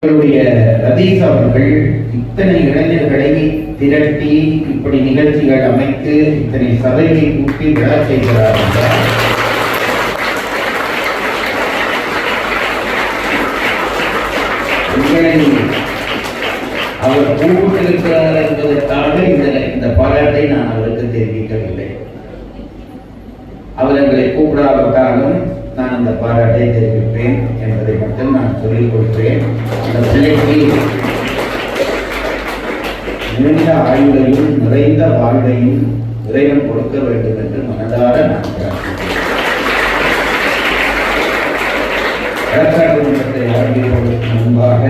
ரதீஸ் அவர்கள் இத்தனை இளைஞர்களை திரட்டி இப்படி நிகழ்ச்சிகள் அமைத்து இத்தனை சபையை கூட்டி விழா செய்கிறார் என்றால் உங்களை அவர் கூப்பிட்டிருக்கிறார் என்பதற்காக இந்த பாராட்டை நான் அவருக்கு தெரிவிக்கவில்லை. அவர் எங்களை கூப்பிடாவிட்டாலும் நான் அந்த பாராட்டை தெரிவிப்பேன் என்பதை மட்டும் நான் சொல்லிக் கொடுக்கிறேன். அந்த பிள்ளைக்கு நீண்ட ஆயுளையும் நிறைந்த வாழ்வையும் இறைவன் கொடுக்க வேண்டும் என்று மனதார நான் வழக்காட்டு மன்றத்தை ஆரம்பிப்பதற்கு முன்பாக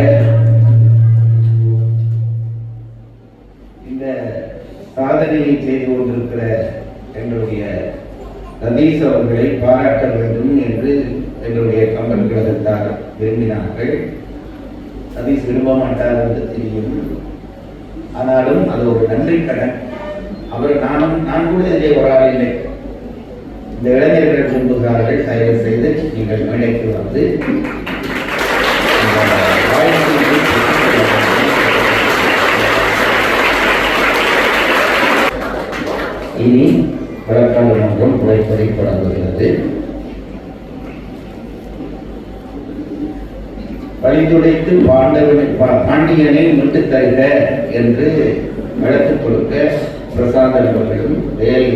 இந்த சாதனையை செய்து கொண்டிருக்கிற எங்களுடைய ரதீஸ் அவர்களை பாராட்ட வேண்டும் என்று எங்களுடைய கம்பன் கழகத்தார் விரும்பினார்கள். ரதீஸ் விரும்ப மாட்டார் என்று தெரியும். ஆனாலும் அது ஒரு நன்றி கடன். அவர் நான் கூட இதிலே ஒரு ஆள் இல்லை. இந்த இளைஞர்கள் விரும்புகிறார்கள், தயவு செய்து நீங்கள் மேடைக்கு வந்து இனி வழக்காடு மன்றம் உழைப்பதை தொடங்குகிறது. வழித்துடைத்து பாண்டியனை மீட்டு தருக என்று வழக்கு கொடுக்க பிரசாந்தன் அவர்களும் வேல்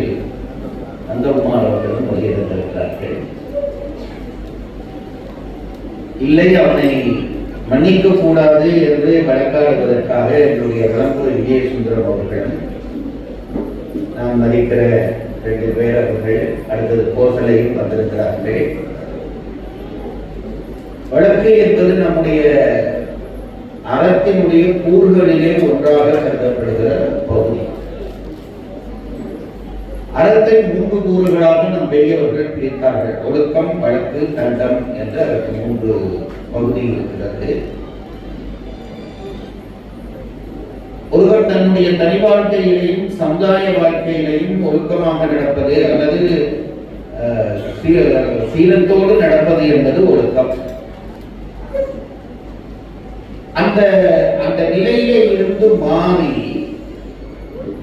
நந்தகுமார் அவர்களும் வலியுறுத்திருக்கிறார்கள். இல்லை, அவனை மன்னிக்க கூடாது என்று வழக்காடுவதற்காக என்னுடைய விளம்பர விஜயசுந்தரம் அவர்களும் நான் மதிக்கிற 2 பேர் அவர்கள் அடுத்தது கோசலையும் வந்திருக்கிறார்கள். வழக்கு என்பது நம்முடைய அறத்தினுடைய கூறுகளிலே ஒன்றாக கருதப்படுகிற பகுதி. அறத்தை 3 கூறுகளாக நம் பெரியவர்கள் பிரித்தார்கள். ஒழுக்கம், வழக்கு, தண்டம் என்று அதற்கு 3 பகுதி இருக்கிறது. ஒருவர் தன்னுடைய தனி வாழ்க்கையிலையும் சமுதாய வாழ்க்கையிலையும் ஒழுக்கமாக நடப்பது அல்லது சீலத்தோடு நடப்பது என்பது ஒழுக்கம். அந்த நிலையிலே இருந்து மாறி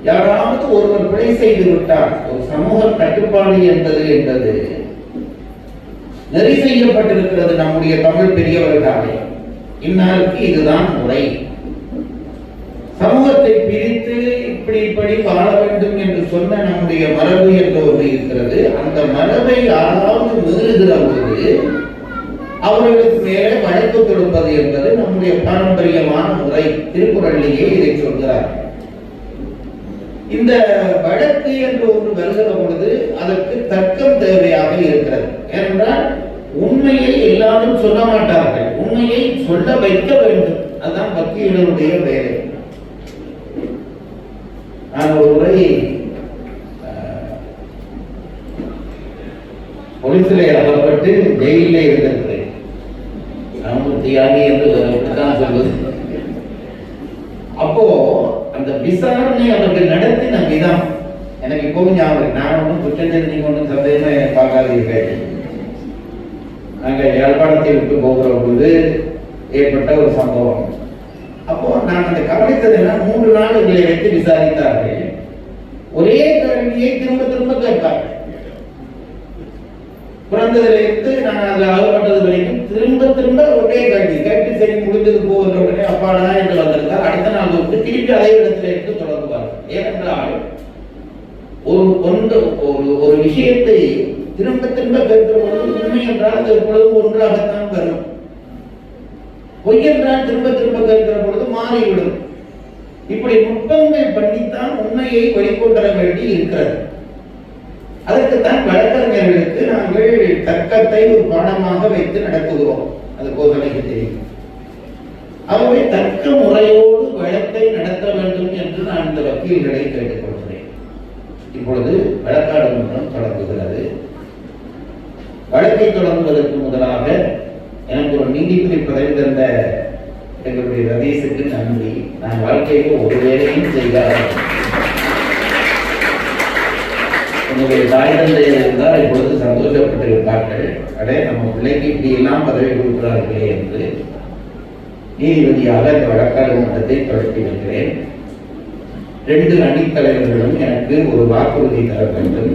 யாராவது ஒருவர் பிழை செய்து விட்டார், ஒரு சமூக கட்டுப்பாடு என்பது நெறி செய்யப்பட்டிருக்கிறது நம்முடைய தமிழ் பெரியவர்களாலே. இந்நாளுக்கு இதுதான் முறை. சமூகத்தை பிரித்து இப்படி வாழ வேண்டும் என்று சொன்ன நம்முடைய மரபு என்ற ஒன்று இருக்கிறது. அந்த மரபை யாராவது மீறுகிற போது அவர்களுக்கு மேலே வழக்கு தொடுப்பது என்பது நம்முடைய பாரம்பரியமான முறை. திருக்குறளிலேயே இதை சொல்கிறார். இந்த வழக்கு என்று ஒன்று வருகிற பொழுது அதற்கு தர்க்கம் தேவையாக இருக்கிறது. ஏனென்றால் உண்மையை எல்லாரும் சொல்ல மாட்டார்கள், உண்மையை சொல்ல வைக்க வேண்டும். அதுதான் வக்கீலருடைய வேலை. நான் ஒரு முறை போலீசிலே அகப்பட்டு ஜெயிலே இருந்திருக்கிறேன். தியாகி என்று தான் சொல்வது. அப்போ அந்த விசாரணை அவர்கள் நடத்தின விதம் எனக்கு இப்பவும் ஞாபகம். நான் ஒன்றும் குற்றம் செய்து நீங்க ஒன்றும் சந்தேகமா என்னை பார்க்காதீர்கள். நாங்கள் யாழ்ப்பாணத்தை விட்டு போகிற பொழுது ஏற்பட்ட ஒரு சம்பவம். அப்போ நான் அந்த கவனித்ததுன்னா 3 நாள் எங்களை வைத்து விசாரித்தார்கள். ஒரே கேள்வியை திரும்ப திரும்ப கேட்பார்கள். பிறந்ததிலிருந்து நான் அதில் ஆகப்பட்டது வரைக்கும் திரும்ப திரும்ப ஒரே கேள்வி கேட்டு சரி முடிந்தது போகிற உடனே அப்பாடா என்று வந்திருந்தால் அடுத்த நாள் வந்து திருப்பி அதே இடத்துல இருந்து தொடங்குவார்கள். ஏனென்றால் ஒரு விஷயத்தை திரும்ப திரும்ப கேட்கிற பொழுது உண்மை என்றால் அது எப்பொழுதும் ஒன்றாகத்தான் வரும். பொய் என்றால் திரும்ப திரும்ப கேட்கிற பொழுது மாறிவிடும். இப்படி நுட்பங்கள் பண்ணித்தான் உண்மையை வெளிக்கொண்டு வர வேண்டி இருக்கிறது. அதற்குத்தான் வழக்கறிஞர்களுக்கு நாங்கள் தர்க்கத்தை ஒரு பாடமாக வைத்து நடத்துகிறோம். அது கோசலைக்கு தெரியும். ஆகவே தர்க்க முறையோடு வழக்கை நடத்த வேண்டும் என்று நான் இந்த வக்கீல்களை கேட்டுக்கொள்கிறேன். இப்பொழுது வழக்காடு மன்றம் தொடங்குகிறது. வழக்கை தொடங்குவதற்கு முதலாக எனக்கு ஒரு நீதிபதி பதவி தந்த எங்களுடைய ரதீஸுக்கு நன்றி. நான் வாழ்க்கையில் ஒரு வேலையும் செய்தார். என்னுடைய தாய் தந்தையர் இருந்தால் இப்பொழுது சந்தோஷப்பட்டிருப்பார்கள். அடே நம்ம பிள்ளைக்கு இப்படி எல்லாம் பதவி கொடுக்கிறார்களே என்று. நீதிபதியாக இந்த வழக்காடு மன்றத்தை தொடர்த்தி வைக்கிறேன். 2 அணித்தலைவர்களும் எனக்கு ஒரு வாக்குறுதி தர வேண்டும்.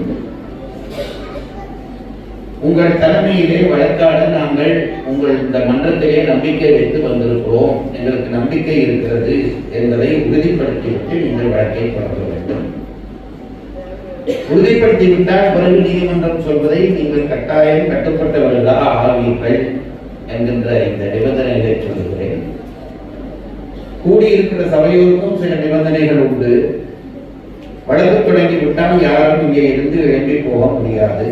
உங்கள் தலைமையிலே வழக்காட நாங்கள் உங்கள் இந்த மன்றத்திலே நம்பிக்கை வைத்து வந்திருக்கிறோம், எங்களுக்கு நம்பிக்கை இருக்கிறது என்பதை உறுதிப்படுத்திவிட்டு நீங்கள் வழக்கை தொடர வேண்டும். உறுதிப்படுத்திவிட்டால் பிறகு நீதிமன்றம் சொல்வதை நீங்கள் கட்டாயம் கட்டுப்பட்டவர்களாக ஆவீர்கள் என்கின்ற இந்த நிபந்தனைகளை சொல்லுகிறேன். கூடியிருக்கிற சபையோருக்கும் சில நிபந்தனைகள் உண்டு. வழக்கு தொடங்கிவிட்டால் யாரும் இங்கே இருந்து எழுப்பி போக முடியாது.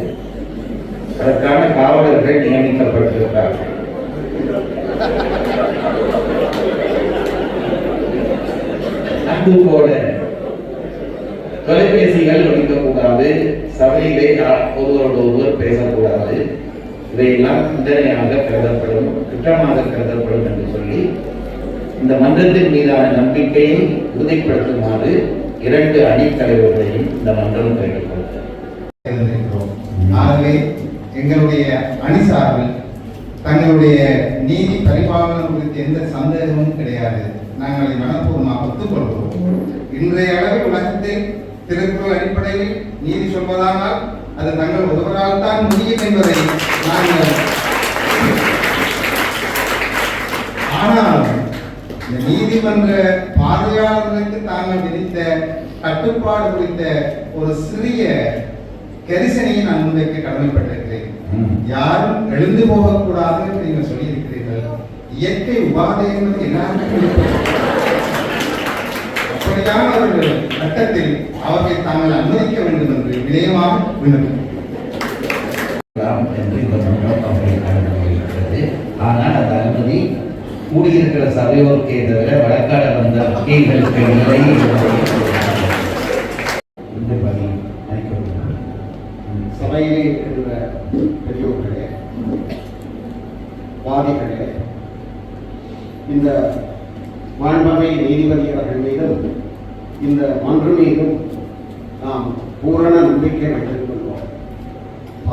அதற்கான காவலர்கள் நியமிக்கப்பட்டிருக்கிறார்கள். அதுபோல தொலைபேசிகள் ஒழிக்கக்கூடாது, சபையிலே ஒருவரோடு ஒருவர் பேசக்கூடாது. இவையெல்லாம் சிந்தனையாக கருதப்படும், குற்றமாக கருதப்படும் என்று சொல்லி இந்த மன்றத்தின் மீதான நம்பிக்கையை உறுதிப்படுத்துமாறு 2 அணித்தலைவர்களையும் இந்த மன்றம் கேட்டுக்கொள்கிறோம். ஆகவே எங்களுடைய அணி சார்பில் தங்களுடைய நீதி பரிபாலனம் குறித்து எந்த சந்தேகமும் கிடையாது. நாங்கள் அதை மனப்பூர்வமாக ஒத்துக்கொள்கிறோம். இன்றைய அளவில் உலகத்தில் திருக்குறள் அடிப்படையில் நீதி சொல்வதானால் அது தங்கள் ஒருவரால் தான் முடியும் என்பதை நாங்கள், ஆனால் இந்த நீதிமன்ற பார்வையாளர்களுக்கு தாங்கள் விதித்த கட்டுப்பாடு குறித்த ஒரு சிறிய கரிசனையை நான் முன்வைக்க கடமைப்பட்டிருக்கிறேன். யாரும் எழுந்து போகக்கூடாது என்று நீங்கள் சொல்லியிருக்கிறீர்கள். இயற்கை உபாதை என்பது எல்லாருக்கும் அப்படியான ஒரு கட்டத்தில் அவர்களை தாங்கள் அனுமதிக்க வேண்டும் என்று வினயமாக விண்ணப்பிக்கிறேன். ஆனால் அந்த அனுமதி கூடியிருக்கிற சபையோருக்கே தவிர வழக்காட வந்த வக்கீல்களுக்கு இல்லை. சபையிலே இருக்கிற பெரியோர்களே, வாதிகளே, இந்த மாண்புமிகு நீதிபதி அவர்கள் மீதும் இந்த மன்றம் மீதும் நாம் பூரண நம்பிக்கை வைத்திருக்கின்றோம்.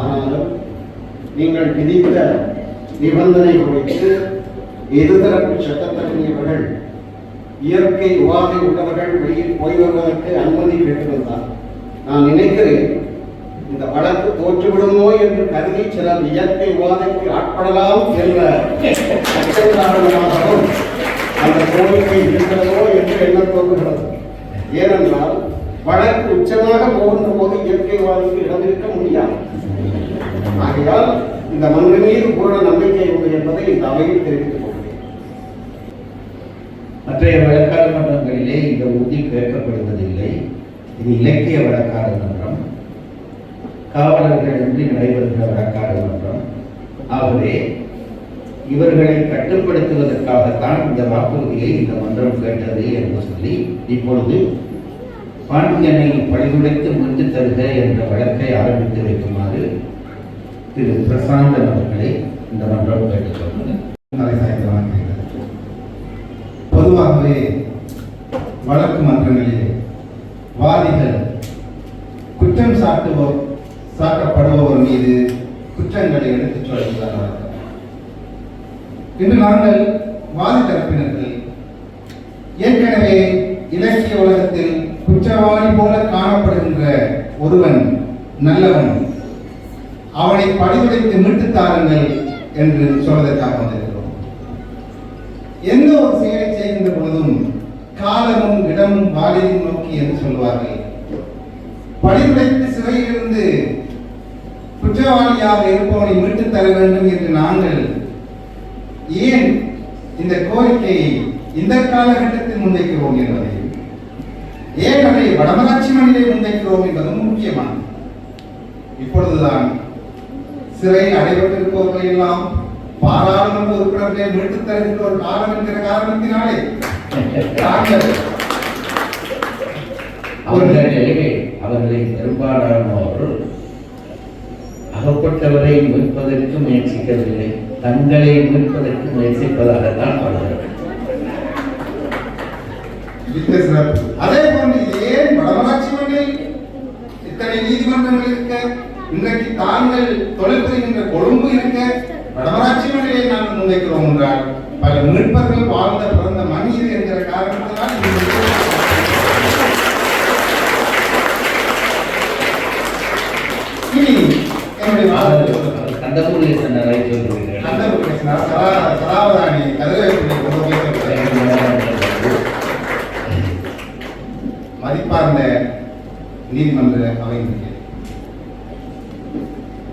ஆனாலும் நீங்கள் விதித்த நிபந்தனை குறித்து இருதரப்பு சட்டத்தரணியவர்கள் இயற்கை உபாதை உள்ளவர்கள் வெளியில் போய் வருவதற்கு அனுமதி கேட்டிருந்தார். நான் நினைக்கிறேன் இந்த வழக்கு தோற்றுவிடுமோ என்று கருதி சிலர் இயற்கை உபாதைக்கு ஆட்படலாம் என்ற அச்சம் காரணமாகவும் அந்த கோரிக்கை இருக்கிறதோ என்று எண்ணம் தோன்றுகிறது. ஏனென்றால் வழக்கு உச்சமாக போகின்ற போது இயற்கைவாதிக்கு இடமிருக்க முடியாது. ஆகையால் இந்த மன்றம் மீது பூரண நம்பிக்கை உண்டு என்பதை இந்த அவையில் தெரிவித்துக் கொள்கிறேன். மற்றைய வழக்காடு மன்றங்களிலே இந்த உறுதி கேட்கப்படுவதில்லை. இது இலக்கிய வழக்காடு மன்றம், காவலர்கள் இன்றி நடைபெறுகிற வழக்காடு மன்றம். ஆகவே இவர்களை கட்டுப்படுத்துவதற்காகத்தான் இந்த வாக்குறுதியை இந்த மன்றம் கேட்டது என்று சொல்லி இப்பொழுது பாண்டியனை பழிதுடைத்து மீட்டு தருக என்ற வழக்கை ஆரம்பித்து வைக்குமாறு திரு பிரசாந்தன் அவர்களை இந்த மன்றம் கேட்டுக்கொண்டது. பொதுவாகவே வழக்கு மன்றங்களிலே வாதிகள் குற்றம் சாட்டப்படுபவர் மீது குற்றங்களை எடுத்துச் சொல்கிறார்கள். இன்று நாங்கள் வாதி தரப்பினர்கள் ஏற்கனவே இலக்கிய உலகத்தில் குற்றவாளி போல காணப்படுகின்ற ஒருவன் நல்லவன், அவனை பழிதுடைத்து மீட்டு தாருங்கள் என்று சொல்வதற்காக வந்திருக்கிறோம். எந்த ஒரு செயலை செய்கின்ற பொழுதும் காலமும் இடமும் வாலியும் நோக்கி என்று சொல்வார்கள். பழிதுடைத்து சிறையிலிருந்து குற்றவாளியாக இருப்பவனை மீட்டு தர வேண்டும் என்று நாங்கள் ஏன் இந்த கோரிக்கையை இந்த காலகட்டத்தில் முன்வைக்கிறோம் என்பதை, ஏன் அதை வடமராட்சி மண்ணிலே முன்வைக்கிறோம் என்பதும் முக்கியமானது. இப்பொழுதுதான் சிறையில் அடைபட்டிருப்பவர்களை எல்லாம் பாராளுமன்ற உறுப்பினர்களை மீட்டுத் தருகின்ற ஒரு காலம் என்கிற காரணத்தினாலே அவர்களை பெரும்பாலானோர் அகப்பட்டவரை மீட்பதற்கு முயற்சிக்கவில்லை, தங்களை மீட்பதற்கு முயற்சிப்பதாகத்தான் அவர்கள். அதே போன்று ஏன் வடமராட்சி மண்ணில் இத்தனை நீதிமன்றங்கள் இருக்க, இன்றைக்கு தாங்கள் தொழில் புரிகின்ற கொழும்பு இருக்க, வடமராட்சி மண்ணிலே நாங்கள் முன்வைக்கிறோம் என்றால் பல மீட்பர்கள் வாழ்ந்த பிறந்த மண் இது என்கிற காரணத்தினால் இனி என்னுடைய சதாவதானி மதிப்பார்ந்த நீதிமன்ற அவையினுடைய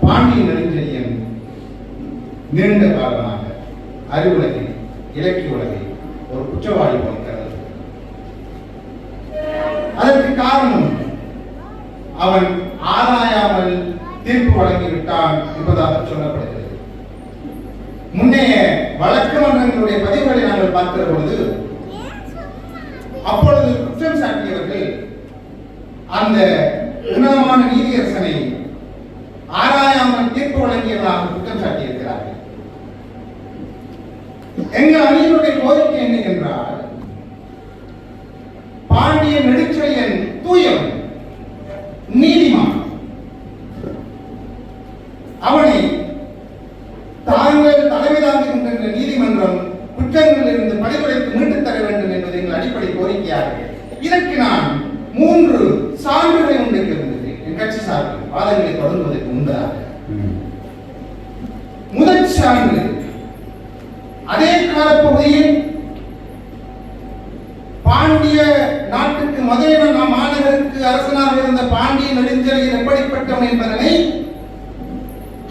பாண்டிய நெடுஞ்செழியன் நீண்ட காலமாக அறிவுலகில் இலக்கிய உலகில் ஒரு குற்றவாளி போல் கருது. அதற்கு காரணம் அவன் ஆராயாமல் தீர்ப்பு வழங்கிவிட்டான் என்பதாக சொல்லப்படுகிறது. முன்னைய வழக்கு மன்றங்களுடைய பதிவுகளை நாங்கள் பார்க்கிற பொழுது அப்பொழுது குற்றம் சாட்டியவர்கள் அந்த உன்னதமான நீதியரசனை ஆராயாமல் தீர்ப்பு வழங்கியவர்களாக குற்றம் சாட்டியிருக்கிறார்கள். எங்கள் அணியினுடைய கோரிக்கை என்ன என்றால், பாண்டிய நெடுஞ்செழியன் தூயவன், நீதிமான், அவனை தாங்கள் தலைமை தாங்குகின்ற நீதிமன்றம் குற்றங்களில் இருந்து பணிபுரித்து மீட்டுத் தர வேண்டும் என்பது எங்கள் அடிப்படை கோரிக்கையாக. இதற்கு நான் 3 சான்றுகளை முன்வைத்திருந்தது என் கட்சி சார்பில் வாதங்களை தொடங்குவதற்கு முன்பதாக. முதல் சான்று, அதே காலப்பகுதியில் பாண்டிய நாட்டுக்கு மதுரை மாநகருக்கு அரசனாக இருந்த பாண்டிய நெடுஞ்செழியன் எப்படிப்பட்டவன் என்பதனை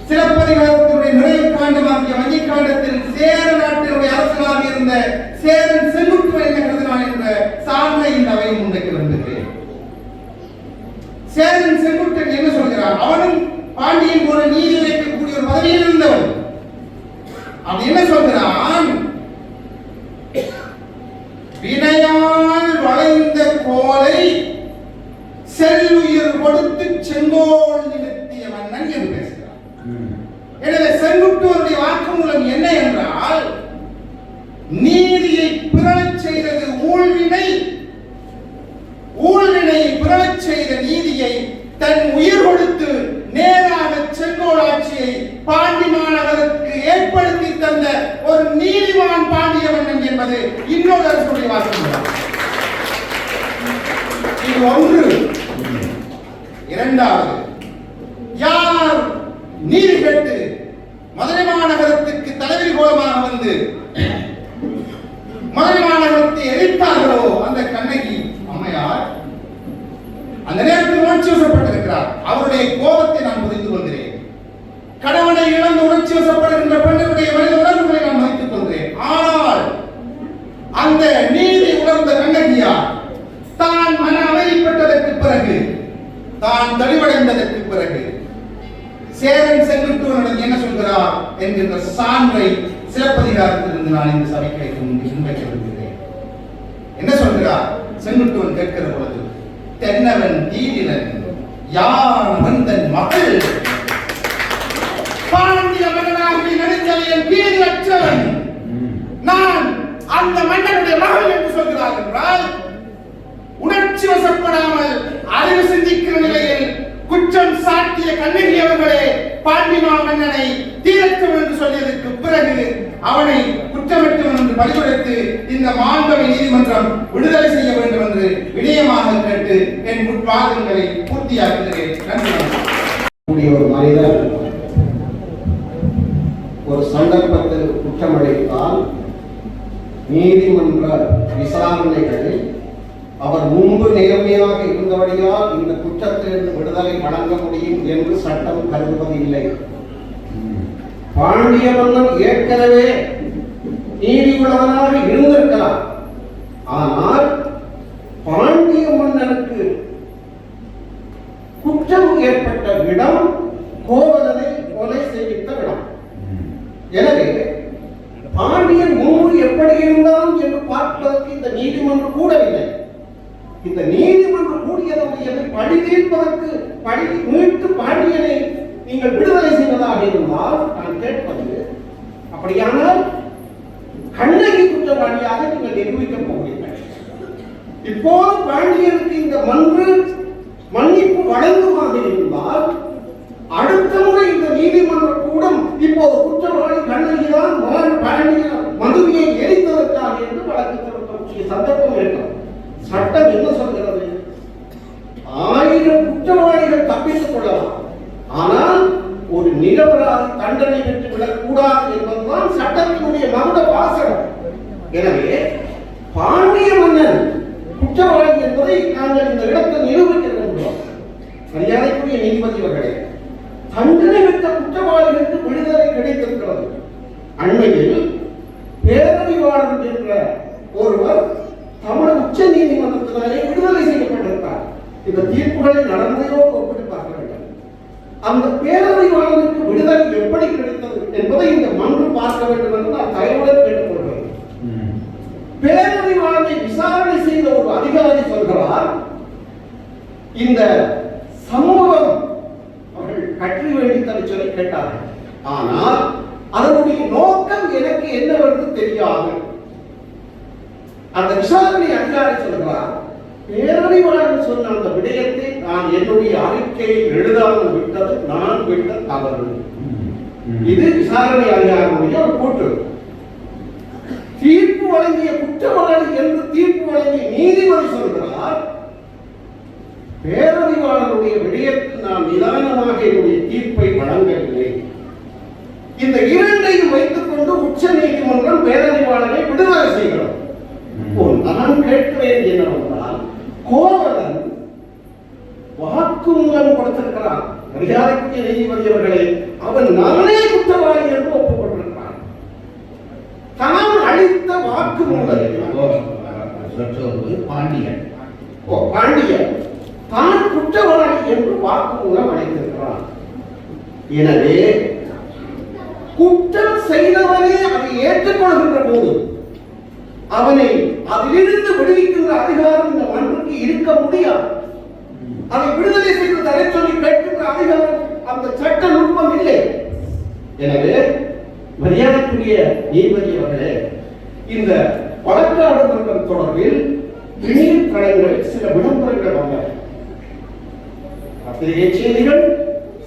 சிலப்பதிகாரத்தினுடைய நிறைவு காண்டமாகிய வஞ்சிக்காண்டத்தில் சேர நாட்டினுடைய அரசனாக இருந்த சேரன் செங்குட்டுவன் என்ன கருதினான் என்ற சான்றை இந்த அவை முன்வைக்க விரும்புகிறேன். சேரன் செங்குட்டன் என்ன சொல்கிறான்? அவனும் பாண்டியன் போல நீதி வைக்கக்கூடிய ஒரு பதவியில் இருந்தவன். அவன் என்ன சொல்கிறான்? வினையால் வளைந்த கோலை செல்லுயிர் கொடுத்து செங்கோல் நிறுத்திய மன்னன் என்று பேசுகிறார். எனவே செங்குட்டுவருடைய வாக்குமூலம் என்ன என்றால், நீதியை பிறழச் செய்தது ஊழ்வினை, ஊழ்வினை பிறழச் செய்த நீதியை தன் உயிர் கொடுத்து நேராக செங்கோல் ஆட்சியை பாண்டி மாநகருக்கு ஏற்படுத்தி தந்த ஒரு நீதிமான் பாண்டிய மன்னன் என்பது இன்னொரு அரசுடைய வாக்குமூலம். இது ஒன்று. இரண்டாவது, யார் நீதி கேட்டு மதுரை மாநகரத்துக்கு தலைவி கோலமாக வந்து மதுரை மாநகரத்தை எரித்தார்களோ அந்த கண்ணகி அம்மையார் அந்த நேரத்தில் உணர்ச்சி வசப்பட்டிருக்கிறார். அவருடைய கோபத்தை நான் புரிந்து கொள்கிறேன். கணவனை இழந்து உணர்ச்சி வசப்படுகின்ற பெண்ணுடைய மனித உணர்வுகளை நான் மதித்துக் கொள்கிறேன். ஆனால் அந்த நீதி உணர்ந்த கண்ணகியார் தான் மன அமைதிப்பட்டதற்கு பிறகு, தான் தெளிவடைந்ததற்கு பிறகு சேரன் செங்குட்டுவன் என்ன சொல்கிறார் என்கின்ற சான்றை சிலப்பதிகாரத்திலிருந்து நான் இந்த சபைக்கு முன்வைக்க விரும்புகிறேன். என்ன சொல்கிறார்? செங்குட்டுவன் கேட்கிற பொழுது, தென்னவன் தீவிரன் யான் வந்தன் மகள் பாண்டிய மன்னனாகிய நெடுஞ்செழியன் பீதியற்றவன், நான் அந்த மன்னனுடைய மகள் என்று சொல்கிறார் என்றால், உணர்ச்சி வசப்படாமல் அறிவு சிந்திக்கிற நிலையில் குற்றம் சாட்டிய கண்ணகி அவர்களே பாண்டிமா மன்னனை தீரற்றவன் என்று சொல்லியதற்கு பிறகு அவனை குற்றமற்றவன் என்று பரிந்துரைத்து இந்த மாண்புமிகு நீதிமன்றம் விடுதலை செய்ய வேண்டும் என்று வினயமாக கேட்டு என் முற்பாதங்களை பூர்த்தியாக்குகிறேன். நன்றி. ஒரு மனிதர் ஒரு சந்தர்ப்பத்தில் குற்றமடைத்தால் நீதிமன்ற விசாரணைகளில் அவர் முன்பு நேர்மையாக இருந்தபடியால் இந்த குற்றத்திலிருந்து விடுதலை வழங்க முடியும் என்று சட்டம் கருதுவதில்லை. பாண்டிய மன்னன் ஏற்கனவே நீதி உள்ளவனாக இருந்திருக்கலாம். ஆனால் பாண்டிய மன்னனுக்கு குற்றம் ஏற்பட்ட இடம் கோவலனை கொலை செய்வித்த இடம். எனவே பாண்டியன் முன்பு எப்படி இருந்தான் என்று பார்ப்பதற்கு இந்த நீதிமன்றம் கூடவில்லை. இந்த நீதிமன்றம் கூடியதை பழி தீர்ப்பதற்கு பழி மீட்டு பாண்டியனை நீங்கள் விடுதலை செய்வதாக இருந்தால் நான் கேட்பது, அப்படியானால் கண்ணகி குற்றவாளியாக நீங்கள் நிரூபிக்கப் போகிறீர்கள். இப்போது பாண்டியனுக்கு இந்த மன்று மன்னிப்பு வழங்குமாக இருந்தால் அடுத்த முறை இந்த நீதிமன்ற கூடம் இப்போது குற்றவாளி கண்ணகிதான் மதுவியை எரித்ததற்காக என்று வழக்கு தொடர்புடைய சந்தர்ப்பம் இருக்கிறது. சட்டம் என்ன சொல்கிறது? 1000 குற்றவாளிகள் தப்பித்துக் கொள்ளலாம், ஆனால் ஒரு நிரபராதி தண்டனை பெற்று விடக்கூடாது என்பதுதான் சட்டத்தினுடைய மகுட வாசகம். எனவே பாண்டிய மன்னன் குற்றவாளி என்பதை நாங்கள் இந்த இடத்தில் நிரூபிக்க வேண்டும். மரியாதைக்குரிய நீதிபதி அவர்களே, தண்டனை பெற்ற குற்றவாளிகளுக்கு விடுதலை கிடைத்திருக்கிறது. அண்மையில் பேரறிவாளன் என்ற ஒருவர் தமிழக உச்ச நீதிமன்றத்தினாலே விடுதலை செய்யப்பட்டிருக்கிறார். இந்த தீர்ப்புகளை நடந்ததோடு ஒப்பிட்டு பார்க்க வேண்டும். அந்த பேரறிவாளனுக்கு விடுதலை எப்படி கிடைத்தது என்பதை இந்த மன்று பார்க்க வேண்டும் என்று நான் தயவுடன் கேட்டுக்கொள்கிறேன். பேரறிவாளனை விசாரணை செய்த ஒரு அதிகாரி சொல்கிறார், இந்த சமூகம் அவர்கள் கற்றி வேண்டித்தலை சொல்லி கேட்டார்கள், ஆனால் அதனுடைய நோக்கம் எனக்கு என்னவென்று தெரியாது. அந்த விசாரணை அதிகாரி சொல்கிறார், பேரறிவாளன் சொன்ன அந்த விடயத்தை நான் என்னுடைய அறிக்கையில் எழுதாமல் விட்டது நான் விட்ட தவறு. இது விசாரணை அதிகாரியுடைய ஒரு கூற்று. தீர்ப்பு வழங்கிய குற்றவாளி என்று தீர்ப்பு வழங்கிய நீதிபதி சொல்கிறார், பேரறிவாளனுடைய விடயத்தில் நான் நிதானமாக என்னுடைய தீர்ப்பை வழங்கவில்லை. இந்த இரண்டையும் வைத்துக் கொண்டு உச்ச நீதிமன்றம் பேரறிவாளனை விடுதலை செய்கிறது. நான் கேட்கிறேன் என்னவென்றால், கோவலன் வாக்குமூலம் கொடுத்திருக்கிறான். மரியாதைக்குரிய நீதிபதி அவர்களே, அவன் நானே குற்றவாளி என்று ஒப்புக்கொண்டிருக்கிறான். தான் அளித்த வாக்குமூலம் பாண்டியன் பாண்டியன் தான் குற்றவாளி என்று வாக்குமூலம் அளித்திருக்கிறான். எனவே குற்றம் செய்தவனே அதை ஏற்றுக்கொள்கின்ற போது அவனை அதிலிருந்து விடுவிக்கின்ற அதிகாரம் இந்த மன்றுக்கு இருக்க முடியாது. அதை விடுதலை செய்து தர சொல்லி கேட்கின்ற அதிகாரம் அந்த சட்ட நுட்பம் இல்லை. எனவே மரியாதைக்குரிய நீதிபதி அவர்களே, இந்த வழக்காடு மன்றம் தொடர்பில் இணையதளங்கள் சில விளம்பரங்கள் வந்தன. பத்திரிகை செய்திகள்,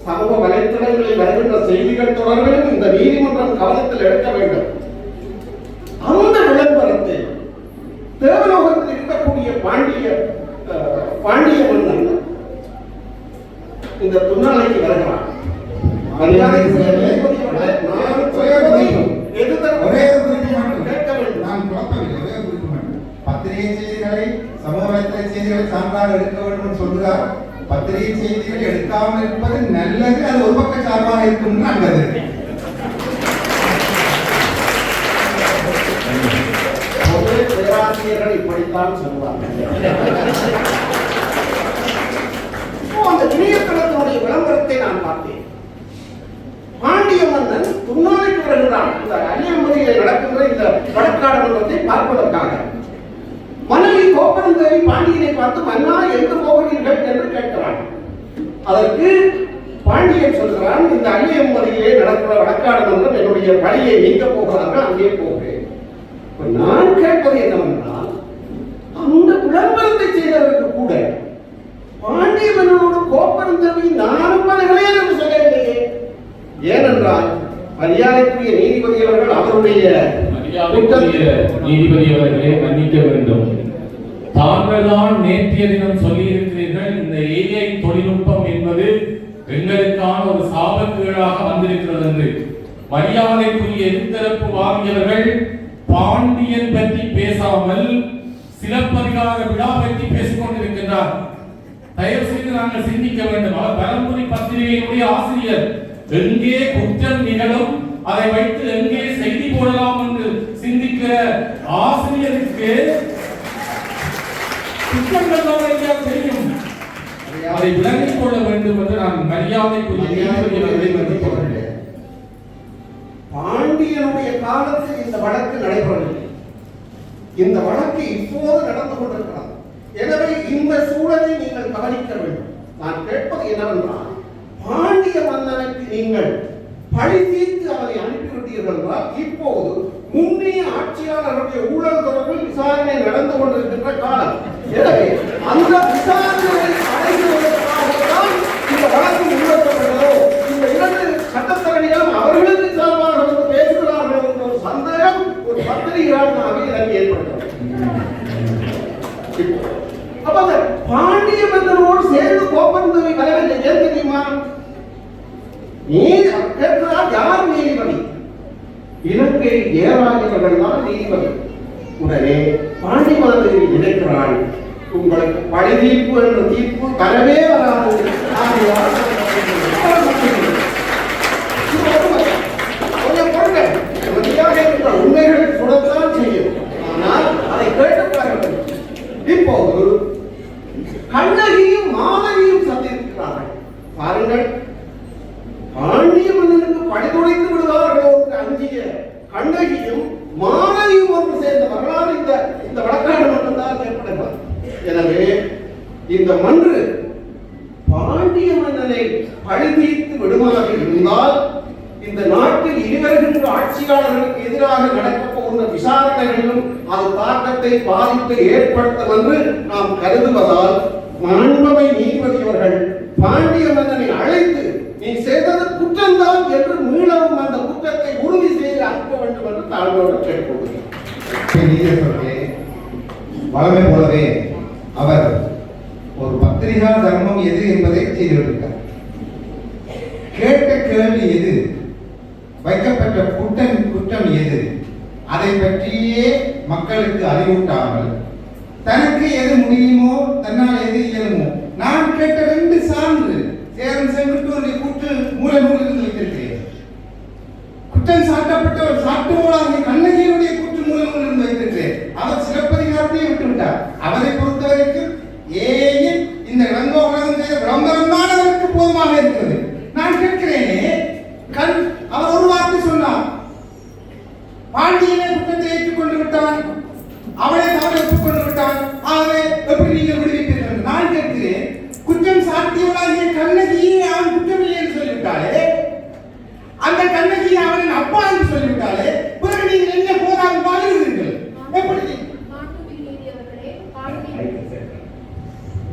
சமூக வலைத்தளங்களில் வருகின்ற செய்திகள் தொடர்பிலும் இந்த நீதிமன்றம் கவனத்தில் எடுக்க வேண்டும். அந்த விளம்பரத்தை தேவலோகத்தில் இருக்கக்கூடிய பாண்டிய மன்னன் இந்த துணாலைக்கு வருகிறான். பத்திரிகை செய்திகளை சமூக வலைத்தள செய்திகளை சான்றாக எடுக்க வேண்டும் சொல்கிறார். பத்திரிகை செய்திகள் எடுக்காமல் இருப்பது நல்லது, அது ஒரு பக்க சார்பாக இருக்கும் நல்லது. பேராசிரியர்கள் இப்படித்தான் சொல்வார்கள். அந்த இணையதளத்தினுடைய விளம்பரத்தை நான் பார்த்தேன். பாண்டிய மன்னன் துன்னாலைக்கு வருகிறான் இந்த அன்னியம்பதியில் நடக்கின்ற இந்த வழக்காடு மன்றத்தை பார்ப்பதற்காக. மனைவி கோப்பரந்தேவி பாண்டியனை பார்த்து, மன்னா எங்கு போகிறீர்கள் என்று கேட்கிறான். அதற்கு பாண்டியன் சொல்கிறான், இந்த அன்னியம்பதியிலே நடக்கிற வழக்காடு மன்றம் என்னுடைய பணியை நீக்க போகிறார்கள், அங்கே போகிறேன். நான் கேட்பது என்னவென்றால், அந்த விளம்பரத்தை செய்தவருக்கு கூட பாண்டிய மன்னனோடு கோப்பரந்தேவி நானும் மனைகளேன் என்று சொல்லவில்லையே. ஏனென்றால் மரியாதைக்குரிய நீதிபதி அவர்கள் அவருடைய நீதிபதி அவர்களே மன்னிக்க வேண்டும். தாங்கள் தான் நேற்றைய தினம் சொல்லி இருக்கிறீர்கள், இந்த ஏஐ தொழில்நுட்பம் என்பது எங்களுக்கான ஒரு சாபக்கேடாக வந்திருக்கிறது என்று. மரியாதைக்குரிய எதிர்த்தரப்பு வாங்கியவர்கள் பாண்டியன் பற்றி பேசாமல் சிலப்பதிகார விழா பற்றி பேசிக் கொண்டிருக்கின்றார். தயவு செய்து நாங்கள் சிந்திக்க வேண்டும். அவர் பரம்பரை பத்திரிகையினுடைய ஆசிரியர். எங்கே குற்றம் நிகழும் அதை வைத்து எங்கே செய்தி போடலாம் என்று சிந்திக்கிற ஆசிரியருக்கு குற்றங்கள் தான் தெரியும். அதை விளங்கிக் கொள்ள வேண்டும் என்று நான் மரியாதைக்குரிய பாண்டியனுடைய காலத்தில் இந்த வழக்கு நடைபெறவில்லை. இந்த வழக்கு இப்போது நடந்து கொண்டிருக்கிறது. எனவே இந்த சூழலை நீங்கள் கவனிக்க வேண்டும். நான் கேட்பது என்னவென்றால், பாண்டிய மன்னனுக்கு நீங்கள் பழி தீர்த்து அவரை அனுப்பிவிட்டீர்கள் என்றால், இப்போது முன்னைய ஆட்சியாளர்களுடைய ஊழல் தொடர்பில் விசாரணை நடந்து கொண்டிருக்கின்ற காலம். எனவே அந்த விசாரணையை அடைவதற்காகத்தான் இந்த வழக்கு முன்வைக்கப்பட்டதோ அப்ப அந்த பாண்டிய மன்னனோடு சேர்ந்து கோப்பந்தவை வரவில்லை. ஏன் தெரியுமா? கேட்கிறார், யார் நீதிபதி? இலங்கை ஜெயராஜர்கள் தான் நீதிபதி. உடனே பாண்டி மன்னரை நினைக்கிறாள், உங்களுக்கு பழி தீர்ப்பு என்ற தீர்ப்பு வரவே வராது. உண்மைகளை சுடத்தான் செய்யும். ஆனால் அதை கேட்டுப்பார்கள். இப்போது கண்ணகியும் மாதவியும் சந்திக்கிறார்கள். பாருங்கள், பாண்டிய மன்னனுக்கு பழிதுடைத்து விடுவார்களோ அஞ்சிய கண்ணகியும் மாதவியும் ஒன்று சேர்ந்த வரலாறு இந்த வழக்காடு மட்டும்தான் ஏற்படுகிறார். எனவே இந்த மன்று பாண்டிய மன்னனை பழிதீர்த்து விடுமாறு இருந்தால் இந்த நாட்டில் இனிவருகின்ற ஆட்சியாளர்களுக்கு எதிராக நடக்கப் போகின்ற விசாரணைகளிலும் அது தாக்கத்தை பாதிப்பை ஏற்படுத்தும் என்று நாம் கருதுவதால் மாண்புமை நீதிபதி அவர்கள் பாண்டிய மன்னனை அழைத்து நீ செய்தது குற்றம்தான் என்று மீளவும் அந்த குற்றத்தை உறுதி செய்து அனுப்ப வேண்டும் என்று தாழ்வோடு கேட்டுக்கொள்கிறேன். வளமை போலவே அவர் ஒரு பத்திரிகா தர்மம் எது என்பதை செய்திருக்கிறார். கேட்ட கேள்வி எது, வைக்கப்பட்ட குற்றம் எது, அதை பற்றியே மக்களுக்கு அறிவூட்டாமல் தனக்கு எது முடியுமோ தன்னால் எது இயலுமோ, நான் கேட்ட 2 சான்று சேரன் செங்குட்டுவனுடைய கூற்று மூல நூலில் வைத்திருக்கிறேன். குற்றம் சாட்டப்பட்டவர் சாட்டுவோடாக கண்ணகியினுடைய கூற்று மூல நூலில் வைத்திருக்கிறேன். அவர் சிலப்பதிகாரத்தையே விட்டுவிட்டார். அவரை பொறுத்தவரைக்கும் ஏன் இந்த இளங்கோவலகம் செய்த விளம்பரமானவருக்கு போதுமாக இருக்கிறது. நான் கேட்கிறேனே, அவர் ஒரு வார்த்தை சொன்னார், பாண்டியனை குற்றத்தை ஏற்றுக்கொண்டு விட்டான், அவனை தவறு ஒப்புக்கொண்டு விட்டான், ஆகவே எப்படி நீங்கள் விடுவிப்பீர்கள்? நான் கேட்கிறேன், குற்றம் சாட்டியவளாகிய கண்ணகியை அவன் குற்றமில்லை என்று சொல்லிவிட்டாலே, அந்த கண்ணகியை அவனின் அப்பா என்று சொல்லிவிட்டாலே, பிறகு நீங்கள் என்ன போராடி வாழ்கிறீர்கள்? எப்படி?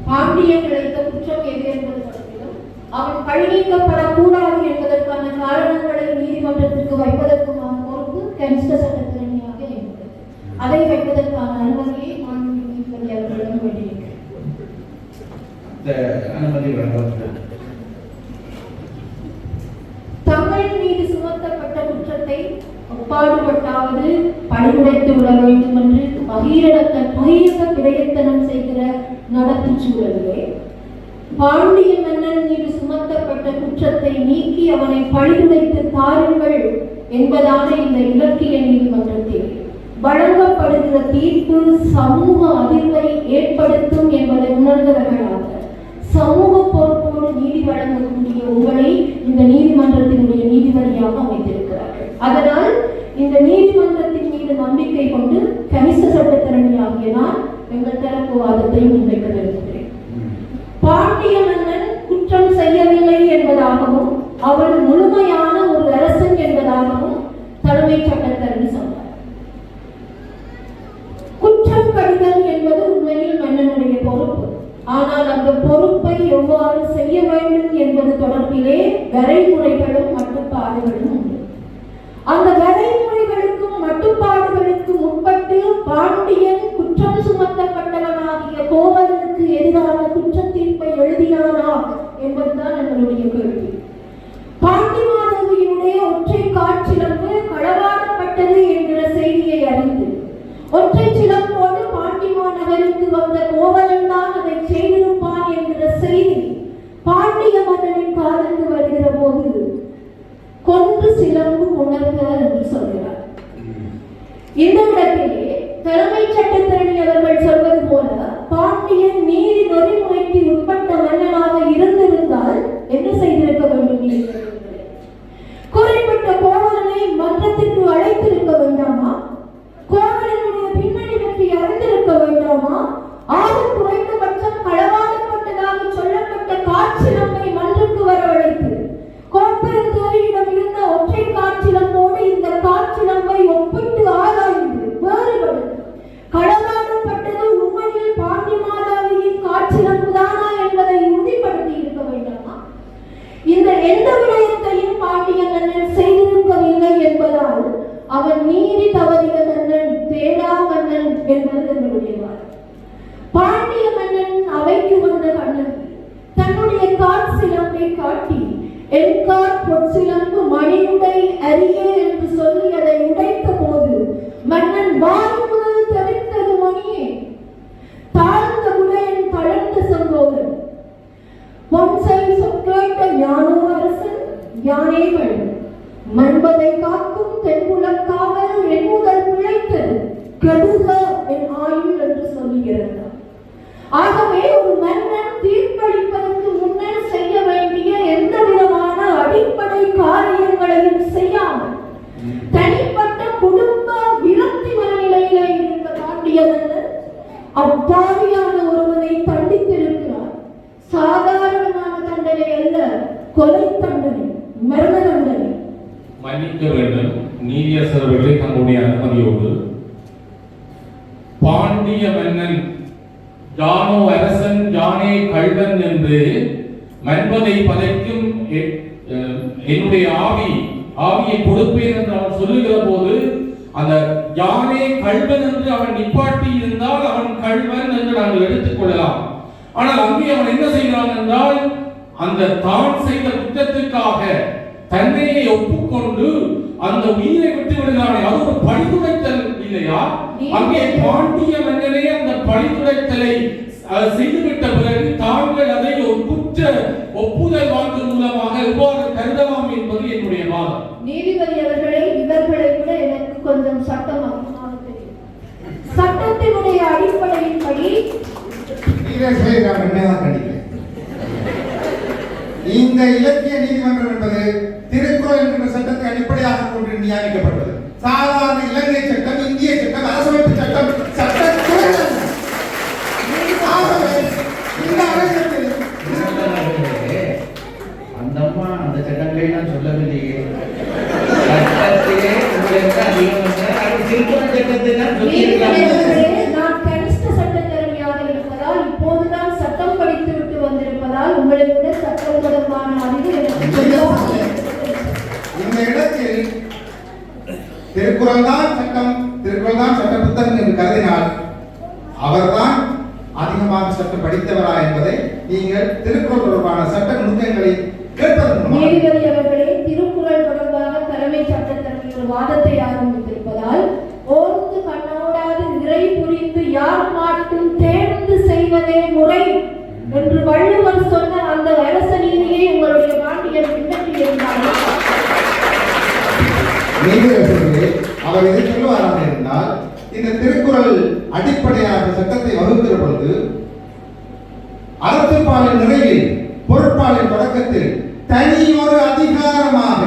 பாண்டியன் இழைத்த குற்றம் எது என்பது பற்றியும் அவன் பழிநீக்கப்படக்கூடாது என்பதற்கான காரணங்களை நீதிமன்றத்திற்கு வைப்பதற்குமான பொறுப்பு கனிஷ்ட சட்டத்திறனியாக இருக்கிறது. அதை வைப்பதற்கான அனுமதியை மாண்புமிகு நீதிபதி அவர்களிடம் வேண்டியிருக்கிறேன். தங்கள் மீது சுமத்தப்பட்ட குற்றத்தை ஒப்பாடுபட்டாவது பழிமுடைத்து விட வேண்டும் என்று பகிரங்க பிரயத்தனம் செய்கிற நடப்பு சூழலிலே பாண்டிய மன்னன் மீது சுமத்தப்பட்ட குற்றத்தை நீக்கி அவனை பழிதுடைத்து தாருங்கள் என்பதான இந்த இலக்கிய நீதிமன்றத்தில் வழங்கப்படுகிற தீர்ப்பு சமூக அதிர்வை ஏற்படுத்தும் என்பதை உணர்ந்தவர்களாக சமூக பொறுப்போடு நீதி வழங்கக்கூடிய உங்களை இந்த நீதிமன்றத்தினுடைய நீதிபதியாக அமைத்திருக்கிறார்கள். அதனால் இந்த நீதிமன்றத்தின் மீது நம்பிக்கை கொண்டு கனிஷ்ட சட்டத்திறனியாகிய நான் எங்கள் தரப்பு வாதத்தை முன்வைக்க விரும்புகிறேன். பாண்டிய மன்னன் குற்றம் செய்யவில்லை என்பதாகவும் அவன் முழுமையான ஒரு அரசன் என்பதாகவும் தலைமை சட்டத்தரணி சொன்னார். குற்றம் கடிதல் என்பது உண்மையில் மன்னனுடைய பொறுப்பு. ஆனால் அந்த பொறுப்பை எவ்வாறு செய்ய வேண்டும் என்பது தொடர்பிலே வரைமுறைகளும் மட்டுப்பாடுகளும் உண்டு. அந்த வரைமுறைகளுக்கும் மட்டுப்பாடுகளுக்கும் உட்பட்டு பாண்டியன் குற்றம் சுமத்தப்பட்டவனாகிய கோவலனுக்கு எதிரான குற்ற தீர்ப்பை எழுதினானா என்பதுதான் எங்களுடைய கேள்வி. பாண்டி மாதவியினுடைய ஒற்றை காற்சிலம்பு களவாடப்பட்டது என்கிற செய்தியை அறிந்து ஒற்றை சிலம்போடு பாண்டிமா நகருக்கு வந்த கோவலன் தான் அதை செய்திருப்பான் என்கிற செய்தி பாண்டிய மன்னனின் காதுக்கு வருகிற போது கொன்று சிலம்பு உணர்க என்று சொல்கிறார். இந்த இடத்திலே தலைமை சட்டத்திரணி அவர்கள் சொல்வது போல பாண்டியன் நீதி நெறிமுறைக்கு உட்பட்ட மன்னனாக இருந்திருந்தால் என்ன செய்திருக்க வேண்டும்? குறிப்பிட்ட கோவலனை மன்றத்திற்கு அழைத்திருக்க வேண்டாமா? கோவலனுடைய பின்னணி பற்றி அறிந்திருக்க வேண்டாமா? ஆக குறைந்தபட்சம் களவாடப்பட்டதாக சொல்லப்பட்ட காற்சிலம்பை மன்றுக்கு வரவழைத்து கோப்பெருந்தேவியிடம் இருந்த ஒற்றை காற்சிலம்போடு இந்த காற்சிலம்பை ஒப்பிட்டு ஆராய்ந்து வேறுபடுத்தி களவாடப்பட்டது உண்மையில் பாண்டி மாதாவியின் காற்சிலம்பு தானா என்பதை உறுதிப்படுத்தி இருக்க வேண்டாமா? இந்த எந்த விடயத்தையும் பாண்டிய மன்னன் செய்திருக்கவில்லை என்பதால் அவன் நீதி தவறிய மன்னன், தேடா மன்னன் என்பது எங்களுடைய வாதம். பாண்டிய மன்னன் அவைக்கு வந்த கண்ணன் தன்னுடைய காற்சிலம்பை காட்டி என்கார் பொற்சிலம்பு மணியுடை அரியே என்று சொல்லி அதை உடைத்த போது மன்னன் வாய் முதல் தெரித்தது மணியே, தாழ்ந்த உடையன் தளர்ந்த சங்கோதன், பொன்சை சொற்கேட்ட ஞானோ அரசன் யானைகள் மண்பதை காக்கும் தென்புலம் காவல் என் முதல் பிழைத்தது கடுக என் ஆயுள் என்று சொல்லுகிறார். ஆகவே ஒரு மன்னன் தீர்ப்பளிப்பதற்கு முன்னர் செய்ய வேண்டிய எந்த விதமான அடிப்படை காரியங்களையும் செய்யாமல் தனிப்பட்ட குடும்ப விரக்தி மனநிலையிலே இருந்த பாண்டிய மன்னர் அப்பாவியான ஒருவனை தண்டித்திருக்கிறார். சாதாரணமான தண்டனை அல்ல, கொலை தண்டனை, மரண தண்டனை. மன்னிக்க வேண்டும் நீதியரசர்களை தங்களுடைய அனுமதியோடு பாண்டிய மன்னன் யானோ அரசன் யானே கள்வன் என்று மன்பதை பதைக்கும் என்னுடைய ஆவியை கொடுப்பேன் என்று அவன் சொல்லுகிற போது அந்த யானே கள்வன் என்று அவன் நிப்பாட்டி இருந்தால் அவன் கள்வன் என்று நாங்கள் எடுத்துக் கொள்ளலாம். ஆனால் அங்கே அவன் என்ன செய்கிறான் என்றால் அந்த தான் செய்த குற்றத்துக்காக தன்னையை ஒப்புக்கொண்டு அந்த உயிரை விட்டு விடுகிறானே, அது ஒரு பழிதுடைத்தல் இல்லையா? அங்கே பாண்டிய மன்னனே அந்த பழிதுடைத்தலை செய்துவிட்ட பிறகு தாங்கள் அதை ஒரு குற்ற ஒப்புதல் வாக்கு மூலமாக எவ்வாறு கருதலாம் என்பது என்னுடைய வாதம். நீதிபதி அவர்களே, இவர்களை விட எனக்கு கொஞ்சம் சட்டம் அதிகமாக தெரியும். சட்டத்தினுடைய அடிப்படையின்படி இந்த இலக்கிய நீதிமன்றம் என்பது திருக்குறள் என்கிற சட்டத்தை அடிப்படையாக கொண்டு நியமிக்கப்பட்டது. சாதாரண இலங்கை சட்டம், இந்திய சட்டம், அரசமைப்பு சட்டம், அந்த அம்மா அந்த சட்டங்களை நான் சொல்லவில்லையே. சட்டத்திலே உங்களுக்கு அதிகம் திருக்குறள் சட்டத்தை தான் சொல்லியிருக்காங்க. நான் கனிஷ்ட சட்டத்தரணியாக இருப்பதால் இப்போதுதான் சட்டம் படித்து விட்டு வந்திருப்பதால் உங்களை விட சட்டம் தொடர்பான அறிவு எனக்கு இந்த இடத்தில் திருக்குறள் தான் சட்டம், திருக்குறள் தான் சட்ட புத்தகம் என்று கருதினால் அவர்தான் அதிகமாக சட்டம் படித்தவரா என்பதை நீங்கள் திருக்குறள் தொடர்பான சட்ட நுணுக்கங்களை கேட்பதன் நீதிபதி அவர்களே, திருக்குறள் தொடர்பாக தலைமை சட்டத்தரணிகள் ஒரு வாதத்தை ஆரம்பித்திருப்பதால் ஓர்ந்து கண்ணோடாது இறை புரிந்து யார் மாட்டும் தேர்ந்து செய்வதே முறை என்று வள்ளுவர் சொன்ன அந்த அரச நீதியை உங்களுடைய பாண்டியர் பின்பற்றி இருந்தார்கள். நீதிபதிகளே, அவர் எதை சொல்லுவாராக இருந்தால் இந்த திருக்குறள் அடிப்படையாக சட்டத்தை வகுக்கிற பொழுது அறத்துப்பாலின் நிறைவில் பொருட்பாலின் தொடக்கத்தில் தனி ஒரு அதிகாரமாக,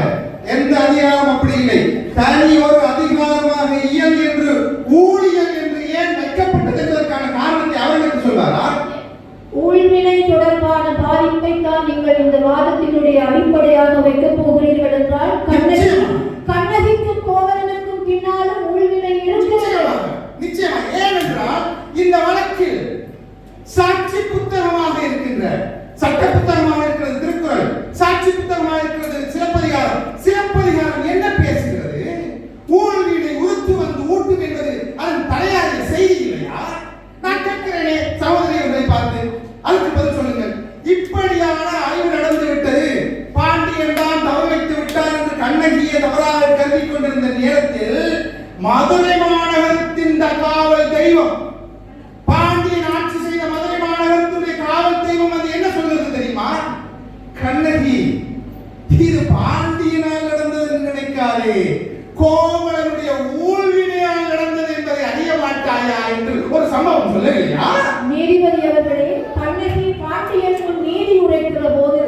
எந்த அதிகாரம் அப்படி இல்லை, தனி ஒரு அதிகாரமாக இயல் என்று ஊழியல் என்று ஏன் வைக்கப்பட்டது என்பதற்கான காரணத்தை அவர்களுக்கு சொல்வாரா? ஊழ்வினை தொடர்பான பாதிப்பை தான் நீங்கள் இந்த வாதத்தினுடைய அடிப்படையாக வைக்கப் போகிறீர்கள் என்றால் கண்ணகிக்கும் கோவலனுக்கும் பின்னாலும் ஊழ்வினை இருக்கிறது. நிச்சயமாக. ஏனென்றால் இந்த வழக்கில் சாட்சி புத்தகமாக இருக்கின்ற, சட்ட புத்தகமாக இருக்கிறது திருக்குறள், சாட்சி புத்தகமாக இருக்கிறது சிலப்பதிகாரம். சிலப்பதிகாரம் என்ன பேசுகிறது? ஊழ்வினை உறுத்து வந்து ஊட்டும் என்பது அதன் தலையாய செய்தி இல்லையா? நான் கேட்கிறேனே சகோதரிகளை பார்த்து, அதுக்கு பதில் சொல்லுங்கள். இப்படியான ஆய்வு நடந்து விட்டது, பாண்டியன் தான் தவறு வைத்து விட்டார் என்று கண்ணகியை தவறாக கருதி கொண்டிருந்த நேரத்தில் மதுரை மாநகரத்தின் காவல் தெய்வம், பாண்டியன் ஆட்சி செய்த மதுரை மாநகரத்துடைய காவல் தெய்வம் அது என்ன சொல்றது தெரியுமா? கண்ணகி, இது பாண்டியனால் நடந்தது என்று நினைக்காதே, கோவலனுடைய ஊழ்வினையால் நடந்தது என்பதை அறிய மாட்டாயா என்று ஒரு சம்பவம் சொல்லலையா? நீதிபதி அவர்களே, கண்ணகி பாண்டியன் நீதி உரைக்கிற போது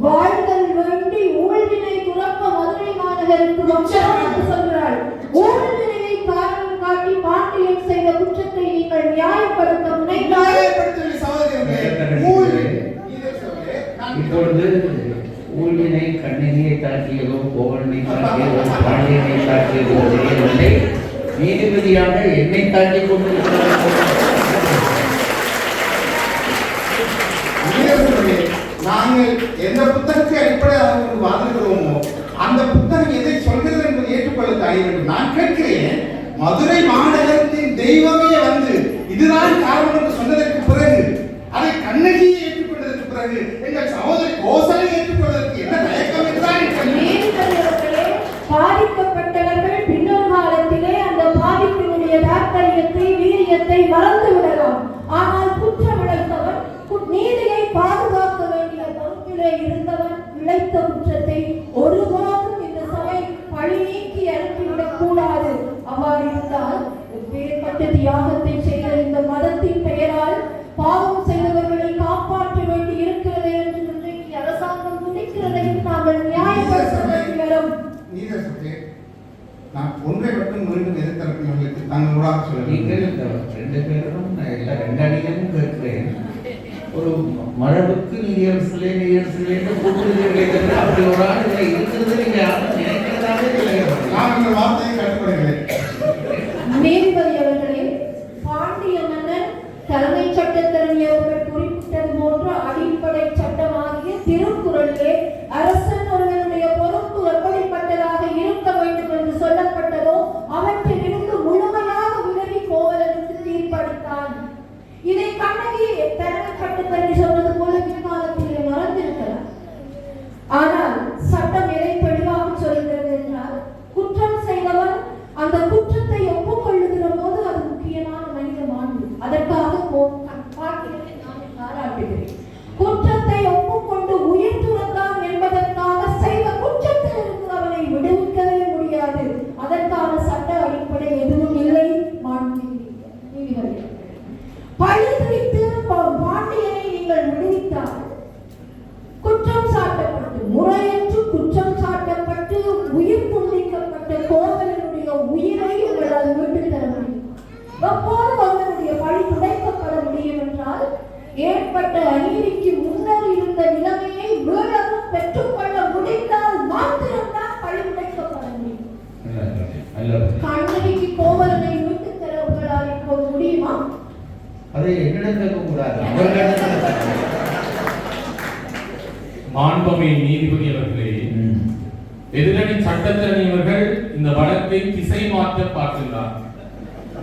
வாழ்தல் வேண்டி ஊழ்வினை துறப்ப மதுரை மாநகருக்கு வம்சமாக சொல்கிறாள். ஊழ்வினையை காரணம் காட்டி பாண்டியன் செய்த குற்றத்தை நீங்கள் நியாயப்படுத்த நியாயப்படுத்தவில்லை சகோதரர்களே. இப்பொழுது ஊழ்வினை கண்ணகியை தாக்கியதோ கோவலனை தாக்கியதோ பாண்டியனை தாக்கியதோ தெரியவில்லை, நீதிபதியாக என்னை தாக்கி கொண்டிருக்கிறார்கள். நாங்கள் எந்த புத்தகத்தை அடிப்படையாக வாதிடுகிறோமோ அந்த புத்தகம் எதை சொல்கிறது என்பதை ஏற்றுக்கொள்ள தயார். நான் கேட்கிறேன், மதுரை மாநகரத்தின் தெய்வமே வந்து மறந்து விடலாம். ஆனால் குற்றம் இழைத்தவன் நீதியை பாதுகாக்க வேண்டிய பொறுப்பிலே இருந்தவன் இழைத்த குற்றத்தை ஒருபோதும் இந்த சபை பழி நீக்கி அனுப்பிவிடக் கூடாது. அவ்வாறு இருந்தால் வேறுபட்ட தியாகத்தை செய்த இந்த மதத்தின் பெயரால் பாவம் செய்தவர்களை காப்பாற்ற வேண்டி இருக்கிறது என்று இன்றைக்கு அரசாங்கம் துடிக்கிறதையும் நாங்கள் நியாயப்படுத்த வேண்டிய நான் ஒன்றை மட்டும் மீண்டும் எதிர்த்தரப்பினர்களுக்கு தங்களோட சொல்ல நீங்கள் இந்த 2 பேரும் எல்லா 2 அணியும் கேட்கிறேன். ஒரு மரபுக்கு நீதியரசு கூப்பிடுகிறீர்கள். அப்படி ஒரு ஆள் இருக்கிறது நீங்க யாரும் நினைக்கிறதாவே இல்லை. நான் அந்த வார்த்தையை கட்டுப்படுகிறேன். நீதிபதி அவர்களே, பாண்டிய மன்னர் தலைமை சட்டத்தரணி அவர்கள் குறிப்பிட்டது போன்ற அடிப்படை சட்டமாகிய திருக்குறளிலே அரசன் ஒருவனுடைய பொறுப்பு எப்படிப்பட்டதாக இருக்க வேண்டும் என்று சொல்லப்பட்டதோ அவற்றிலிருந்து முழுமையாக விலகி கோவலனுக்கு தீர்ப்பளித்தான். இதை கண்ணகி தலைமை சட்டத்தரணி சொன்னது போல பிற்காலத்திலே மறந்திருக்கலாம். ஆனால் சட்டம் எதை தெளிவாக சொல்கிறது என்றால், குற்றம் செய்தவன் அந்த குற்றத்தை ஒப்புக்கொள்ளுகிற போது அது முக்கியமான மனித மாண்பு. அதற்காக நான் பாராட்டுகிறேன். குற்றத்தை ஒப்புக்கொண்டு உயிர் துறந்தான் என்பதற்காக செய்த குற்றத்தில் இருந்து அவனை விடுவிக்கவே முடியாது. அதற்கான சட்ட அடிப்படை எதுவும் இல்லை. பழி துடித்து பாண்டியனை நீங்கள் விடுவித்தால் குற்றம் சாட்டப்பட்டு முறையற்று குற்றம் சாட்டப்பட்டு உயிர் துண்டிக்கப்பட்ட கோவலனுடைய உயிரை உங்களால் மீட்டு தர முடியும். எப்போது அவனுடைய பழி துடைக்கப்பட முடியும் என்றால், ஏற்பட்ட அநீதிக்கு முன்னர் இருந்த நிலைமையை மீளவும் பெற்றுக்கொள்ள முடிந்தால் மாத்திரம்தான் பழி துடைக்கப்பட முடியும். கண்ணகிக்கு கோவலனை மீட்டு தர உங்களால் இப்போது முடியுமா? அதை என்னிடம் கேட்கக்கூடாது. மாண்புமிகு நீதிபதி அவர்களே, எதிரணி சட்டத்தரணி அவர்கள் இந்த வழக்கை திசை மாற்ற பார்க்கின்றார்.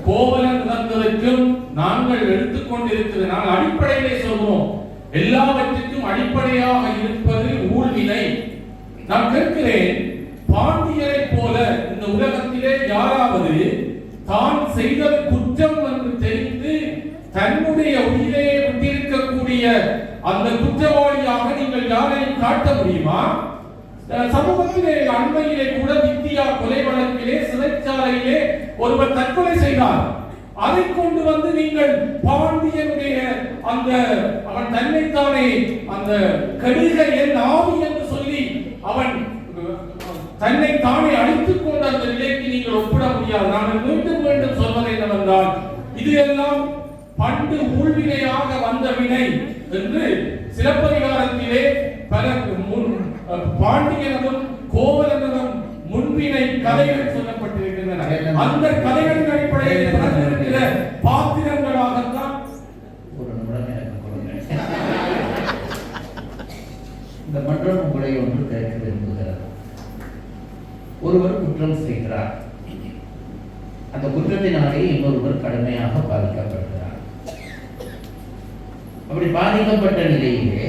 கோவலன் இறந்ததற்கும் நாங்கள் எடுத்துக்கொண்டிருக்கிறது, நாங்கள் அடிப்படையிலே சொல்கிறோம், எல்லாவற்றுக்கும் அடிப்படையாக இருப்பது ஊழ்வினை. நான் கேட்கிறேன், பாண்டியரை போல இந்த உலகத்திலே யாராவது தான் செய்த குற்றம் என்று தெரிந்து தன்னுடைய உயிரை விட்டிருக்கக்கூடிய அந்த குற்றவாளியாக நீங்கள் யாரையும் காட்ட முடியுமா? சமூகத்திலே அண்மையிலே கூட வித்தியா கொலை வழக்கிலே சிறைச்சாலையிலே ஒருவர் தற்கொலை செய்தார். அதை கொண்டு வந்து நீங்கள் பாண்டியனுடைய அந்த அவன் தன்னைத்தானே அந்த கடிக என் ஆவி என்று சொல்லி அவன் தன்னை தானே அழித்துக் கொண்ட அந்த நிலைக்கு நீங்கள் ஒப்பிட முடியாது. நாங்கள் மீண்டும் மீண்டும் சொல்வது என்னவென்றால், இது எல்லாம் பண்டு ஊழ்வினையாக வந்த வினை என்று சிலப்பதிகாரத்திலே பல பாண்டியனும் கோவலனும் முன்வினை கதைகள் சொல்லப்பட்டிருக்கின்றன. அந்த கதைகளின் அடிப்படையில் பிறந்திருக்கிற பாத்திரங்களாகத்தான். ஒரு நிமிடம் எனக்கு கொடுங்க. இந்த மன்றம் உங்களை ஒன்று கேட்க விரும்புகிறது. ஒருவர் குற்றம் செய்கிறார். அந்த குற்றத்தினாலே இன்னொருவர் கடுமையாக பாதிக்கப்படுகிறார். அப்படி பாதிக்கப்பட்ட நிலையிலே,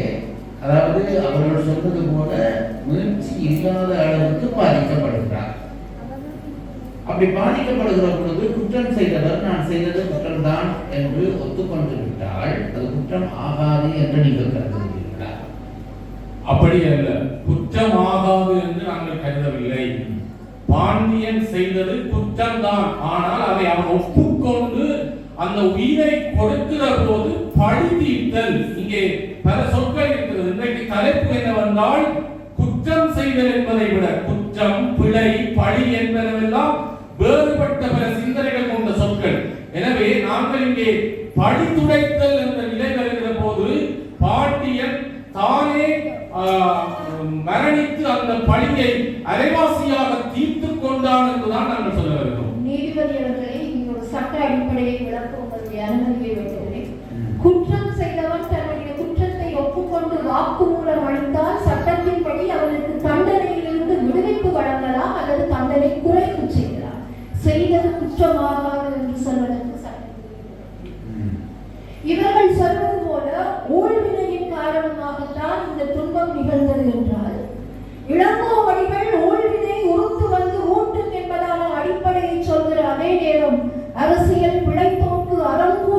அதாவது அவர்கள் சொன்னது போல முயற்சி இல்லாத அளவுக்கு பாதிக்கப்படுகிறார். அப்படி பாதிக்கப்படுகிற பொழுது குற்றம் செய்தவர் நான் செய்தது குற்றம்தான் என்று ஒத்துக்கொண்டு விட்டால் அது குற்றம் ஆகாது என்று நீங்கள் கருதுகிறீர்களா? அப்படி அல்ல, குற்றம் ஆகாது என்று நாங்கள் கருதவில்லை. பாண்டியன் செய்தது குற்றம்தான், ஆனால் அதை அவன் ஒப்புக்கொண்டு அந்த உயிரை கொடுக்கிற போது பழி தீர்த்தல். இங்கே பல சொற்கள் இருக்கிறது. இன்றைக்கு தலைப்பு என்னவென்றால், குற்றம் செய்தல் என்பதை விட குற்றம், பிழை, பழி என்பதெல்லாம் வேறுபட்ட பல சிந்தனைகள் கொண்ட சொற்கள். எனவே நாங்கள் இங்கே பழி துடைத்தல் என்ற நிலை வருகிற போது பாண்டியன் தானே மரணித்து அந்த பழியை அரைவாசியாக தீர்த்துக் கொண்டான் என்றுதான் நாங்கள் சொல்ல வருகிறோம். நீதிபதி அவர்களே, ஒரு சட்ட அடிப்படையை விளக்க உங்களுடைய அனுமதியை வைக்கிறேன். குற்றம் செய்தவன் தன்னுடைய குற்றத்தை ஒப்புக்கொண்டு வாக்குமூலம் அளித்தால் சட்டத்தின்படி அவனுக்கு தண்டனையிலிருந்து விடுவிப்பு வழங்கலாம் அல்லது தண்டனை குறைப்பு செய்யலாம். செய்தது குற்றமாகாது என்று சொல்வதற்கு சட்டம். இவர்கள் சொல்வது போல ஊழ்வினையின் காரணமாகத்தான் இந்த துன்பம் நிகழ்ந்தது என்றால், இளங்கோவடிகள் ஊழ்வினை உறுத்து வந்து ஊட்டும் என்பதான அடிப்படையை சொல்கிற அதே நேரம் அரசியல் பிழைப்போக்கு அறங்கூ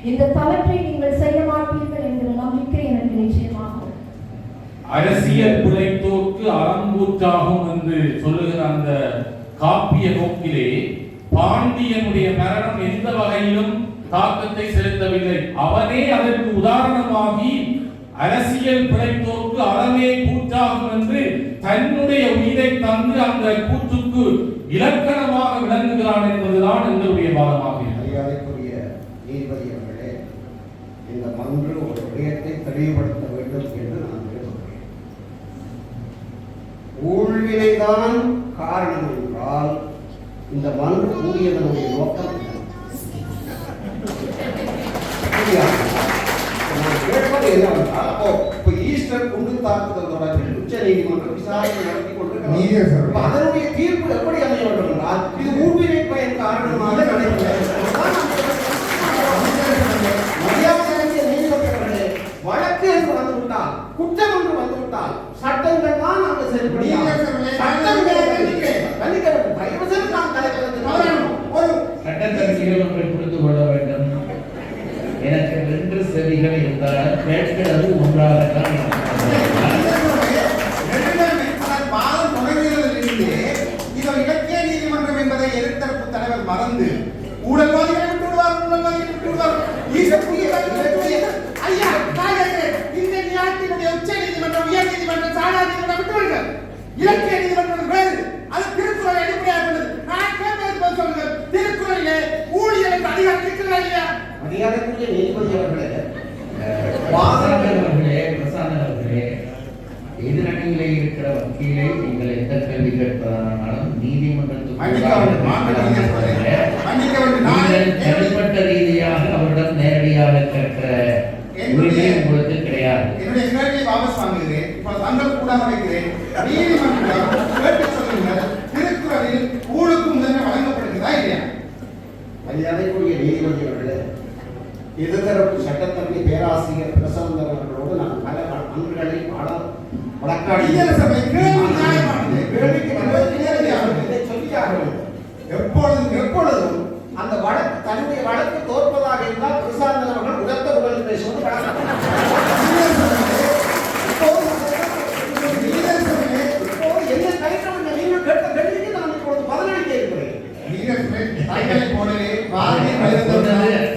இந்த தவற்றை நீங்கள் செய்ய மாட்டீர்கள் என்கிற நம்பிக்கை எனக்கு நிச்சயமாகும். அரசியல் பிழைத்தோர்க்கு அறங்கூற்றாகும் என்று சொல்லுகிற அந்த காப்பிய நோக்கிலே பாண்டியனுடைய மரணம் எந்த வகையிலும் தாக்கத்தை செலுத்தவில்லை. அவனே அதற்கு உதாரணமாகி அரசியல் பிழைத்தோர்க்கு அறமே கூற்றாகும் என்று தன்னுடைய உயிரை தந்து அந்த கூற்றுக்கு இலக்கணமாக விளங்குகிறான் என்பதுதான் எங்களுடைய வாதமாக இருக்கிறது. மரியாதைக்குரிய நீதிபதி அவர்களே, இந்த மன்று ஒரு விடயத்தை தெளிவுபடுத்த வேண்டும் என்று நான் விரும்புகிறேன். ஊழ்வினைதான் காரணம் என்றால் இந்த மன்று கூறியதனுடைய நோக்கம் என்ன? நான் கேட்பது என்னவென்றால், இப்போ ஈஸ்டர் குண்டு தாக்குதல் தொடர்பில் உச்ச நீதிமன்றம் விசாரணை நடத்தி கொண்டிருக்கிறது. அதனுடைய தீர்ப்பு எப்படி அமைய வேண்டும் என்றால் இது ஊழ்வினை பயன் காரணமாக நடைபெறுகிறது. வழக்கு என்று வந்துவிட்டால், குற்றம் என்று வந்துவிட்டால் சட்டங்கள் தான் நாங்கள் செயல்படுகிறோம். சட்டத்தரசிகள் புரிந்து கொள்ள வேண்டும். எனக்கு 2 செவிகள் இருந்தால் கேட்கிறது ஒன்றாகத்தான். இலக்கிய நீதிமன்றம் என்பதை எதிர்த்தரப்பு தலைவர் மறந்து ஊழல்வாதிகளை விட்டு விடுவார். ஐயா, இந்த நாட்டினுடைய உச்ச நீதிமன்றம், உயர் நீதிமன்றம், சாதாரண நீதிமன்றம் விட்டு விடுங்கள். இலக்கிய நீதிமன்றம் வேறு. அது திருக்குறளை அடிப்படையாக உள்ளது. நான் கேட்பது சொல்லுங்கள், திருக்குறளிலே ஊழியருக்கு அதிகாரம் இருக்கிறதா இல்லையா? மரியாதைக்குரிய நீதிபதி அவர்களே, பிரசாந்தன் அவர்களே, எதிரணியிலே இருக்கிற வக்கீலை நீங்கள் எந்த கேள்வி கேட்பதானாலும் நீதிமன்றத்துக்கு தனிப்பட்ட ரீதியாக அவரிடம் நேரடியாக கேட்கிற உரிமை உங்களுக்கு கிடையாது. என்னுடைய கேள்வியை வாபஸ் வாங்குகிறேன். இப்ப தங்கள் கூட வைக்கிறேன். நீதிமன்றம் கேட்டு சொல்லுங்கள், திருக்குறளில் ஊழுக்கு முதன்மை வழங்கப்படுகிறதா இல்லையா? மரியாதைக்குரிய நீதிபதி அவர்களே, எதிர்த்தரப்பு சட்டத்தரணி பேராசிரியர் பிரசந்தர் அவர்களோடு நான் பல அன்றுகளை வழக்காடி எப்பொழுதும் அந்த வழக்கு தன்னுடைய வழக்கு தோற்பதாக இருந்தால் பிரசாந்தன் அவர்கள் உயர்த்த உடல் பேசுவது என்ன கைகள் நீங்கள் கேட்ட கேள்விக்கு நான் இப்பொழுது பதிலளிக்க இருக்கிறேன்.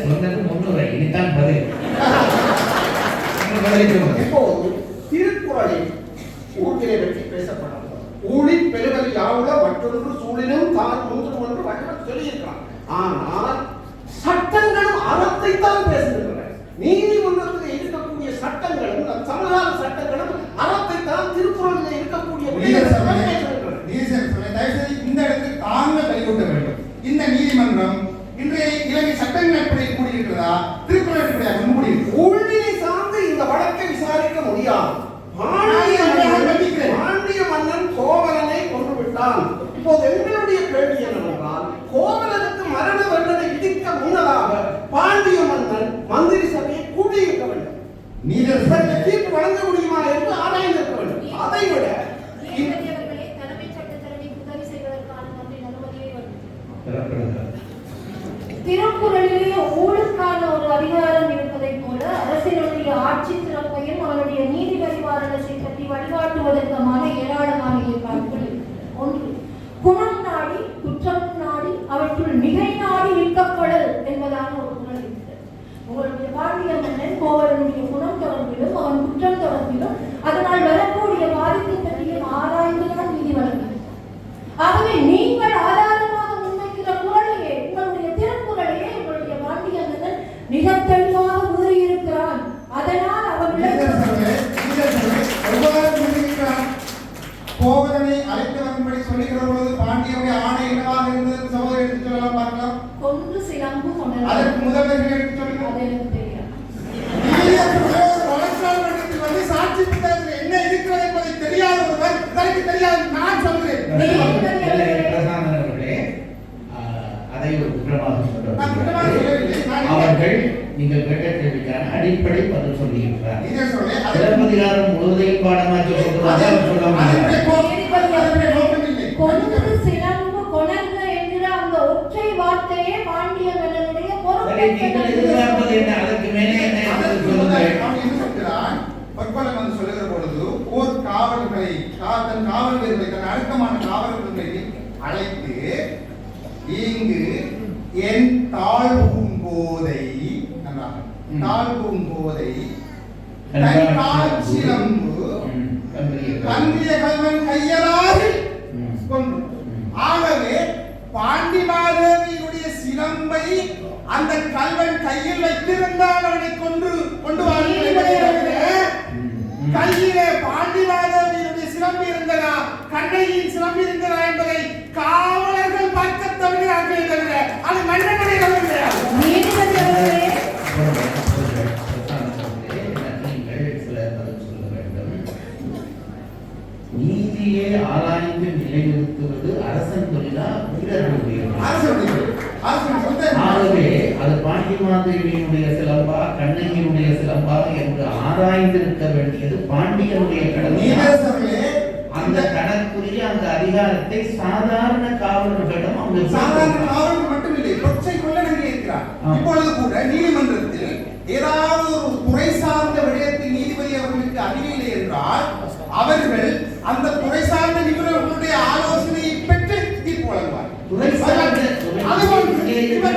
சொன்னது முன்னுரை, இனிதான் பதில். இப்போது திருக்குறளில் ஊழிலை பற்றி பேசப்படாது. ஊழில் பெருவல் யாவுல மற்றொன்று சூழிலும் தான் மூன்று ஒன்று வள்ளுவர் சொல்லியிருக்கிறார். ஆனால் சட்டங்களும் அறத்தை தான் பேசுகின்றன. நீதிமன்றத்தில் இருக்கக்கூடிய சட்டங்களும் சமகால சட்டங்களும் அறத்தை தான் திருக்குறளில் இருக்கக்கூடிய இந்த இடத்தில் தாங்க வலியுறுத்த வேண்டும். இந்த நீதிமன்றம் இன்றைய இலங்கை சட்டங்கள் அடிப்படையில் கூடியிருக்கிறதா, திருக்குறள் அடிப்படையாக கூடியிருக்கிறது? ஊழிலை சார்ந்து இந்த வழக்கை விசாரிக்க முடியாது. பாண்டிய மன்னன் கோவலனை கொண்டு விட்டான். இப்போது எங்களுடைய கேள்வி என்னவென்றால், கோவலனுக்கு மரண தண்டனை விதிக்க முன்னதாக பாண்டிய மன்னன் மந்திரி சபையை கூட்டியிருக்க வேண்டும். தீர்ப்பு வழங்க முடியுமா என்று ஆராய்ந்திருக்க வேண்டும். அதை விட திருக்குறளிலே ஊழுக்கான ஒரு அதிகாரம் இருப்பதை போல அரசினுடைய ஆட்சி சிறப்பையும் அவருடைய நீதி பரிபாலனத்தை பற்றி வழிகாட்டுவதற்கான ஏராளமான ஏற்பாடுகள். ஒன்று, குணம் நாடி குற்றம் நாடி அவற்றுள் மிகை நாடி நிற்கப்படல் என்பதான ஒரு குறள் இருக்கிறது. உங்களுடைய பாண்டிய மன்னன் கோவலனுடைய குணம் தொடர்பிலும் அவன் குற்றம் தொடர்பிலும் அதனால் வரக்கூடிய பாதிப்பை பற்றியும் ஆராய்ந்துதான் நீதி வழங்குகிறது. ஆகவே நீங்கள் ஆதாரமாக முன்வைக்கிற குறளையே, உங்களுடைய திருக்குறளையே உங்களுடைய பாண்டிய மன்னன் மிக தெளிவாக கூறியிருக்கிறான். அதனால் கோவலனை அழைத்து வரும்படி சொல்லுகிற பொழுது பாண்டியனுடைய ஆணை என்னவாக இருந்தது சகோதரர் எடுத்து சொல்லலாம் பார்க்கலாம். கொன்று சிலம்பு கொண்டது. அதற்கு முதல்வர் எடுத்து சொல்லுங்க. அது எனக்கு தெரியாது. வழக்காளர்கள் வந்து சாட்சி புத்தகத்தில் என்ன இருக்கிறது என்பதை தெரியாத ஒருவர் தனக்கு தெரியாது நான் சொல்கிறேன். பிரசாந்தன் அவர்களே, அதை ஒரு குற்றமாக சொல்றார்கள். அவர்கள் நீங்கள் கேட்ட கேள்விக்கான அடிப்படை பதில் சொல்லியிருக்கிறார். சிலப்பதிகாரம் முழுவதையும் பாடமாக்கி கொன்று சிலம்பு கொணர்க என்கிற அந்த ஒற்றை வார்த்தையே பாண்டிய மன்னனுடைய பொறுப்பு. சரி, நீங்கள் எதிர்பார்ப்பது என்ன? அதற்கு மேலே என்ன என்பதை சொல்லுங்கள். அவன் என்ன சொல்கிறான்? பொற்கொள்ளன் வந்து சொல்லுகிற பொழுது போர் காவல்களை தன் காவல் வீரர்களை தன் அடக்கமான காவலர்களை அழைத்து இங்கு என் தாழ்வும் போதை சிலம்பு கன்றிய கல்வன் கையலாது கொண்டு ஆகவே பாண்டிமாதேவியுடைய சிலம்பை அந்த கல்வன் கையில் வைத்திருந்தால் அவனை கொண்டு கையிலே பாண்டிமாதேவியுடைய சிலம்பு இருந்ததா கண்ணையின் சிலம்பு இருந்ததா என்பதை காவலர்கள் பார்க்க தவிர்க்கிறார்கள் தவிர அது மன்னனுடைய கிடையாது. நீதிபதி அவர்களே, நீதியை ஆராய்ந்து நிலைநிறுத்துவது அரசன் தொழிலா வீரர்களுடைய? ஆகவே அது பாண்டிமாதேவியினுடைய சிலம்பா கண்ணகியினுடைய சிலம்பா என்று ஆராய்ந்திருக்க வேண்டியது பாண்டியனுடைய கடமை. அந்த கணக்குரிய அந்த அதிகாரத்தை சாதாரண காவலர்களிடம் அவங்க சாதாரண காவலர்கள் மட்டுமில்லை, கொச்சை கொள்ளனங்க இருக்கிறார். இப்பொழுது கூட நீதிமன்றத்தில் ஏதாவது ஒரு துறை சார்ந்த விடயத்தில் நீதிபதி அவர்களுக்கு அறிவில்லை என்றால் அவர்கள் அந்த துறை சார்ந்த நிபுணர்களுடைய ஆலோசனையை பெற்று தீர்ப்பு வழங்குவார். துறை சார்ந்த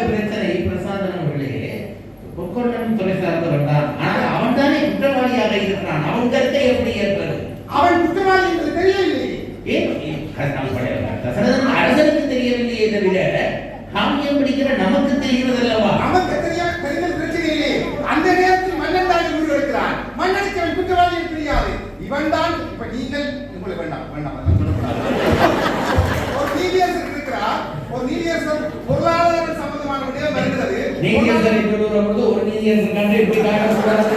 பிரச்சனை பிரசாந்தன் அவர்களே, பொற்கொள்ளன் துறை சார்ந்தவன் தான். ஆனால் அவன் தானே குற்றவாளியாக இருக்கிறான். அவன் கருத்தை எப்படி ஏற்பது? அவன் குற்றவாளி என்று தெரியவில்லை. அரசனுக்கு தெரியவில்லையே தவிர காமியம் பிடிக்கிற நமக்கு தெரிகிறது அல்லவா? நமக்கு தெரிந்த பிரச்சனை இல்லை. அந்த நேரத்தில் மன்னன் தான் முடிவு எடுக்கிறான். மன்னனுக்கு அவன் குற்றவாளி என்று தெரியாது. இவன் தான். இப்ப நீங்கள் உங்களுக்கு வேண்டாம் ஒரு நீதியரசர் இருக்கிறார். ஒரு நீதியரசர் பொருளாதார சம்பந்தமான விடயம் வருகிறது. நீதியரசரை சொல்லும்போது ஒரு நீதியரசர் கண்டு இப்படி காட்டக்கூடாது.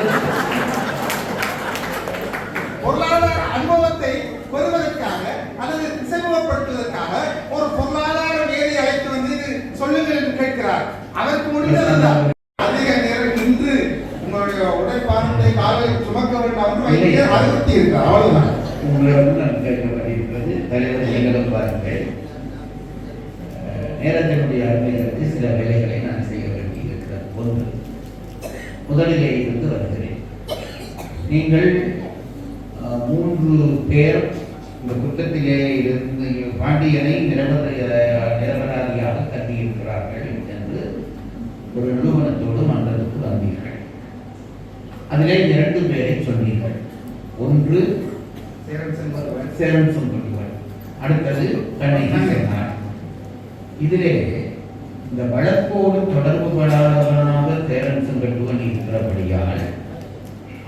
பொருளாதார அனுபவத்தை பெறுவதற்காக அல்லது திசைமுகப்படுத்துவதற்காக ஒரு பொருளாதார வேலை அழைத்து வந்து சொல்லுங்கள் என்று கேட்கிறார். அதற்கு முடிந்தது அதிக நேரம் நின்று உங்களுடைய உடற்பானத்தை காலில் சுமக்க வேண்டாம் அறிவுறுத்தி இருக்கிறார். அவ்வளவுதான். உங்களிடம் நான் கேட்கப்பட்டிருக்கிறது. தலைவர் நீங்களும் பாருங்கள். நேரத்தினுடைய அருமைகளுக்கு சில வேலைகளை நான் செய்ய வேண்டியிருக்கிறது. ஒன்று, முதலிலே இருந்து வருகிறேன். நீங்கள் 3 பேர் இந்த குற்றத்திலே இருந்து பாண்டியனை நிரபராதியாக கட்டியிருக்கிறார்கள் என்று ஒரு நிறுவனத்தோடு மன்றத்துக்கு வந்தீர்கள். அதிலே 2 பேரை சொன்னீர்கள். ஒன்று சேரன் செம்பொருவன், அடுத்தது கண்ணகி சென்னார். இதிலே இந்த வழக்கோடு தொடர்பு படாதவனாக சேரன் செம்பொருவன் இருக்கிறபடியால்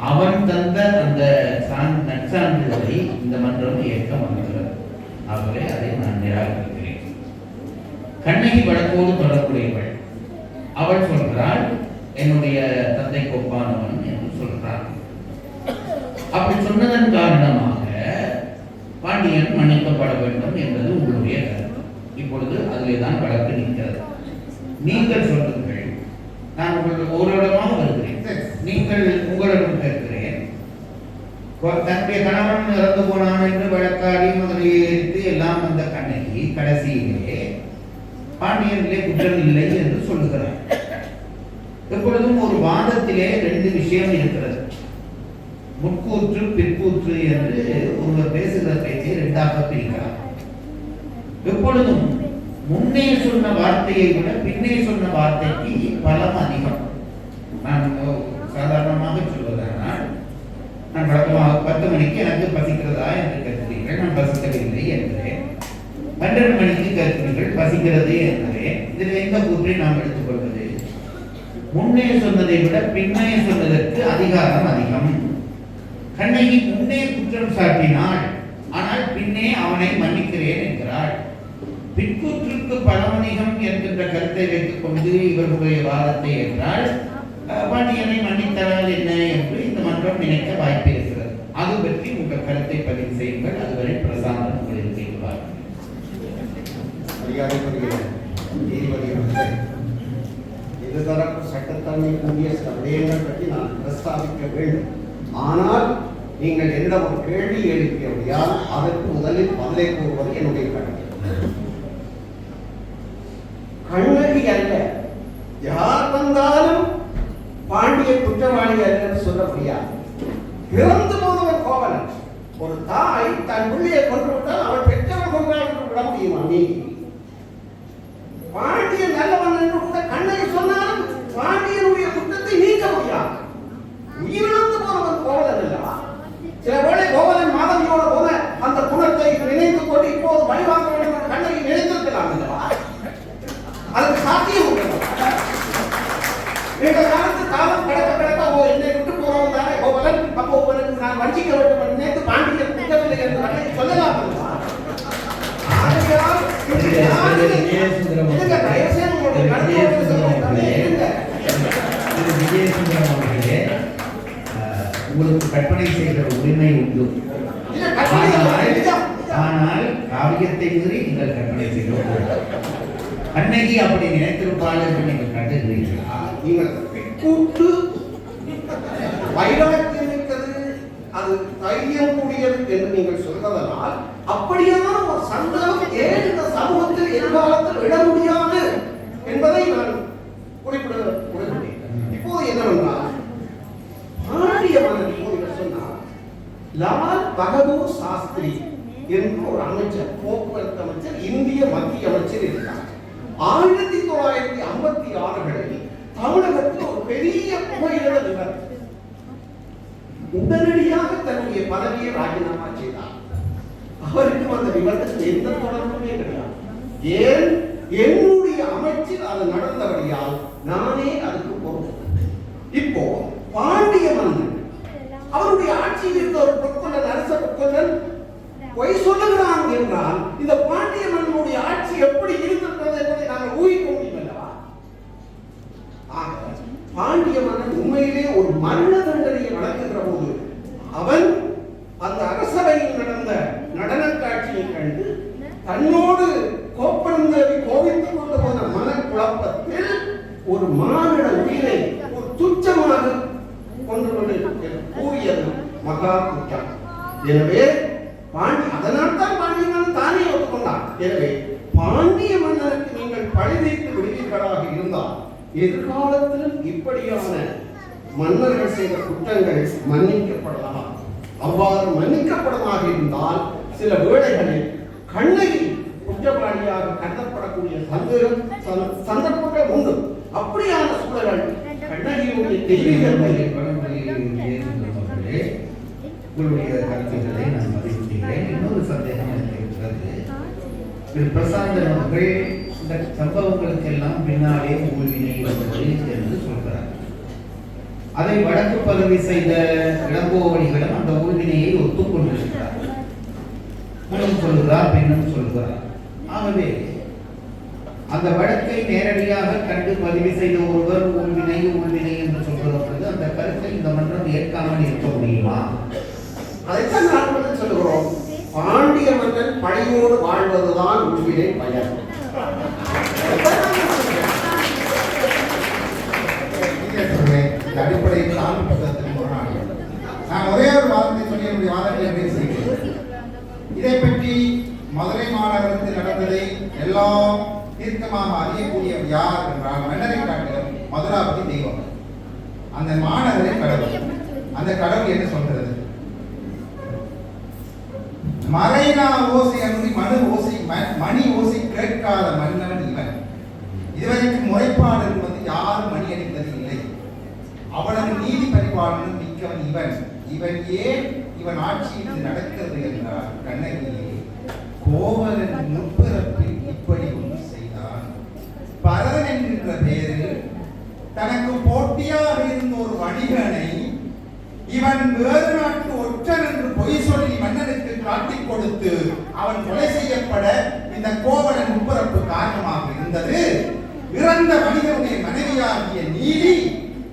அவன் தந்த அந்த நற்சான்றிதழை இந்த மன்றம் ஏற்க மறுக்கிறது. ஆகவே அதை நான் நிராகரிக்கிறேன். கண்ணகி வழக்கோடு தொடர்புடையவள். அவள் சொல்கிறாள் என்னுடைய தந்தை கொப்பானவன் என்று சொல்றாள். அப்படி சொன்னதன் காரணமாக பாண்டியன் மன்னிக்கப்பட வேண்டும் என்பது உங்களுடைய கருத்து. இப்பொழுது அதிலே தான் வழக்கு நிற்கிறது. நீங்கள் சொல்லுங்கள். நான் உங்களுக்கு ஓரிடமாக வருகிறேன். நீங்கள் உங்களிடம் கேட்கிறேன். தன்னுடைய கணவன் இறந்து போனான் என்று வழக்காடி முதலியேறித்து எல்லாம் வந்த கண்ணகி கடைசியிலே பாண்டியனிலே குற்றம் இல்லை என்று சொல்லுகிறார். எப்பொழுதும் ஒரு வாதத்திலே 2 விஷயம் இருக்கிறது. முற்கூற்று பிற்கூற்று என்று ஒருவர் பேசுகிற பேச்சை 2ஆக பிரிக்கிறார். எப்பொழுதும் முன்னே சொன்ன வார்த்தையை விட பின்னே சொன்ன வார்த்தைக்கு பலம் அதிகம். நான் சாதாரணமாக சொல்வதனால் நான் வழக்கமாக 10 மணிக்கு எனக்கு பசிக்கிறதா என்று கேட்கிறீர்கள். நான் பசிக்கவில்லை என்கிறேன். 12 மணிக்கு கேட்கிறீர்கள் பசிக்கிறது என்கிறேன். இதில் எந்த கூற்றை நாம் எடுத்துக்கொள்வது? முன்னே சொன்னதை விட பின்னே சொன்னதற்கு அதிகாரம் அதிகம். கண்ணகி முன்னே குற்றம் சாட்டினாள், ஆனால் பின்னே அவனை மன்னிக்கிறேன் என்கிறாள். பிற்கூற்றுக்கு பலவணிகம் என்கின்ற கருத்தை வைத்துக் கொண்டு இவர்களுடைய வாதத்தை என்றால் பாண்டியனை மன்னித்தால் என்ன என்று இந்த மன்றம் நினைக்க வாய்ப்பு இருக்கிறது. அது பற்றி உங்கள் கருத்தை பதிவு செய்யுங்கள். அதுவரை பிரசாந்தம் உங்களில் செய்வார். இருதரப்பு சட்டத்தன்மை கூடிய சில விடயங்கள் பற்றி நான் பிரஸ்தாபிக்க வேண்டும். ஆனால் நீங்கள் என்னிடம் ஒரு கேள்வி எழுப்பியபடியால் அதற்கு முதலில் பதிலை கூறுவது என்னுடைய கடமை. கண்ணகி அல்ல, யார் வந்தாலும் பாண்டிய குற்றவாளி என்று சொல்ல முடியாது. இறந்து போனவன் கோவலன். ஒரு தாய் தன் பிள்ளையை கொன்று விட்டால் அவள் பெற்றவன் கொன்றாள் என்று விட முடியுமா? நீதி. பாண்டியன் நல்லவன் என்று கூட கண்ணகி சொன்னாலும் பாண்டியனுடைய குற்றத்தை நீக்க முடியாது. உயிரிழந்து போனவன் கோவலன் அல்லவா? சில வேளை கோவலன் மாதவியோடு போன அந்த குணத்தை நினைத்துக் கொண்டு இப்போது வழிவாங்க வேண்டும் என்று கண்ணகி நினைத்திருக்கலாம் அல்லவா? அதுக்கு சாத்தியம் உள்ளது. இந்த காலத்து காலம் கடக்க என்னை விட்டு போறவன் தானே கோவலன், அப்போ உனக்கு நான் வஞ்சிக்க வேண்டும் என்று நினைத்து பாண்டியன் குற்றவில்லை என்று கண்ணகி சொல்லலாம் அல்லவா? உங்களுக்கு கற்பனை செய்கிற உரிமை உண்டு. ஆனால் காவியத்தை மீறி நீங்கள் கற்பனை செய்ய கண்ணகி அப்படி நினைத்திருப்பாள் என்று நீங்கள் கண்டுகிறீர்களா? நீங்கள் கூட்டு வைராக்கியம் இருக்கிறது, அது தைரியம் கூடியது என்று நீங்கள் சொல்வதனால் அப்படியான ஒரு சந்தேகம் ஏன் இந்த சமூகத்தில் எதிர்காலத்தில் விட முடியாது என்பதை நான் குறிப்பிட விரும்புகிறேன். இப்போது என்னவென்றால் பாண்டிய மன்னன் இப்போது சொன்னார், லால் பகதூர் சாஸ்திரி என்று ஒரு அமைச்சர், போக்குவரத்து அமைச்சர், இந்திய மத்திய அமைச்சர் இருந்தார். 1956 தமிழகத்தில் ஒரு பெரிய புகையிரத விபத்து. உடனடியாக தன்னுடைய பதவியை ராஜினாமா செய்தார். அவருக்கு அந்த விபத்துக்கு எந்த தொடர்புமே கிடையாது. ஏன்? என்னுடைய அமைச்சர் அது நடந்தபடியால் நானே அதுக்கு பொறுப்பு. இப்போ பாண்டிய மன்னன் அவருடைய ஆட்சியில் இருந்த ஒரு பொற்கொள்ளன், அரச பொற்கொள்ளன் பொய் சொல்லுகிறான் என்றால் இந்த பாண்டிய மன்னனுடைய ஆட்சி எப்படி இருந்திருக்கிறது என்பதை நாங்கள் ஊகிக்க முடியும் அல்லவா? பாண்டிய மன்னன் உண்மையிலே ஒரு மரண தண்டனையை வழங்குகிற போது அவன் அந்த அரசவையில் நடந்த நடன காட்சியை கண்டு தன்னோடு கோப்பனந்தேவி கோவித்துக் கொண்டு போன மனக்குழப்பத்தில் ஒரு மானிட உயிரை ஒரு துச்சமாக கொண்டு கூறியது மகா குற்றம். எனவே அதனால் தான் பாண்டிய மன்னன் தானே ஒத்துக்கொண்டார். எனவே பாண்டிய மன்னனுக்கு நீங்கள் பழி தீர்த்து விடுவீர்களாக இருந்தால் எதிர்காலத்திலும் இப்படியான மன்னர்கள் செய்த குற்றங்கள் மன்னிக்கப்படலாம். அவ்வாறு மன்னிக்கப்படமாக இருந்தால் சில வேளைகளில் கண்ணகி குற்றவாளியாக கருதப்படக்கூடிய சந்தர்ப்பங்கள் உண்டு. அப்படியான சூழல்கள் கண்ணகியுடைய தெய்வீகத்தை உங்களுடைய கருத்துக்களை நான் மதிப்பிடுகிறேன். இன்னொரு சந்தேகம் எனக்கு இருக்கிறது. பிரசாந்தன் அவர்கள் இந்த சம்பவங்களுக்கு எல்லாம் பின்னாலே ஊழ்வினை என்று சொல்கிறார். அதை வடக்கு பதவி செய்த இளங்கோவடிகளும் அந்த ஊழ்வினையை ஒத்துக்கொண்டிருக்கிறார். முன்னும் சொல்கிறார், பெண்ணும் சொல்கிறார். ஆகவே அந்த வழக்கை நேரடியாக கண்டு பதிவு செய்த ஒருவர் ஊழ்வினை என்று சொல்கிற பொழுது அந்த கருத்தை இந்த மன்றம் ஏற்காமல் இருக்க முடியுமா? அதைத்தான் நான் சொல்லுகிறோம். பாண்டிய மன்னன் பழியோடு வாழ்வதுதான் ஊழ்வினை பயன். அடிப்படையில் நான் புத்தகத்தில் முரணாக நான் ஒரே ஒரு வாதத்தை சொல்லி என்னுடைய வாதத்தை பேசுகிறேன். இதை பற்றி மதுரை மாநகரத்தில் நடந்ததை எல்லாம் தீர்க்கமாக அறியக்கூடிய யார் என்றால் மன்னரை காட்டிலும் மதுராபதி தெய்வம். அந்த மாநகரை கடவுள். அந்த கடவுள் என்ன சொல்றது? மறைனா ஓசை அன்றி மனு ஓசை மணி ஓசை கேட்காத மன்னன் இவன். இதுவரைக்கும் முறைப்பாடு என்பது யாரும் மணி அடித்தது இல்லை. அவனது நீதி பரிபாலனும் மிக்கவன் இவன். இவன் ஏன் இவன் ஆட்சியில் நடக்கிறது என்றால் கண்ணகியே கோவலன் முற்பிறப்பில் இப்படி ஒன்று செய்தான். பரதன் என்கின்ற பெயரில் தனக்கு போட்டியாக இருந்த ஒரு வணிகனை இவன் வேறு நாட்டு ஒற்றன் என்று பொய் சொல்லி மன்னனுக்கு காட்டிக் கொடுத்து அவன் கொலை செய்யப்பட இந்த கோவலன் முற்பிறப்பு காரணமாக இருந்தது. இறந்த வணிகனுடைய மனைவியாகிய நீதி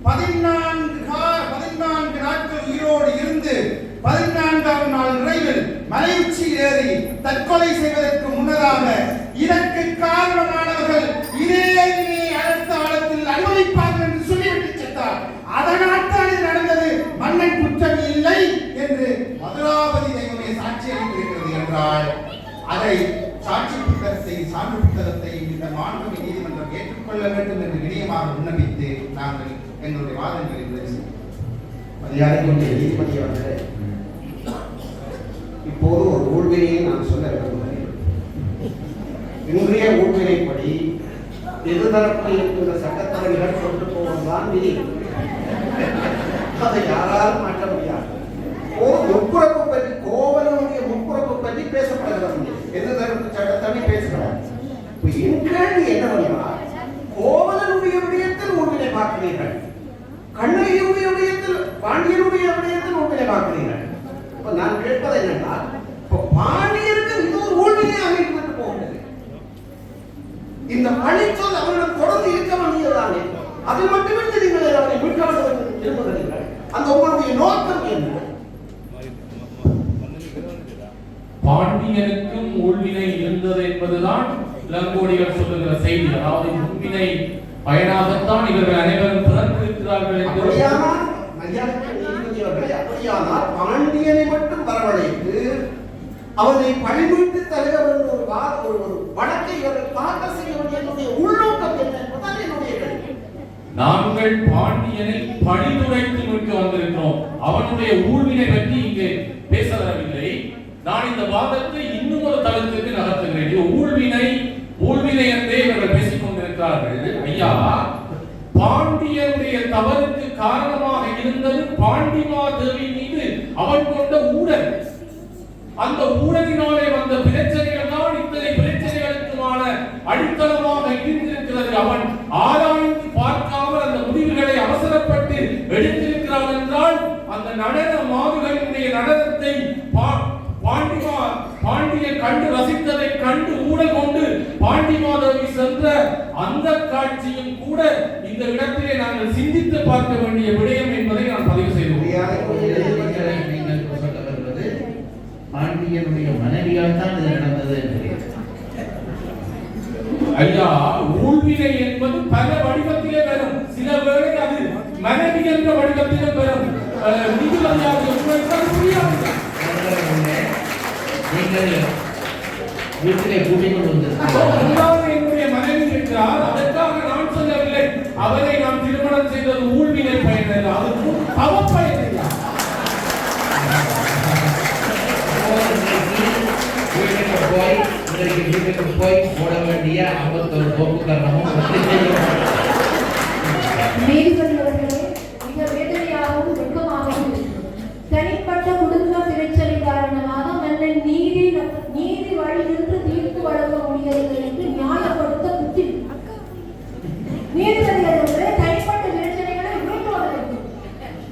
14 நாட்கள் உயிரோடு இருந்து 14ஆம் நாள் நிறைவில் மலை உச்சியில் ஏறி தற்கொலை செய்வதற்கு முன்னதாக இதற்கு காரணமானவர்கள் இதே அடுத்த ஆழத்தில் அனுபவிப்பார்கள் என்று சொல்லிவிட்டு சென்றார். அதனால் தான் இது நடந்தது. மன்னன் குற்றம் இல்லை என்று மதுராபதி தெய்வமே சாட்சி அளித்திருக்கிறது என்றால் அதை சாட்சி புத்தகத்தை சான்று புத்தகத்தை இந்த மாண்புமிகு நீதிமன்றம் ஏற்றுக்கொள்ள வேண்டும் என்று வினயமாக விண்ணப்பித்து எங்களுடைய வாதங்களை நிறைவு செய்யும். மரியாதைக்குரிய நீதிபதி அவர்களே, இப்போது ஒரு ஊழ்வினையை நான் சொல்ல விரும்புகிறேன். இன்றைய ஊழ்வினைப்படி எதிர்தரப்பில் இருக்கின்ற சட்டத்தரணிகள் கொண்டு போவதுதான் விதி. அதை யாராலும் மாற்ற முடியாது. முப்புறப்பு பற்றி, கோவலனுடைய முப்புறப்பு பற்றி பேசப்படுகிறது. எதிர்தரப்பு சட்டத்தரணி பேசுகிறார். என் கேள்வி என்னவென்றால், கோவலனுடைய விடயத்தில் ஊழ்வினை பார்க்கிறீர்கள், கண்ணகியுடைய விடயத்தில், பாண்டியனுடைய விடயத்தில் ஊழ்வினை பார்க்கிறீர்கள். இப்ப நான் கேட்பது என்னென்றால், இப்ப பாண்டியருக்கு இது ஒரு ஊழ்வினையாக இருந்து போகிறது. இந்த பழிச்சொல் அவரிடம் தொடர்ந்து இருக்க வேண்டியதுதானே? அது மட்டுமின்றி நீங்கள் அவரை மீட்க வேண்டும் என்று விரும்புகிறீர்கள். அந்த உங்களுடைய நோக்கம் என்ன? பாண்டியனுக்கும் ஊழ்வினை இருந்தது என்பதுதான் இளங்கோடிகள் சொல்லுகிற செய்தி. அதாவது முன்வினை பயனாகத்தான் இவர்கள் அனைவரும் பிறந்திருக்கிறார்கள் என்று. அப்படியானால் பாண்டியனை மட்டும் வரவழைத்து அவனை பழிமீட்டு தருகிறவர்கள் ஒரு வழக்கை இவர்கள் தாக்கல் செய்ய வேண்டிய என்னுடைய உள்நோக்கம் என்ன என்பதுதான் என்னுடைய கேள்வி. நாங்கள் பாண்டியனை பழிதுரைத்து மீட்க வந்திருக்கிறோம். அவனுடைய ஊழ்வினை பற்றி இங்கே பேச வரவில்லை. நான் இந்த வாதத்தை இன்னும் ஒரு தளத்துக்கு நகர்த்துகிறேன். ஊழ்வினை என்றே இவர்கள் பேசிக் கொண்டிருக்கிறார்கள். ஐயா, பாண்டியனுடைய தவறுக்கு காரணமாக இருந்தது பாண்டிமாதேவி மீது அவன் கொண்ட ஊழல். அந்த ஊழலினாலே வந்த பிரச்சனைகள் தான் இத்தனை பிரச்சனைகளுக்குமான அடித்தளமாக இருந்திருக்கிறது. அவன் ஆராய்ந்து பார்க்காமல் அந்த முடிவுகளை அவசரப்பட்டு எடுத்திருக்கிறான் என்றால், அந்த நடன மாதுகளினுடைய நடனத்தை பாண்டியன் கண்டு ரசித்ததை கண்டு ஊழல் கொண்டு பாண்டிமாதேவி சென்ற அந்த காட்சியும் கூட இந்த இடத்திலே நாங்கள் சிந்தித்து பார்க்க வேண்டிய விடயம் என்பதை நான் பதிவு செய்துள்ளேன். நீங்கள் சொல்ல வருவது பாண்டியனுடைய மனைவியால் தான் இது நடந்தது என்கிறீர்கள். ஐயா, ஊழ்வினை என்பது பல வடிவத்திலே வரும். சில வேளை அது மனைவி என்ற வடிவத்திலே வரும். நீங்கள் வீட்டிலே கூட்டிக் கொண்டு வந்திருக்கிறார். என்னுடைய மனைவி இருக்கிறார். அதற்காக நான் சொல்லவில்லை அவரை நான் திருமணம் செய்தது ஊழ்வினை பயன், அது தவப்பயன். வீட்டுக்கு போய் போட வேண்டிய 51 கோப்பு காரணமும் நீதிபதிகளே, மிக வேதனையாகவும் வெட்கமாகவும் தனிப்பட்ட குடும்ப பிரச்சனை காரணமாக மன்னன் நீதி வழி நின்று தீர்ப்பு வழங்க முடியவில்லை என்று நியாயப்படுத்த புத்தி. நீதிபதிகளே, தனிப்பட்ட பிரச்சனைகளை வீட்டோட வேண்டும்,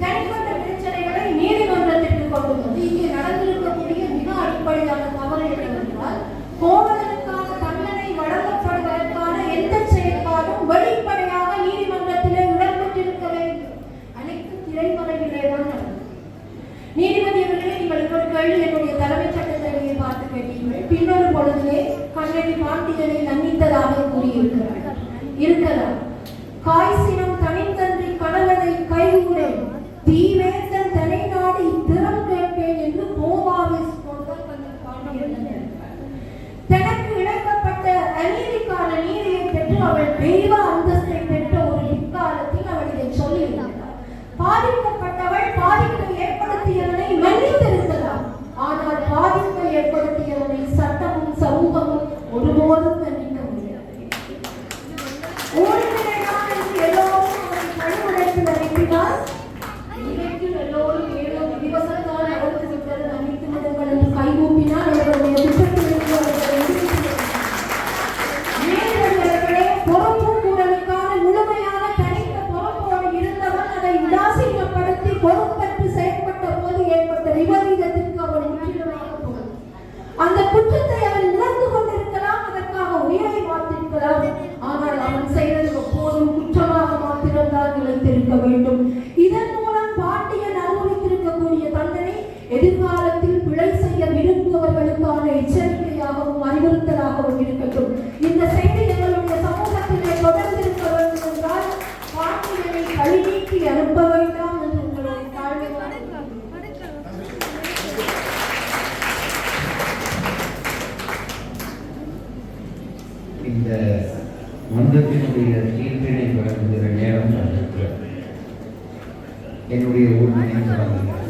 தனிப்பட்ட பிரச்சனைகளை நீதிமன்றத்திற்கு கொண்டு வந்து இங்கே நடந்திருக்கக்கூடிய மிக அடிப்படையான தவறு என்னவென்றால், கோவலனுக்கான தண்டனை வழங்கப்படுவதற்கான எந்த செயல்பாடும் வெளிப்படையாக நீதிமன்றத்திலே இடம்பெற்றிருக்க வேண்டும். அனைத்து திரைமறைவிலேதான் நடந்தது. நீதிபதி அவர்களே, நீங்கள் ஒரு கேள்வி என்னுடைய தலைமைச் சட்டத்தரணியை பார்த்து கேட்டீர்கள். பின்னொரு பொழுதிலே கண்ணகி பாண்டியனை தண்டித்ததாக கூறியிருக்கிறார். காய்சினம் தனித்தன்றி கடலதை கைகூடேன், தீவேந்தன் தனை நாடி திறம் கேட்பேன் என்று கோவாவை பாண்டியன் தனக்கு இழக்கப்பட்ட அநீதிக்கான நீதியை பெற்று அவள் தெய்வ அந்தஸ்தை பெற்ற ஒரு இக்காலத்தில் அவள் இதை சொல்லியிருந்தார். பாதிக்கப்பட்டவள் பாதிப்பு ஏற்படுத்தியவனை மன்னித்திருக்கலாம், ஆனால் பாதிப்பை ஏற்படுத்தியவனை சட்டமும் சமூகமும் ஒருபோதும் மன்னிக்க முடியாது. எல்லோரும் அவரை பணிமுறைக்கு அனுப்பினால் இன்றைக்கு எல்லோரும் ஏதோ விவசாயத்தால் நடந்து விட்டது, அனைத்து மதங்கள் என்று கைகூப்பினால் அவர்களுடைய திட்டத்திலிருந்து அவர்களுடைய பொறுப்பு கூறலுக்கான முழுமையான தனித்த பொறுப்போடு இருந்தவன் அதை உதாசீனப்படுத்தி பொறுப்பற்று செயல்பட்ட போது ஏற்பட்ட விபரீதத்திற்கு அவன் முற்றிலுமாக பொறுப்பு. அந்த குற்றத்தை அவன் உணர்ந்து கொண்டிருக்கலாம், அதற்காக உயிரை மாற்றிருக்கலாம், ஆனால் அவன் செய்தது எப்போதும் குற்றமாக மாத்திரம்தான் நிலைத்திருக்க வேண்டும். இதன் மூலம் பாண்டியன் அனுபவித்திருக்கக்கூடிய தண்டனை எதிர்காலத்தில் பிழை செய்ய விரும்புபவர்களுக்கான எச்சரிக்கையாகவும் அறிவுறுத்தலாகவும் இருக்கட்டும். இந்த செய்தி எங்களுடைய சமூகத்திலே தொடர்ந்திருக்க வேண்டும் என்றால் பாண்டியனை கழிநீக்கி அனுப்ப வேண்டாம் என்று உங்களுடைய தாழ்மையான இந்த மன்றத்தினுடைய தீர்ப்பினை வழங்குகிற நேரம் என்னுடைய ஊழ்வினை தொடங்குகிறது.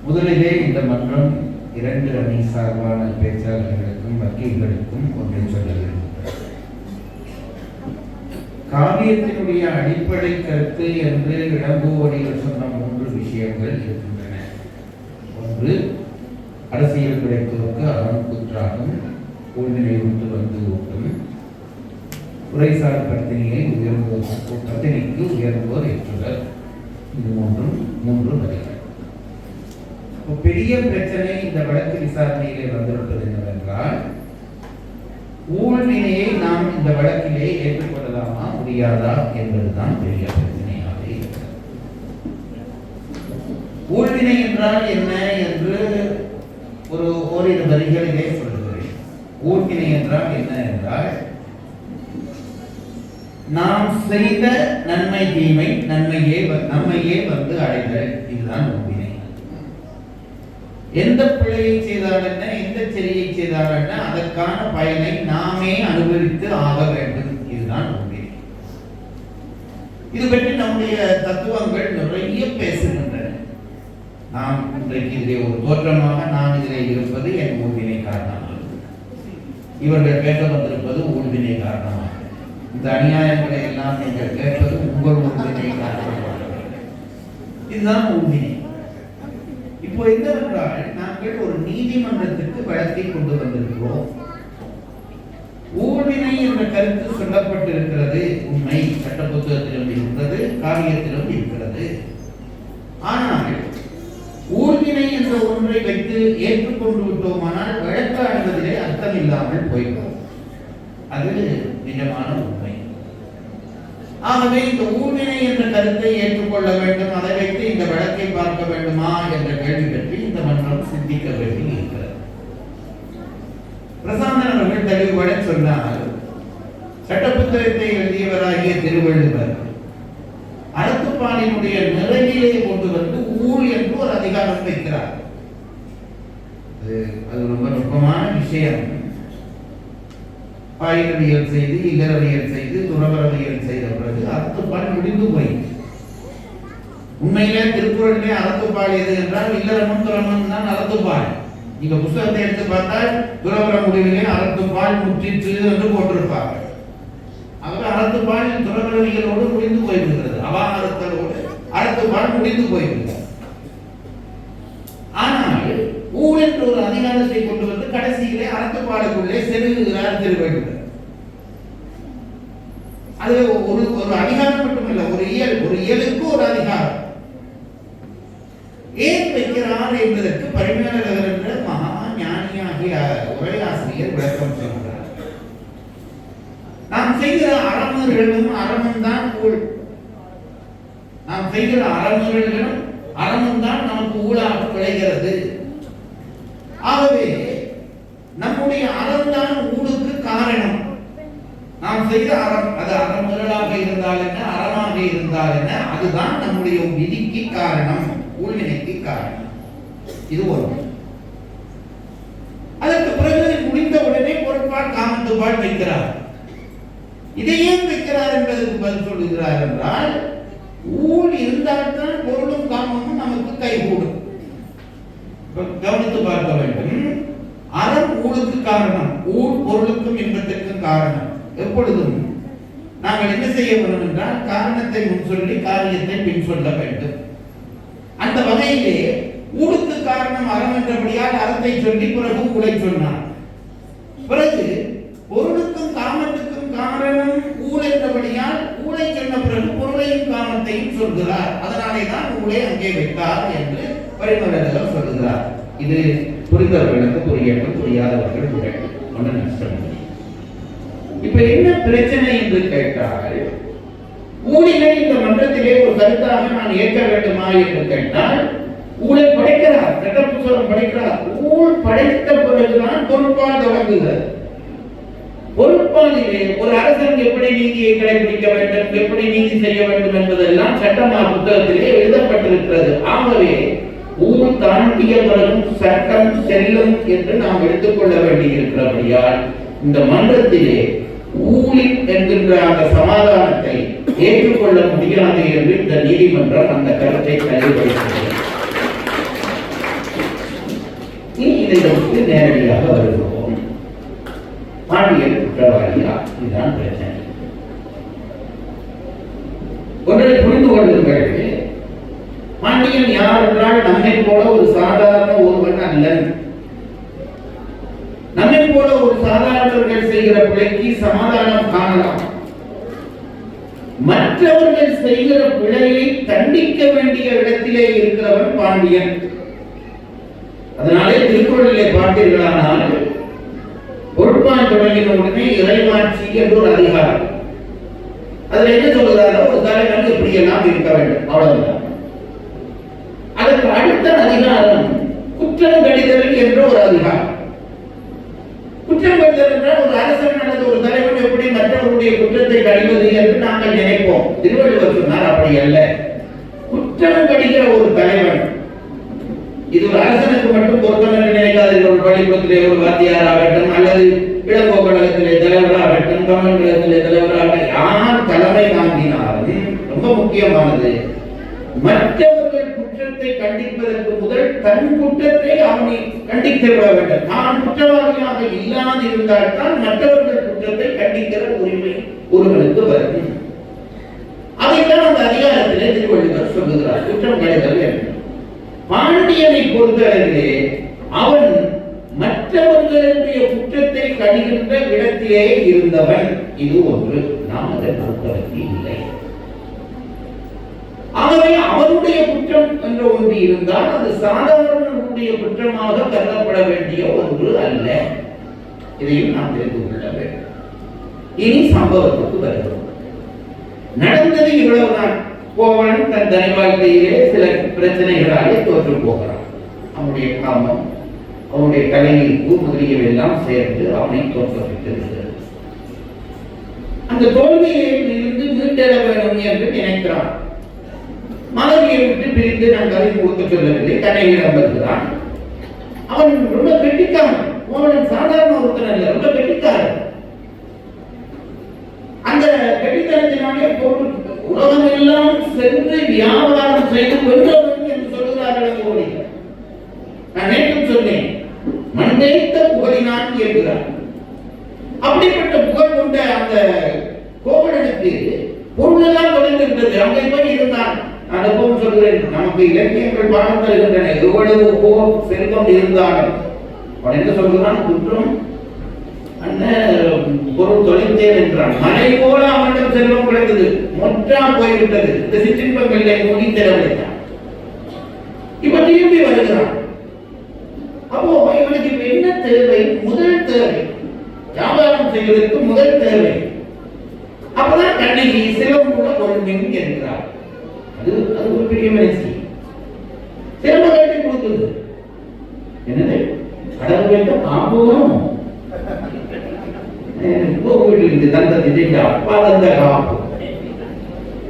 முதலிலே இந்த மன்றம் 2 அணி சார்பான பேச்சாளர்களுக்கும் வக்கீல்களுக்கும் ஒன்றை சொல்ல விரும்புகிறேன். காவியத்தினுடைய அடிப்படை கருத்து என்று இளங்கோவடிகள் சொன்ன 3 விஷயங்கள் இருக்கின்றன. ஒன்று, அரசியல் கிடைத்தோருக்கு அறம் குற்றாகும், ஊழ்நிலை விட்டு வந்து ஊட்டும், உரைசார் பத்தினியை பத்தினிக்கு உயர்வோர் ஏற்றுவர். இது மூன்று வரிகள். பெரிய பிரச்சனை இந்த வழக்கு விசாரணையிலே வந்திருப்பது என்னவென்றால், ஊழ்வினையை நாம் இந்த வழக்கிலே ஏற்றுக்கொள்ளலாமா முடியாதா என்பதுதான் பெரிய பிரச்சனையாக இருக்கிறது. ஊழ்வினை என்றால் என்ன என்று ஓரிரு வரிகளிலே சொல்லுகிறேன். ஊழ்வினை என்றால் என்ன என்றால், நாம் செய்த நன்மை தீமை நம்மையே வந்து அடைதல். இதுதான் ஊழ்வினை. எந்த பிழையை செய்தால் என்ன, எந்த சரியை செய்தால் என்ன, அதற்கான பயனை நாமே அனுபவித்து ஆக வேண்டும். இதுதான் ஊழ்வினை. இது பற்றி நம்முடைய தத்துவங்கள் நிறைய பேசுகின்றன. நாம் இன்றைக்கு இதிலே ஒரு தோற்றமாக நான் இதிலே இருப்பது என் ஊழ்வினை காரணமாக, இவர்கள் பேச வந்திருப்பது ஊழ்வினை காரணமாக, இந்த அநியாயங்களை எல்லாம் நீங்கள் கேட்பது உங்கள் ஊழ்வினை காரணமாக. இதுதான் ஊழ்வினை. இப்போ என்னவென்றால், நாங்கள் ஒரு நீதிமன்றத்திற்கு வழக்கை கொண்டு வந்திருக்கிறோம். ஊழ்வினை என்ற கருத்து சொல்லப்பட்டிருக்கிறது, உண்மை. சட்ட புத்தகத்திலும் இருக்கிறது, காவியத்திலும் இருக்கிறது. ஆனால் ஊழ்வினை என்ற ஒன்றை வைத்து ஏற்றுக்கொண்டு விட்டோமானால் வழக்காடுவதிலே அர்த்தம் இல்லாமல் போய்விடும். அது நிஜமான உண்மை. ஆகவே இந்த ஊழ்வினை என்ற கருத்தை ஏற்றுக்கொள்ள வேண்டும், அதை வைத்து இந்த வழக்கை பார்க்க வேண்டுமா என்ற கேள்வி பற்றி இந்த மன்றம் சிந்திக்க வேண்டி இருக்கிறது. பிரசாந்தன் அவர்கள் தெளிவுபட சொன்னார், சட்ட புத்தகத்தை எழுதியவராகிய திருவள்ளுவர் அறத்துப்பாலினுடைய நிறைவிலே கொண்டு வந்து ஊழ் என்று ஒரு அதிகாரம் வைக்கிறார். அது ரொம்ப நுட்பமான விஷயம். பாயிரவியல் செய்து, இல்லறவியல் செய்து, துறவரவியல் செய்த பிறகு அறத்துப்பால் முடிந்து போய், உண்மையிலே திருக்குறளிலே அறத்துப்பால் எது என்றால் இல்லறமும் துறமும் தான் அறத்துப்பால். நீங்க புத்தகத்தை எடுத்து பார்த்தால் துறவர முடிவிலே அறத்துப்பால் முற்றிற்று என்று போட்டிருப்பார்கள். ஆகவே அறத்துப்பால் துறவரவியலோடு முடிந்து போய்விடுகிறது, அவாமரத்தோடு அறத்துப்பால் முடிந்து போய்விடுகிறது. ஆனால் ஊழ் என்ற ஒரு அதிகாரத்தை கொண்டு வந்து கடைசியிலே அறத்துப்பாலுக்குள்ளே செருகுகிறார் திருவள்ளுவர். அது ஒரு அதிகாரம் மட்டுமல்ல, ஒரு இயலுக்கு ஒரு அதிகாரம். ஏன் வைக்கிறார் என்பதற்கு பரிமேலழகர் என்ற மகா ஞானியாகிய உரையாசிரியர் விளக்கம் சொல்கிறார். நாம் செய்கிற அறமுறைகளும் அறமும் தான் ஊழ். நாம் செய்கிற அறமுறைகளும் அறமும் தான் நமக்கு ஊழாக விளைகிறது. ஆகவே நம்முடைய அறம்தான் ஊழுக்கு காரணம். நாம் செய்த அறம், அது அறமுறைகளாக இருந்தால் என்ன, அறமாக இருந்தால் என்ன, அதுதான் நம்முடைய விதிக்கு காரணம், ஊழ்வினைக்கு காரணம். இது ஒன்று. அதற்கு பிறகு முடிந்தவுடனே பொருட்பால் காமத்துப்பால் வைக்கிறார். இதை ஏன் வைக்கிறார் என்பதற்கு பதில் சொல்லுகிறார் என்றால், ஊழ் இருந்தால்தான் பொருளும் காமமும் நமக்கு கைகூடும். கவனித்து பார்க்க வேண்டும். அறம் ஊழுக்கு காரணம், ஊழ் பொருளுக்கும் இன்பத்திற்கும் காரணம். எப்பொழுதும் நாங்கள் என்ன செய்ய வேண்டும் என்றால், காரணத்தை முன் சொல்லி காரியத்தை பின் சொல்ல வேண்டும். அந்த வகையிலே ஊழுக்கு காரணம் அறம் என்றபடியால் அறத்தை சொல்லி பிறகு ஊழை சொன்னார். பிறகு பொருளுக்கும் காமத்துக்கும் காரணம் ஊழ் என்றபடியால் ஊழை சொன்ன பிறகு பொருளையும் காமத்தையும் சொல்கிறார். அதனாலே தான் ஊழை அங்கே வைத்தார் என்று பரிமேலழகர் சொல்லுகிறார். இது புரிந்தவர்களுக்கு புரியட்டும், புரியாதவர்கள் புரியட்டும், ஒன்றும் நஷ்டம் இல்லை. இப்ப என்ன பிரச்சனை என்று கேட்டால், ஊழிலை இந்த மன்றத்திலே ஒரு கருத்தாக நான் ஏற்க வேண்டுமா என்று கேட்டால், ஊழை படைக்கிறார், சட்ட புத்தகம் படைக்கிறார். ஊழ் படைத்த பிறகுதான் பொறுப்பால் தொடங்குகிறது. பொறுப்பாளிலே ஒரு அரசன் எப்படி நீதியை கடைபிடிக்க வேண்டும், எப்படி நீதி செய்ய வேண்டும் என்பதெல்லாம் சட்டமா புத்தகத்திலே எழுதப்பட்டிருக்கிறது. ஆகவே ஊழ் தாண்டிய பிறகும் சட்டம் செல்லும் என்று நாம் எடுத்துக்கொள்ள வேண்டியிருக்கிறபடியால் இந்த மன்றத்திலே ஊழில் என்கின்ற அந்த சமாதானத்தை ஏற்றுக்கொள்ள முடியாது என்று இந்த நீதிமன்றம் அந்த கருத்தை தள்ளிவிடுகிறது. இதை வந்து நேரடியாக வருகிறோம். பாண்டியன் குற்றவாளியா? இதுதான் பிரச்சனை. ஒன்றை புரிந்து கொள்ளுங்கள். பாண்டியன் யார் என்றால் நம்மை போல ஒரு சாதாரண ஒருவன் அல்ல. நம்மை போல ஒரு சாதாரணவர்கள் செய்கிற பிழைக்கு சமாதானம் காணலாம். மற்றவர்கள் செய்கிற பிழையை தண்டிக்க வேண்டிய இடத்திலே இருக்கிறவன் பாண்டியன். அதனாலே திருக்குறளிலே பார்த்தீர்களானால் பொறுப்பான் தொடங்கின உடனே இறைமாட்சி என்ற ஒரு அதிகாரம். அதுல என்ன சொல்கிறாரோ ஒரு தலைவன் எப்படி எல்லாம் இருக்க வேண்டும், அவ்வளவுதான். அதற்கு அடுத்த அதிகாரம் குற்றம் கடிதல் என்ற ஒரு அதிகாரம். குற்றம் கடிதல் என்றால் ஒரு அரசன் அல்லது ஒரு தலைவன் எப்படி மற்றவருடைய குற்றத்தை கடிவது என்று நாங்கள் நினைப்போம். திருவள்ளுவர் சொன்னார் அப்படி அல்ல. குற்றம் கடிக்கிற ஒரு தலைவன், இது ஒரு அரசனுக்கு மட்டும் பொருத்தம் நினைக்காதீர்கள். ஒரு பள்ளிக்கூடத்திலே ஒரு வாத்தியார் ஆகட்டும் அல்லது இளங்கோ கழகத்திலே தலைவராகட்டும் தமிழ் கழகத்திலே தலைவராகட்டும் யார் தலைமை தாங்கினாலும் ரொம்ப முக்கியமானது மற்றவர்கள் குற்றத்தை கண்டிப்பதற்கு முதல் தன் குற்றத்தை அவனை கண்டித்து விட வேண்டும். தான் குற்றவாளியாக இல்லாதிருந்தால் தான் மற்றவர்கள் குற்றத்தை கண்டிக்கிற உரிமை ஒருவனுக்கு வரும். அதைத்தான் அந்த அதிகாரத்திலே திருவள்ளுவர் சொல்லுகிறார், குற்றம் கடிதல் என்று. பாண்டியனை பொறுத்தவரையிலே அவன் மற்றவர்களுடைய குற்றத்தை கடிகின்ற இடத்திலே இருந்தவன். இது ஒன்று. நாம் அதை பொறுத்தவரைக்கு இல்லை. ஆகவே அவனுடைய குற்றம் என்ற ஒன்று இருந்தால் அது சாதாரணனுடைய குற்றமாக கருதப்பட வேண்டிய ஒன்று அல்ல. இதையும் நாம் தெரிந்து கொள்ள வேண்டும். இனி சம்பவத்துக்கு வருகிறோம். நடந்தது இவ்வளவுதான். கோவலன் தன் தனி வாழ்க்கையிலே சில பிரச்சனைகளாலே தோற்று போகிறான். அவனுடைய காமம், அவனுடைய கலைஞர்ப்பு முதலியவெல்லாம் சேர்ந்து அவனை தோற்கடித்திருக்கிறது. அந்த தோல்வியை இருந்து மீட்டெழ வேண்டும் என்று நினைக்கிறான். மனைவியை விட்டு பிரிந்து நான் கதை கொடுக்க சொல்லவில்லை, கண்ணகிடம் வருகிறான். அவன் ரொம்ப கெட்டிக்காரன். கோவலன் சாதாரண ஒருத்தன் அல்ல, ரொம்ப கெட்டிக்காரன். அந்த கெட்டித்தனத்தினாலே உலகம் எல்லாம் சென்று வியாபாரம் செய்து வென்றவன் என்று சொல்கிறார்கள். நான் நேற்று சொன்னேன், மண்டைத்த புகழினான் என்கிறார். அப்படிப்பட்ட புகழ் கொண்ட அந்த கோவலனுக்கு பொருளெல்லாம் தொடர்ந்திருந்தது. அங்கே போய் இருந்தான். நான் எப்பவும் சொல்கிறேன், நமக்கு இலக்கியங்கள் பாடம் தருகின்றன. எவ்வளவு செல்வம் இருந்தாலும் அவன் என்ன சொல்கிறான், குற்றம் பொருள் தொலைத்தேன் என்றான். மலை போல அவனிடம் செல்வம் கிடைத்தது, மொற்றா போய்விட்டது. இந்த சிற்றின்பங்களை மூடி செலவழித்தான். இப்ப திரும்பி வருகிறான். அப்போ இவனுக்கு என்ன தேவை? முதல் தேவை வியாபாரம் செய்வதற்கு முதல் தேவை. அப்பதான் கண்ணகி சிலம்பு கூட பொருள் என்கிறார். அது ஒரு பெரிய மனசு. சிலம்பு கட்டி கொடுத்தது என்னது? கடவுள் வைத்த காப்போம் அப்பா தந்த காப்பு.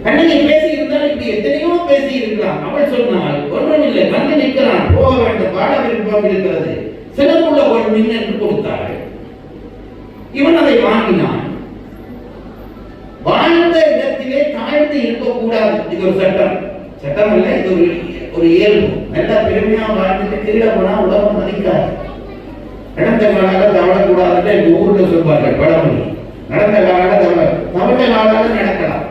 கண்ணகி பேசி இருந்தால் இப்படி எத்தனையோ பேசி இருக்கலாம். அவள் சொன்னால் ஒன்றும் இல்லை, வந்து நிற்கிறான், போக வேண்டும், பாட விருப்பம் இருக்கிறது, சிலம்புள்ள பொருள் என்று கொடுத்தார்கள். இவன் அதை வாங்கினான். வாழ்ந்த இடத்திலே தாழ்ந்து இருக்கக்கூடாது. இது ஒரு சட்டம். சட்டம் அல்ல, இது ஒரு இயல்பு. நல்லா பெருமையா வாழ்ந்துட்டு கீழே போனா உலகம் மதிக்காது. நடந்த காலாக தவழக்கூடாதுன்னு எங்க ஊர்ல சொல்வார்கள் பழமொழி. நடந்த காலாக தவழ்ந்த காலாக நடக்கலாம்,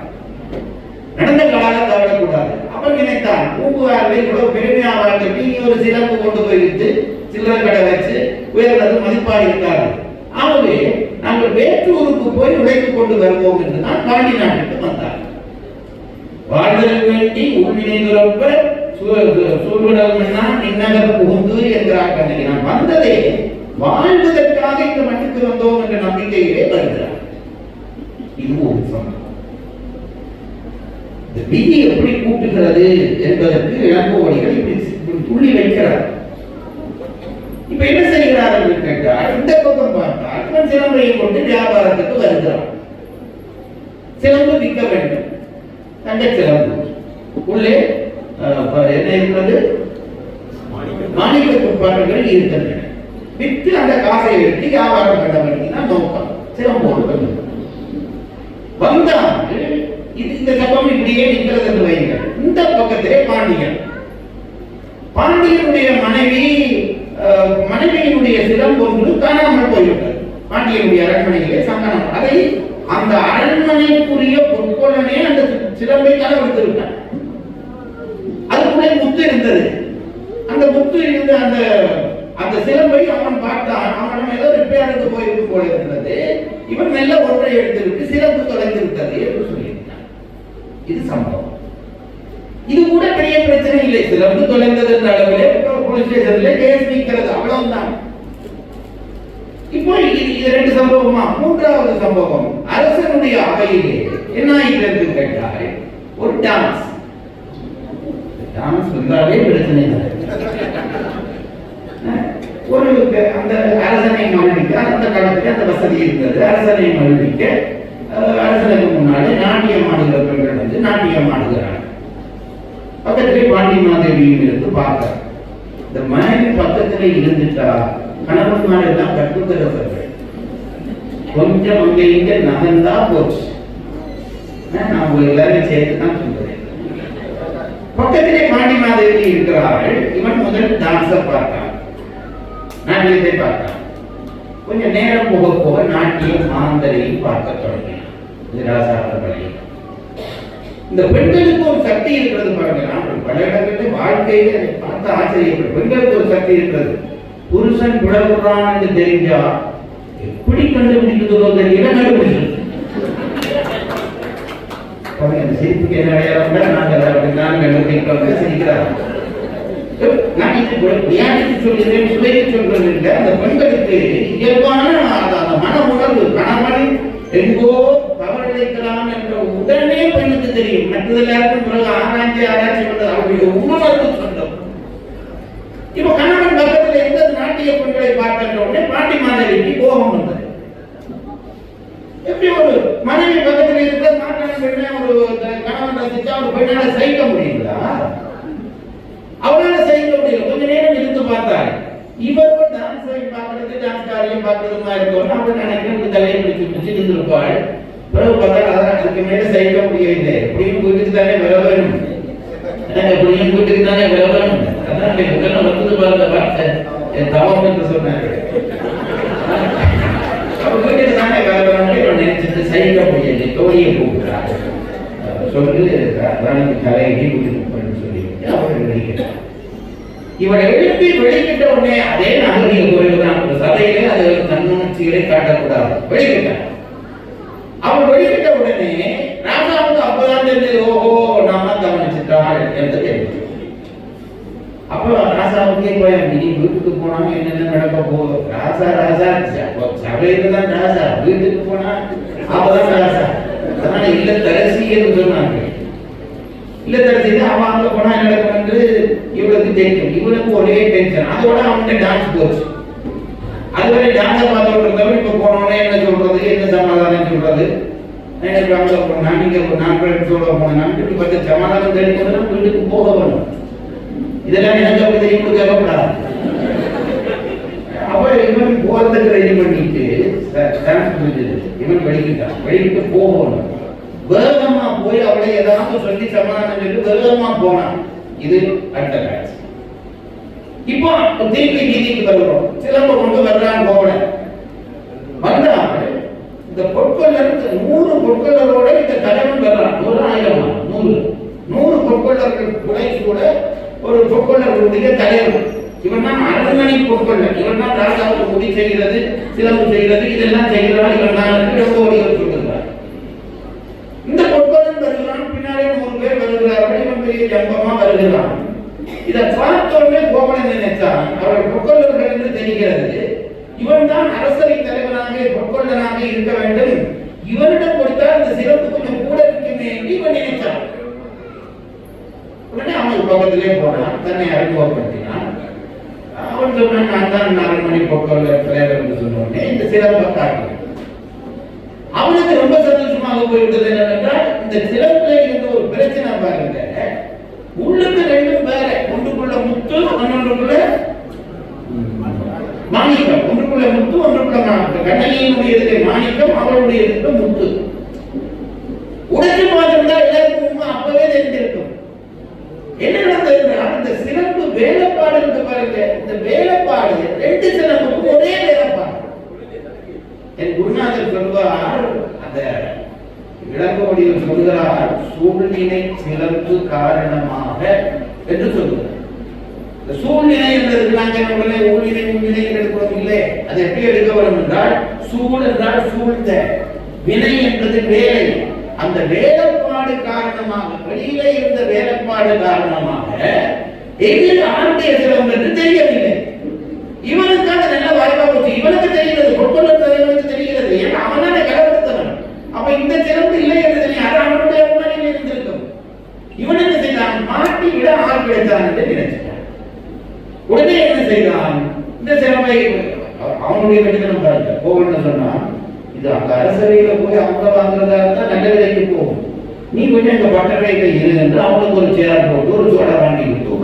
நடந்த காலாக தவழக்கூடாது. அவன் நினைத்தான், பூம்புகாரை இவ்வளவு பெருமையா வாழ்ந்துட்டு நீ ஒரு சிலம்பு கொண்டு போய் விட்டு சில்லறை கடை வச்சு உயர்வது மதிப்பா இருக்காது. ஆகவே நாங்கள் வேற்றூருக்கு போய் உழைத்துக் கொண்டு வருவோம் என்று தான் பாண்டி நாட்டுக்கு வந்தார். வாழ்தல் வேண்டி உள்வினை துறப்ப சூழ்விடம் நின்னகர் புகுந்து என்கிறார் கண்ணகி. நான் வந்ததே வாழ்வதற்காக இந்த மண்ணுக்கு வந்தோம் என்ற நம்பிக்கையிலே வருகிறார். இது ஒரு சம்பவம். இந்த விதி எப்படி கூட்டுகிறது என்பதற்கு இளங்கோவடிகள் இப்படி புள்ளி வைக்கிறார். இப்ப என்ன செய்கிறார் என்று கேட்டால், இந்த பக்கம் பார்த்தால் இவன் சிலம்பையை கொண்டு வியாபாரத்துக்கு வருகிறான். சிலம்பு விற்க வேண்டும். தங்க சிலம்பு உள்ளே என்ன இருக்கிறது? மாணிக்க துப்பாக்கிகள் இருக்கின்றன. விற்று அந்த காசை எடுத்து வியாபாரம் பண்ண வேண்டியதான் நோக்கம். சிலம்போடு வந்தால் இந்த சம்பவம் இப்படியே நிற்கிறது என்று வைங்க. இந்த பக்கத்திலே பாண்டியனுடைய மனைவியினுடைய சிலம் ஒன்று காணாமல் போய்விட்டது. பாண்டியனுடைய அரண்மனையிலே சங்கனம். அதை அந்த அரண்மனைக்குரிய பொற்கொள்ளனே அந்த சிலம்பை களவெடுத்திருக்கான். அதுக்குள்ளே முத்து இருந்தது. அந்த முத்து இருந்த அந்த சிலம்பை அவன் பார்த்தான். அவன் ஏதோ ரிப்பேருக்கு போயிருக்கும் போல இருந்தது. இவன் மெல்ல ஒன்றை எடுத்துவிட்டு சிலம்பு தொலைந்து விட்டது என்று சொல்லியிருக்கான். இது சம்பவம். இது கூட பெரிய பிரச்சனை இல்லை. சிலம்பு தொலைந்தது என்ற அளவிலே போலீஸ் ஸ்டேஷன்ல கேஸ் நிற்கிறது, அவ்வளவுதான். இப்போ இது ரெண்டு சம்பவமா. மூன்றாவது சம்பவம், அரசனுடைய அவையிலே என்ன ஆயிட்டு கேட்டால் ஒரு டான்ஸ் வந்தாலே பிரச்சனை ஒரு அந்த அரசனை மகிழ்விக்க, அந்த காலத்துல அந்த வசதி இருந்தது. அரசனை மகிழ்விக்க அரசனுக்கு முன்னாலே நாட்டியம் ஆடுகிற பெண்கள் வந்து நாட்டியம் ஆடுகிறார்கள். பக்கத்திலே பாண்டி மாதேவியும் இருந்து பார்க்க, இந்த மனைவி பக்கத்திலே இருந்துட்டா கணவன்மார் எல்லாம் கட்டுத்தரவர்கள். கொஞ்சம் அங்க இங்க நகர்ந்தா போச்சு. நான் உங்க எல்லாரையும் சேர்த்து தான் சொல்றேன். பக்கத்திலே பாண்டி மாதேவி இருக்கிறார்கள். இவன் முதல் டான்ஸை பார்த்தான், நாட்டியத்தை பார்த்தான். கொஞ்சம் நேரம் போக போக நாட்டியம் மாந்தரையும் பார்க்க தொடங்கினான். இது ராசாவர்களே. இந்த பெண்களுக்கு ஒரு சக்தி இருக்கிறது பாருங்க. பல இடங்களில் வாழ்க்கையில பார்த்து ஆச்சரியப்படும். பெண்களுக்கு ஒரு சக்தி இருக்கிறது. புருஷன் விடப்படுறான் என்று தெரிஞ்சா எப்படி கண்டுபிடிக்கிறதோ தெரியல, கண்டுபிடிச்சு அந்த சிரிப்புக்கு என்ன அடையாளம் நாங்கள் கண்டுபிடிக்கிறோம் சிரிக்கிறார்கள். நான் இது சொல்கிறேன், சுவைக்கு சொல்றது இல்லை. அந்த பெண்களுக்கு இயல்பான அந்த மன உணர்வு, கணவன் எங்கோ தவறிழைக்கலாம் என்ற உடனே பெண்ணுக்கு தெரியும். மற்றது எல்லாருக்கும் பிறகு ஆராய்ச்சி பண்ணது அவருடைய உணர்வு சொந்தம். இப்ப கணவன் பக்கத்தில் இருந்த நாட்டிய பெண்களை பார்க்கின்ற உடனே பாண்டி மாதேவிக்கு கோபம் வந்தது. எப்படி ஒரு மனைவி பக்கத்தில் இருந்த நாட்டான பெண்ணை ஒரு கணவன் ரசிச்சா ஒரு பெண்ணால சகிக்க முடியுங்களா? அவரால் சகிக்க முடியல. கொஞ்ச நேரம் இருந்து பார்த்தாரு. இவரும் டான்ஸ் பார்க்கறது, டான்ஸ்காரையும் பார்க்கறதுமா இருக்கணும். அவன் நினைக்கிறேன் தலையை பிடிச்சு இருந்திருப்பாள். பிறகு பார்த்தா அதுக்கு மேல சகிக்க முடியவில்லை. எப்படியும் வீட்டுக்கு தானே வில வேணும், எப்படியும் வீட்டுக்கு தானே வில வேணும். அதான் வந்து பாருங்க வார்த்தை தவம் என்று சொன்னாரு. அவர் வீட்டுக்கு தானே வில வேணும் நினைச்சிட்டு சகிக்க முடியலை. தோழியை கூப்பிடுறாரு, சொல்லி ராணிக்கு தலையை வீட்டுக்கு சொல்லி அவர்கள் வெளிக்கிட்டார். இவளை எழுப்பி வெளிக்கிட்ட உடனே அதே நாகரிக குறைவுதான். சபையிலே அது தன்னுணர்ச்சிகளை காட்டக்கூடாது. வெளிக்கிட்டார். அவள் வெளிக்கிட்ட உடனே ராஜாவுக்கு அப்பதான் தெரிஞ்சது, ஓஹோ நாம கவனிச்சுட்டாள் என்று தெரிஞ்சு. அப்போ ராசாவுக்கே போய் நீ வீட்டுக்கு போனா என்னென்ன நடக்க போகுது? ராசா சபையில தான் ராசா, வீட்டுக்கு போனா அப்பதான் ராசா. அதனால இல்லத்தரசி என்று சொன்னாங்க. இல்லத்தரசி அவன் அங்க போனா என்ன நடக்கும் என்று இவளுக்கு தெரியும். இவனுக்கு ஒரே டென்ஷன். அதோட அவனுக்கு டான்ஸ் போச்சு. அதுவரை டான்ஸை பார்த்தோம் இருந்தவன் இப்ப போனோடனே என்ன சொல்றது, என்ன சமாதானம் சொல்றது? எனக்கு அங்க போனா நீங்க ஒரு நாட்கள் சொல்ல போனா இப்படி பார்த்து சமாதானம் தெரிவிக்கிறதுனா வீட்டுக்கு போக வேணும். இதெல்லாம் எனக்கு அப்படி தெரியும் கேட்கக்கூடாது. அப்ப இவன் போறதுக்கு ரெடி பண்ணிட்டு டான்ஸ் புரிஞ்சது. இவன் வெளிக்கிட்டு போகணும். வேகமா போய் அவளை ஏதாவது சொல்லி சமாதானம் சொல்லி வேகமா போனான். இது அடுத்த காட்சி. இப்போ திருப்பி வீதிக்கு வருகிறோம். சிலம்ப கொண்டு வர்றான் போகல. வந்தாங்க இந்த பொற்கொள்ளர் 100 பொற்கொள்ளரோட இந்த தலைவன் வர்றான். 100 பொற்கொள்ளர்கள் புடை கூட ஒரு பொற்கொள்ளர்களுடைய தலைவர். இவன் தான் அரண்மனை பொற்கொள்ளர். இவன் தான் ராஜாவுக்கு முடி செய்கிறது, சிலம்பு செய்கிறது, இதெல்லாம் செய்கிறான். இவன் தான் சொல்லுகிறார். இந்த பொற்கொள்ளன் வருகிறான். பின்னாலே 3 பேர் வருகிறார்கள். இவன் பெரிய ஜம்பமா வருகிறான். இதை பார்த்தோடனே கோவலன் நினைச்சான், அவர்கள் பொற்கொள்ளர்கள் என்று தெரிகிறது. இவன் தான் அரசவை தலைவனாக பொற்கொள்ளனாக இருக்க வேண்டும். இவனிடம் கொடுத்தால் அந்த சிறப்பு கொஞ்சம் கூட இருக்குமே என்று இவன் நினைச்சான். உடனே அவனுக்கு பக்கத்திலே போனான், தன்னை அறிமுகப்படுத்தினான். அவன் சொன்னான், நான் தான் அரண்மனை பொற்கொள்ளர் தலைவர் என்று சொன்னோடனே இந்த சிறப்பை காட்டினான். அவனுக்கு ரொம்ப சந்தோஷமாக போய்விட்டது. என்னவென்றால் இந்த சிறப்புல இருந்த ஒரு பிரச்சனை பாருங்க, உள்ளுக்கு ரெண்டும் வேற. ஒன்றுக்குள்ள முத்து, ஒன்றுக்குள்ள மாணிக்கம். ஒன்றுக்குள்ள முத்து, ஒன்றுக்குள்ள மாணிக்கம். கண்ணகியினுடைய மாணிக்கம், அவளுடைய முத்து. உடைச்சு பார்த்திருந்தா எல்லாருக்கும் அப்பவே தெரிஞ்சிருக்கும். என்ன நடந்தது? அந்த சிறப்பு வேலைப்பாடு இருக்கு பாருங்க. இந்த வேலைப்பாடு ரெண்டு சிறப்புக்கும் ஒரே வேலைப்பாடு. என் குருநாதர் சொல்வார், அந்த இளங்கோடியில் சொல்கிறார், சூழ்நிலை சிறப்பு காரணமாக என்று சொல்கிறார். இந்த சூழ்நிலை என்பதற்கு நாங்கள் உடனே ஊழ்நிலை எடுக்கிறோம் இல்லை. அது எப்படி எடுக்க வரும் என்றால், சூழ் என்றால் சூழ்ந்த, வினை என்பது வேலை. அந்த வேலைப்பாடு காரணமாக, வெளியில இருந்த வேலைப்பாடு காரணமாக எதில் ஆண்டிய சிரமம் என்று தெரியவில்லை. இவனுக்காக நல்ல வாய்ப்பா போச்சு. இவனுக்கு தெரிகிறது, கொட்கொள்ளவனுக்கு தெரிகிறது. ஏன்னா அவனால கலவரத்தவன். அப்ப இந்த சிறப்பு இல்லை என்று தெரியும். அது அவனுடைய முன்னாடியில் இருந்திருக்கும். இவன் என்ன செய்தான்? மாட்டி விட ஆள் கிடைத்தான் என்று நினைச்சான். உடனே என்ன செய்தான்? இந்த சிறப்பை அவனுடைய கட்டிடம் பாருங்க. போகணும்னு சொன்னான், இது அந்த அரசவையில போய் அவங்க வாங்குறதா இருந்தா நல்ல விலைக்கு போகும். நீ கொஞ்சம் எங்க பட்டறையில இரு என்று அவனுக்கு ஒரு சேர் போட்டு ஒரு சோடா வாங்கி கொடுத்து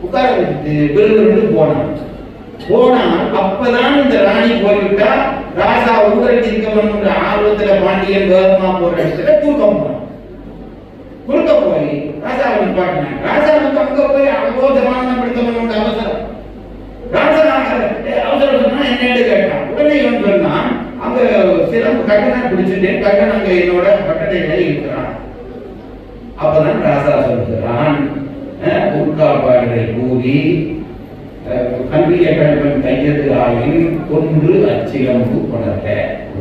உட்கார வச்சு விருது போனான். அப்பதான் இந்த ராணி போய்விட்டா. ராஜா ஊரடி இருக்கவன் ஆர்வத்துல பாண்டியன் வேகமா போற இடத்துல குறுக்க போய் ராஜாவை நிப்பாட்டினான். ராஜாவுக்கு அங்க போய் அங்கோதமான படுத்தவன் அவசரம். ராஜா அவசரம் சொன்னா என்னன்னு கேட்டான். உடனே இவன் சொன்னான், அங்க சிறப்பு கட்டணை பிடிச்சிட்டேன், கட்டணை அங்க என்னோட பட்டடையில இருக்கிறான். அப்பதான் ராஜா சொல்லுகிறான், உட்காப்பாடுகளை கூறி கல்விய கல்வன் கையது ஆயின் கொன்று அச்சிலம்பு கொணர்க.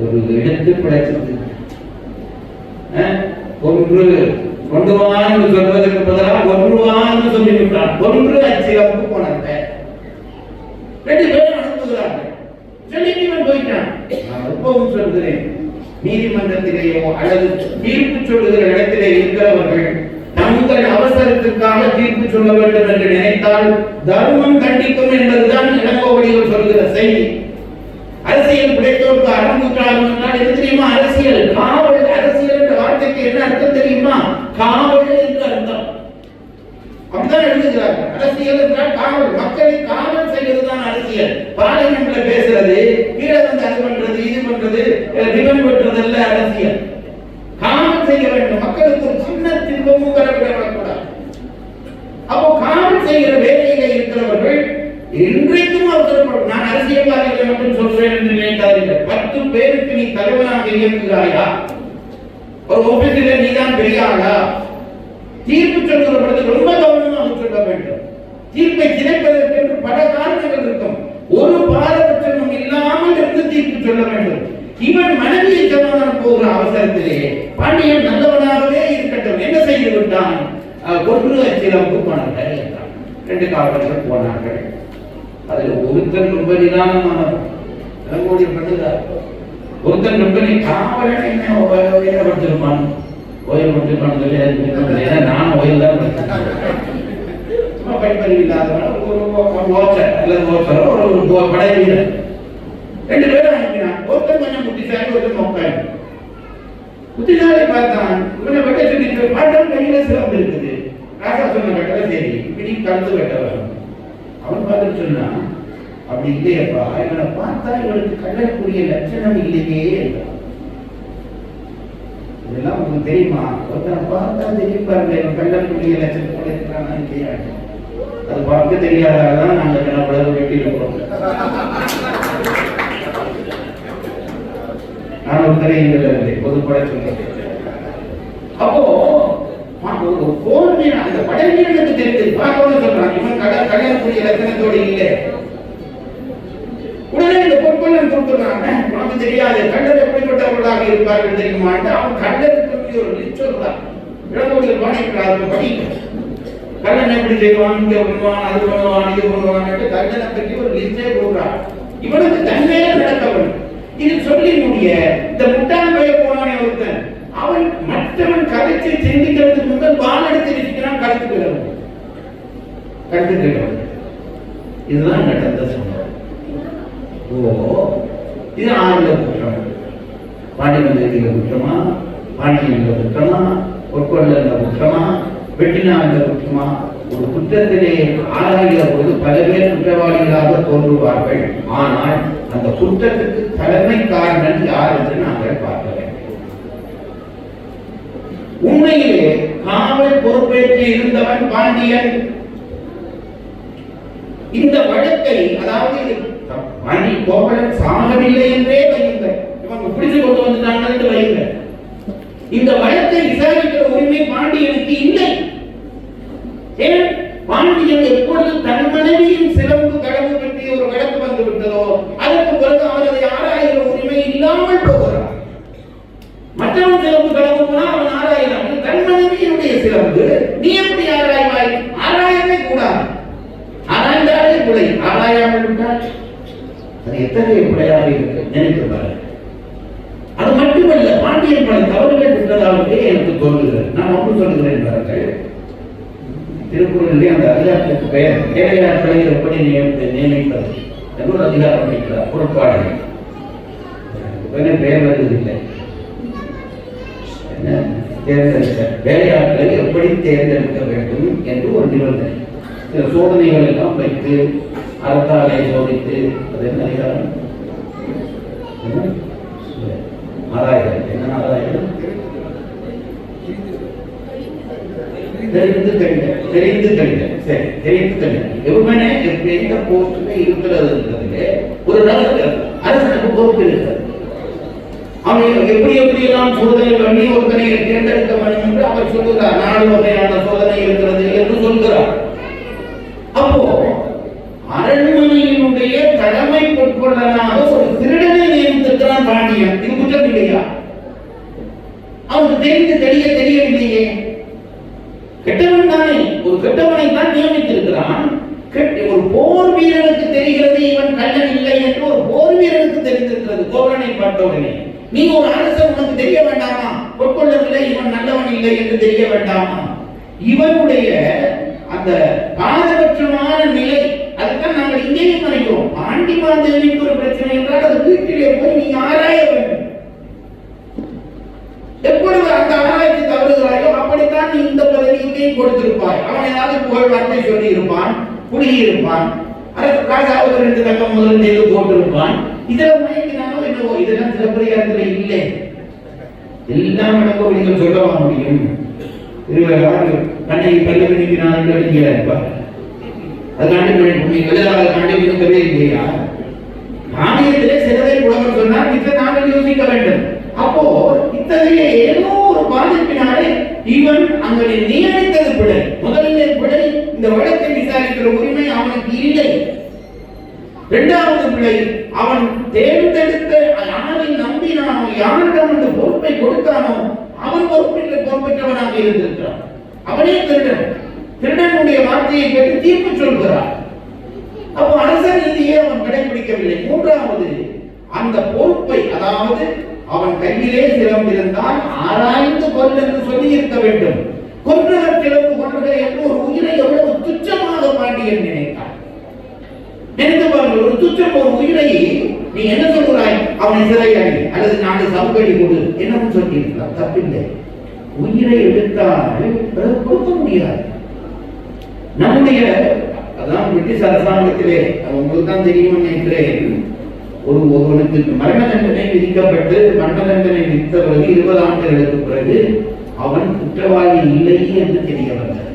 ஒரு எடுத்து பிழைச்சது. கொன்று கொண்டுவான்னு சொல்வதற்கு பதிலாக கொன்றுவான்னு சொல்லிவிட்டான். கொன்று அச்சிலம்பு கொணர்க. ரெண்டு பேரும் அனுப்புகிறார்கள். சொல்லிட்டு போயிட்டான். நான் எப்பவும் சொல்கிறேன், நீதிமன்றத்திலேயோ அல்லது தீர்ப்பு சொல்லுகிற இடத்திலே இருக்கிறவர்கள் தங்கள் அவசரத்திற்காக தீர்ப்பு சொல்ல வேண்டும் என்று நினைத்தால் தர்மம் கண்டிக்கும் என்பதுதான் இளங்கோவடிகள் சொல்கிற செய்தி. அரசியல் பிழைத்தோருக்கு அறமுற்றாகும் என்றால் எது தெரியுமா? அரசியல் காவல். அரசியல் என்ற வார்த்தைக்கு என்ன அர்த்தம் தெரியுமா? காவல் என்று அர்த்தம். அப்படிதான் எழுதுகிறார்கள். அரசியல் என்றால் காவல், மக்களை காவல் செய்வதுதான் அரசியல். பார்லிமெண்ட்ல பேசுறது, கீழே வந்து அது பண்றது, இது பண்றது, ரிவன் வெட்டுறதல்ல அரசியல். காவல் செய்ய வேண்டும். மக்களுக்கு ஒரு சின்ன திரும்பமும் வரவிடக்கூடாது. அப்போ காவல் செய்கிற வேலையில இருக்கிறவர்கள் இன்றைக்கும் அவசரப்படும். நான் அரசியல்வாதிகளை மட்டும் சொல்றேன் என்று நினைத்தார்கள். 10 பேருக்கு நீ தலைவனாக இயங்குகிறாயா? ஒரு ஆபீஸில் நீதான் பெரிய ஆளா? தீர்ப்பு சொல்கிற பொழுது ரொம்ப கவனமாக சொல்ல வேண்டும். தீர்ப்பை கிடைப்பதற்கு என்று பல காரணங்கள் இருக்கும். ஒரு பாரபட்சமும் இல்லாமல் இருந்து தீர்ப்பு சொல்ல வேண்டும். இவன் மனைவியை சமாதானம் போகிற அவசரத்திலே பாண்டியன் நல்லவனாகவே இருக்கட்டும், என்ன செய்து விட்டான்? கொன்று அச்சிலம்பு கொணர்க என்றான். 2 காவலர்கள் போனார்கள். அதில் ஒருத்தன் ரொம்ப நிதானமானவன். பண்ணுகிறார். ஒருத்தன் ரொம்ப காவலன் என்ன உயரப்பட்டிருப்பான், ஓய்வு பட்டிருப்பான் சொல்லி ஏன்னா நான் ஓய்வு தான் படித்தேன். சும்மா படிப்பறிவு இல்லாதவன் ஒரு ஓச்சர் அல்லது ஓச்சரோ ஒரு படை வீரர். 2 பேரும் அனுப்பினான். ஒருத்தன் கொஞ்சம் புத்திசாலி, ஒருத்தன் மொக்காய். புத்திசாலி பார்த்தான், இவனை வெட்ட சொல்லிட்டு பாட்டம் கையில சிறப்பு இருக்குது. ராசா சொன்ன கட்டளை சரி, இப்படி கலந்து வெட்டவர். அவன் பார்த்துட்டு சொன்னான், அப்படி இல்லையப்பா, இவனை பார்த்தா இவனுக்கு கல்லக்கூடிய லட்சணம் இல்லையே என்றான். இதெல்லாம் உங்களுக்கு தெரியுமா? ஒருத்தனை பார்த்தா தெரியும் பாருங்க, இவன் கல்லக்கூடிய லட்சணத்தோட இருக்கிறானா இல்லையா? அது பார்க்க தெரியாதான் நாங்கள் தினப்படகு வெட்டி இருக்கிறோம். நான் ஒரு தரையில் பொதுப்பட சொல்றேன். அப்போ ஒரு போர் வீரன், அந்த படை வீரனுக்கு தெரிஞ்சு பார்க்கணும் சொல்றான், இவன் கல்யாணக்கூடிய லட்சணத்தோடு இல்லை. உடனே இந்த பொற்கொள்ளன் கொடுத்துறாங்க, உனக்கு தெரியாது கண்டர் எப்படிப்பட்டவர்களாக இருப்பார்கள் தெரியுமாட்டு. அவன் கண்டருக்கு ஒரு லிஸ்ட் சொல்றான். இளங்கோவில் பாணிக்கிறார்கள், படிக்க கல்லன் எப்படி செய்வான், இங்க பண்ணுவான், அது பண்ணுவான், இது பண்ணுவான், கல்லனை பற்றி ஒரு லிஸ்டே கொடுக்குறான். இவனுக்கு தன்மையில நடக்கவன் இது சொல்லி முடிய இந்த முட்டாள் பய போனானே ஒருத்தன், அவன் மற்றவன் கதைச்சு சிந்திக்கிறதுக்கு முதல் வான் எடுத்து நிற்கிறான். கருத்துக்கிறவன் இதுதான் நடந்த சம்பவம். இது ஆறுல குற்றம். பாண்டிமந்திரில குற்றமா, பாண்டியன்ல குற்றமா, பொற்கொள்ளல குற்றமா, வெட்டினால குற்றமா? ஒரு குற்றத்திலே ஆராய்கிற பொழுது பல பேர் குற்றவாளிகளாக தோன்றுவார்கள். ஆனால் அந்த குற்றத்துக்கு தலைமை காரணம் யார் என்று நாங்கள் பார்க்க வேண்டும். உண்மையிலே காவல் பொறுப்பேற்று இருந்தவன் பாண்டியன். இந்த வழக்கை, அதாவது பாண்டி கோவலன் சாகவில்லை என்றே வையுங்கள், இவங்க பிடிச்சு கொண்டு வந்துட்டாங்க வையுங்கள். இந்த வழக்கை விசாரிக்கிற உரிமை பாண்டியனுக்கு இல்லை. ஏன்? பாண்டியன் எப்பொழுது தன் மனைவியின் சிலம்பு கடவு பற்றி ஒரு வழக்கு வந்து விட்டதோ அதற்கு பிறகு அவர் அதை ஆராய்கிற உரிமை இல்லாமல் போகிறார். மற்றவன் சிலம்பு கடவு போனா அவன் ஆராயலாம். தன் மனைவியினுடைய சிலம்பு நீ எப்படி ஆராய்வாய்? ஆராயவே கூடாது. ஆராய்ந்தாலே பிழை, ஆராயாமல் விட்டால் அது எத்தகைய பிழையாக இருக்கு நினைத்து பாருங்க. அது மட்டுமல்ல, பாண்டியன் பல தவறுகள் விட்டதாகவே எனக்கு தோன்றுகிறது. நான் ஒன்று சொல்லுகிறேன் பாருங்கள். திருக்குறளிலே அந்த அதிகாரத்துக்கு பெயர் வேலையாட்களை எப்படி நியமிப்பது என்று ஒரு அதிகாரம் இருக்கிறார். பொறுப்பாளர் பெயர் வருவதில்லை. வேலையாட்களை எப்படி தேர்ந்தெடுக்க வேண்டும் என்று ஒரு நிபந்தனை. சில சோதனைகள் எல்லாம் வைத்து அரசாலை சோதித்து அது என்ன அதிகாரம்? ஆராய்தல். என்ன ஆராய்தல்? தெரிந்து தெரிந்தல். சரி, தெரிந்து தெரிந்தல். எவ்வளவு எந்த போஸ்ட்ல இருக்கிறதுன்றதுல ஒரு அரசனுக்கு பொறுப்பு இருக்கிறது. அவன் எப்படி எல்லாம் சோதனை பண்ணி ஒருத்தனை தேர்ந்தெடுக்க வேண்டும் என்று அவர் சொல்லுகிறார். 4 வகையான சோதனை இருக்கிறது என்று சொல்கிறார். அப்போ அரண்மனையினுடைய தலைமை பொற்கொள்ளனாக ஒரு திருடனை நியமித்திருக்கிறான் பாண்டியன். இது குற்றம் இல்லையா? அவனுக்கு தெரியவில்லையே. கெட்டவன் தானே, ஒரு கெட்டவனை தான் நியமித்திருக்கிறான். ஒரு போர் வீரனுக்கு தெரிகிறது இவன் கள்ளன் இல்லை என்று ஒரு போர் வீரனுக்கு தெரிந்திருக்கிறது. கோவலனை பார்த்தவுடனே நீ ஒரு அரசன், உனக்கு தெரிய வேண்டாமா பொற்கொள்ளவில்லை இவன் நல்லவன் இல்லை என்று தெரிய வேண்டாமா? இவனுடைய அந்த பாரபட்சமான நிலை, அதுதான் நாங்கள் இங்கேயும் நினைக்கிறோம். ஆண்டி மாதேவிக்கு ஒரு பிரச்சனை என்றால் அது வீட்டிலே போய் நீ ஆராய வேண்டும். எப்பொழுது அந்த ஆராய்ச்சி தவறுகிறாயோ அப்படித்தான் நீ இந்த பதவியை கொடுத்திருப்பாய். அவன் ஏதாவது புகழ் வார்த்தை சொல்லி இருப்பான், குடியிருப்பான், ராஜாவுக்கு 2 தங்கம் முதல் செய்து போட்டிருப்பான். இதெல்லாம் மயக்கினானோ என்னவோ, இதெல்லாம் சிலப்பதிகாரத்தில் இல்லை. எல்லாம் நடக்கும் நீங்கள் சொல்லவா முடியும்? கண்ணை பல்லவி நீக்கினாலும் இருப்பார். அது கண்டுபிடிக்கவே இல்லையா? மாநிலத்திலே சிலதை புலவர் சொன்னால் மித்த நாங்கள் யோசிக்க வேண்டும். அப்போ இத்தகைய ஏதோ ஒரு பாதிப்பினாலே இவன் அங்கே நியமித்தது பிழை. முதலில் பிழை, இந்த வழக்கை விசாரிக்கிற உரிமை அவனுக்கு இல்லை. 2வது பிழை, அவன் தேர்ந்தெடுத்த யாரை நம்பினானோ, யாரிடம் அந்த பொறுப்பை கொடுத்தானோ அவன் பொறுப்பற்றவனாக இருந்திருக்கிறான். அவனே திருடன். திருடனுடைய வார்த்தையை கேட்டு தீர்ப்பு சொல்கிறார். அப்போ அரச நீதியை அவன் கடைபிடிக்கவில்லை. 3வது, அந்த பொறுப்பை, அதாவது அவன் கையிலே சிலம்பு இருந்தால் ஆராய்ந்து கொல் என்று சொல்லி இருக்க வேண்டும். கொன்றவர் சிலம்பு கொன்றவர் என்று ஒரு உயிரை எவ்வளவு துச்சமாக பாண்டியன் நினைத்தான். நினைத்து பாருங்கள், ஒரு துச்சம் ஒரு உயிரை நீ என்ன சொல்கிறாய்? அவனை சிறையாடி அல்லது நாடு சவுக்கடி கொடு என்னன்னு சொல்லியிருக்கலாம், தப்பில்லை. உயிரை எடுத்தால் கொடுக்க முடியாது. நம்முடைய அதான் பிரிட்டிஷ் அரசாங்கத்திலே உங்களுக்கு தான் தெரியும் நினைக்கிறேன், ஒருவனுக்கு மரண தண்டனை விதிக்கப்பட்டு மரண தண்டனை விதித்த பிறகு 20 ஆண்டுகளுக்கு பிறகு அவன் குற்றவாளி இல்லை என்று தெரிய வந்தது.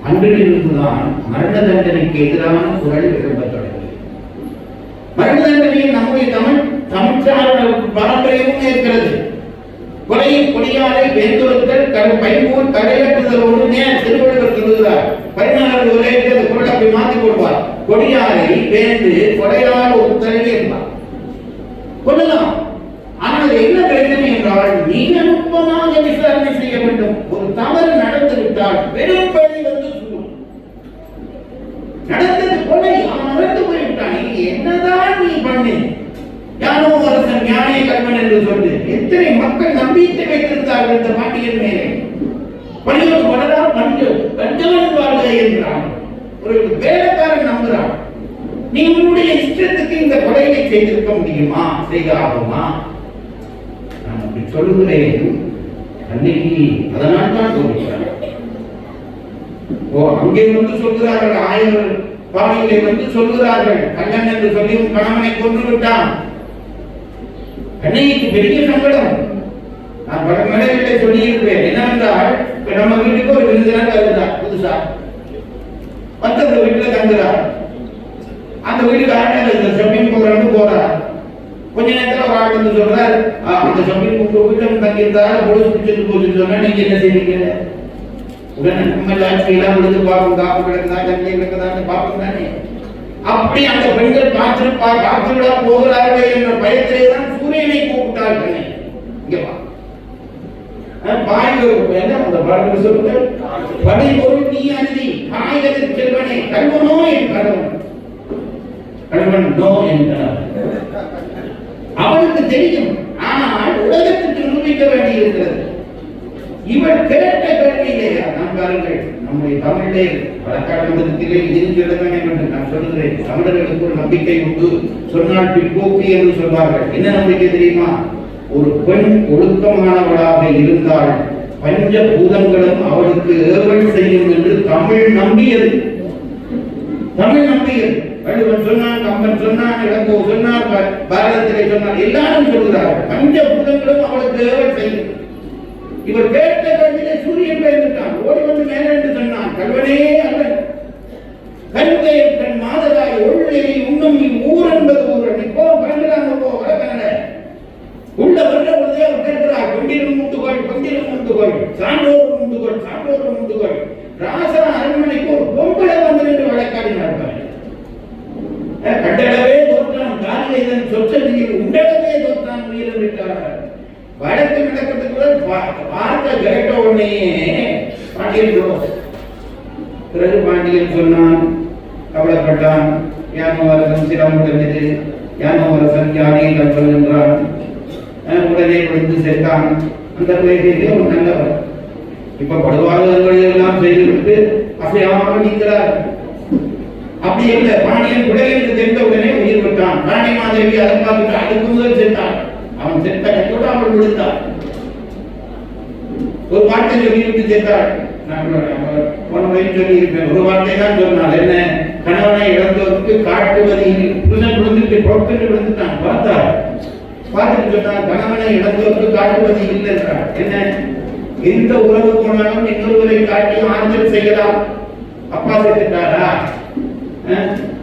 அன்றிலிருந்துதான் மரண தண்டனைக்கு எதிரான குரல் எழும்பத் தொடங்கியது. மரண தண்டனையில் நம்முடைய தமிழ்ச்சார பாரம்பரியமும் இருக்கிறது. கொலை கொடியாரை வேந்துறுத்தல் பைம்பூர் கடையேற்றுதலோடு திருவள்ளுவர் சொல்லுகிறார். 14 உரைக்கு அந்த குரல் அப்படி மாற்றி போடுவார். கொடியாரை வேந்து கொடையால் ஒருத்தரை என்பார். கொள்ளலாம். ஆனால் என்ன பிரச்சனை என்றால் மிக நுட்பமாக விசாரணை செய்ய வேண்டும். ஒரு தவறு நடந்து விட்டால் வெறும் பழி வந்து சொல்லும். நடந்தது கொலை, அவன் நடந்து போய்விட்டான். நீ என்னதான் நீ பண்ணு? யானோ அரசன் ஞானே கல்வன் என்று சொல்லு. எத்தனை மக்கள் நம்பிக்கை வைத்திருந்தார்கள் இந்த பாண்டியன் மேலே. பணியோடு வளரா பஞ்சவன் வாழ்க என்றான். ஒரு வேலைக்காரன் நம்புறான். நீ உன்னுடைய இஷ்டத்துக்கு இந்த கொலையை செய்திருக்க முடியுமா? செய்த ஆகுமா? நான் அப்படி சொல்லுகிறேன். அன்னைக்கு அதனால் தான் சொல்லுகிறார். அங்கே வந்து சொல்கிறார்கள், 1000 பாணியிலே வந்து சொல்கிறார்கள், கண்ணன் என்று சொல்லி கணவனை கொன்று விட்டான். கண்ணைக்கு பெரிய சங்கடம். நான் பல மேடைகளிலே சொல்லி இருப்பேன். என்னவென்றால் நம்ம வீட்டுக்கு ஒரு விருந்தினர் வருகிறார் புதுசா, மற்றவங்க வீட்டுல தங்குறார். அந்த வீட்டுக்காரன் இந்த ஷாப்பிங் போறான்னு போறார். கொஞ்ச நேரத்துல ஒரு ஆள் வந்து சொல்றார், அந்த ஷாப்பிங் உங்க வீட்டுல தங்கியிருந்தாலும் பொழுது பிடிச்சிட்டு போச்சுன்னு சொன்னா நீங்க என்ன செய்வீங்க? உடனே நம்ம எல்லாம் விழுந்து பார்ப்போம், காப்பு கிடக்குதா தண்ணி கிடக்குதான்னு பார்ப்போம் தானே. அப்படி அந்த பெண்கள் காத்துவிட போகிறார்கள் என்ற பயத்திலே தான் சூரியனை கூப்பிட்டார்கள். இங்க வா, அந்த பாடல் சொல்லுங்க, படை ஒரு நீ அருதி காய்கறி செல்வனே கல்வனோ என் கணவன், கல்வன் நோ என்றார். அவனுக்கு தெரியும், ஆனால் உலகத்துக்கு நிரூபிக்க வேண்டி இருக்கிறது. இவர் கேட்ட கேள்வியிலேயா நாம் பாருங்கள், நம்முடைய தமிழே வழக்காடு மதத்திலே இருந்து எழுதானே என்று நான் சொல்கிறேன். தமிழர்களுக்கு ஒரு நம்பிக்கை உண்டு, சொன்னால் பிற்போக்கு என்று சொல்வார்கள். என்ன நம்பிக்கை தெரியுமா? ஒரு பெண் ஒழுக்கமானவளாக இருந்தால் பஞ்ச பூதங்களும் அவளுக்கு ஏவல் செய்யும் என்று தமிழ் நம்பியது. தமிழ் நம்பியது. வள்ளுவன் சொன்னான், கம்பன் சொன்னான், இளங்கோ சொன்னார், பாரதத்திலே சொன்னார், எல்லாரும் சொல்கிறார்கள் பஞ்ச பூதங்களும் அவளுக்கு ஏவல் செய்யும். இவர் கேட்ட கல்வியிலே சூரியன் பெயர்ந்துட்டான், ஓடி வந்து மேலே என்று சொன்னான், கல்வனே அல்லன் கல்கையில் கண் மாதராய் ஒள்ளை உண்ணும் ஊர் என்பது ஊரன். இப்போ கண்டுறாங்க, போ வளர்க்கல உள்ள வந்த பொழுதே அவர் கேட்கிறார், கொண்டிரும் முண்டுகள் கொண்டிரும் முண்டுகள், சான்றோர் முண்டுகள் சான்றோர் முண்டுகள். ராசா அரண்மனைக்கு ஒரு பொம்பளை வந்து நின்று வழக்காடினார்கள். கண்டளவே தோற்றான் காலியதன் சொச்சதியில் உண்டளவே தோற்றான் உயிர் விட்டார்கள். வழக்கு நடக்கிறதுக்கு பார்த்த கேட்ட உடனே பாண்டியன் பிறகு பாண்டியன் சொன்னான், கவலைப்பட்டான். யானவரசன் சிரம் தெரிஞ்சது, யானவரசன் யானையில் சொல்கின்றான். உடனே விழுந்து சென்றான். அந்த பிள்ளைகளே ஒரு நல்லவர். இப்ப படுவாதங்களை எல்லாம் செய்துவிட்டு அசையாமல் நீக்கிறார். அப்படி இல்லை, பாண்டியன் விடையிலிருந்து தெரிந்த உடனே உயிர் விட்டான். ராணி மாதேவி அதை பார்த்துட்டு அதுக்கு முதல் சென்றான். அவன் செத்த கையோடு அவள் விழுந்தாள். ஒரு வார்த்தை சொல்லிவிட்டு சென்றாள். சொல்லி இருப்பேன், ஒரு வார்த்தை தான் சொன்னால் என்ன, கணவனை இழந்தவருக்கு காட்டுவதில் புருஷன் விழுந்துட்டு பொறுத்து விழுந்துட்டான். பார்த்தாள், பார்த்துட்டு சொன்னார், கணவனை இழந்தவருக்கு காட்டுவது இல்லை என்றார். என்ன, எந்த உறவு போனாலும் இன்னொருவரை காட்டி ஆறுதல் செய்யலாம். அப்பா செத்துட்டாரா,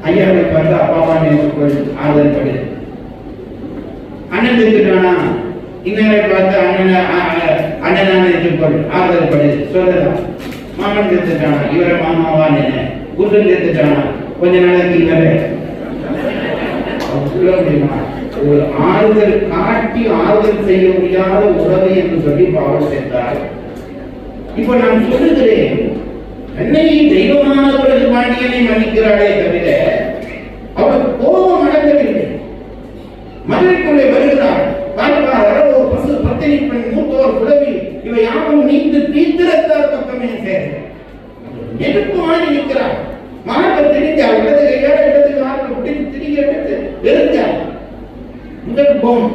ஐயாவை பார்த்து அப்பாவா நினைத்து ஆறுதல் படு. அண்ணன் செத்துட்டானா, இன்னரை பார்த்து அண்ணனா நினைத்துக்கொள் ஆறுதல் படு சொல்லலாம். மாமன் செத்துட்டானா, இவரை மாமாவா நினை. புருஷன் செத்துட்டானா, கொஞ்ச நாளைக்கு இவரை ஒரு ஆறுதல் காட்டி ஆறுதல் செய்ய முடியாத உறவு என்று சொல்லி பாவம் சேர்த்தார். இப்ப நான் சொல்லுகிறேன், என்னையை தெய்வமானவர்கள் பாண்டியனை மன்னிக்கிறாளே தவிர அவருக்கு கோபம் அடங்கவில்லை. மதுரைக்குள்ளே வருகிறார். ஒரு பசு பத்தினி பெண் மூத்தோர் புலவி இவை யாவும் நீந்து தீத்திரத்தார் பக்கமே சேர் நெருப்பு மாறி நிற்கிறார். மாணவர் திரிஞ்சார், இடது கையாட இடது காலில் பிடித்து திரிக எடுத்து எரிஞ்சார். முதல் போம்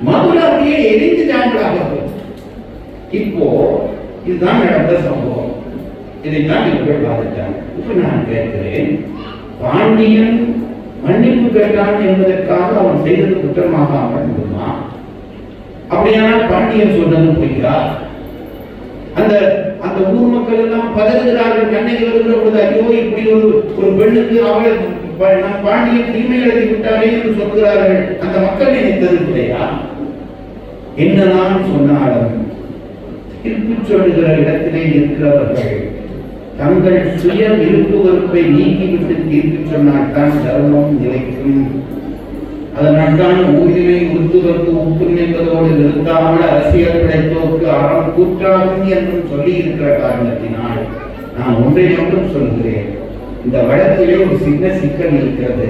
மதுராவியே எரிந்து ஜாம்பலாக. இப்போ இதுதான் நடந்த சம்பவம். இதைத்தான் இவர்கள் பாதித்தாங்க. இப்ப நான் கேட்கிறேன், பாண்டியன் மன்னிப்பு கேட்டான் என்பதற்காக அவன் செய்தது குற்றமாக அமைந்துமா? அப்படியானால் பாண்டியன் சொன்னது பொய்யா? அந்த அந்த ஊர் மக்கள் எல்லாம் பதறுகிறார்கள். கண்ணகி வருகிற பொழுது, ஐயோ இப்படி ஒரு பெண்ணுக்கு அவளை பாண்டியன் தீமை எழுதி விட்டாரே என்று சொல்கிறார்கள். அந்த மக்கள் நினைத்தது இல்லையா? என்னதான் சொன்னாலும் தீர்ப்பு சொல்லுகிற இடத்திலே இருக்கிறவர்கள் தங்கள் சுய விருப்பு வெறுப்பை நீக்கிவிட்டு தீர்ப்பு சொன்னால் தான் தர்மம் நிலைக்கும். அதனால்தான் ஊரினை உறுத்துவதற்கு உப்பும் என்பதோடு நிறுத்தாமல் அரசியல் கிடைத்தோருக்கு அறம் கூற்றாகும் என்றும் சொல்லி இருக்கிற காரணத்தினால் நான் ஒன்றை மட்டும் சொல்கிறேன். இந்த வழக்கிலே ஒரு சின்ன சிக்கல் இருக்கிறது.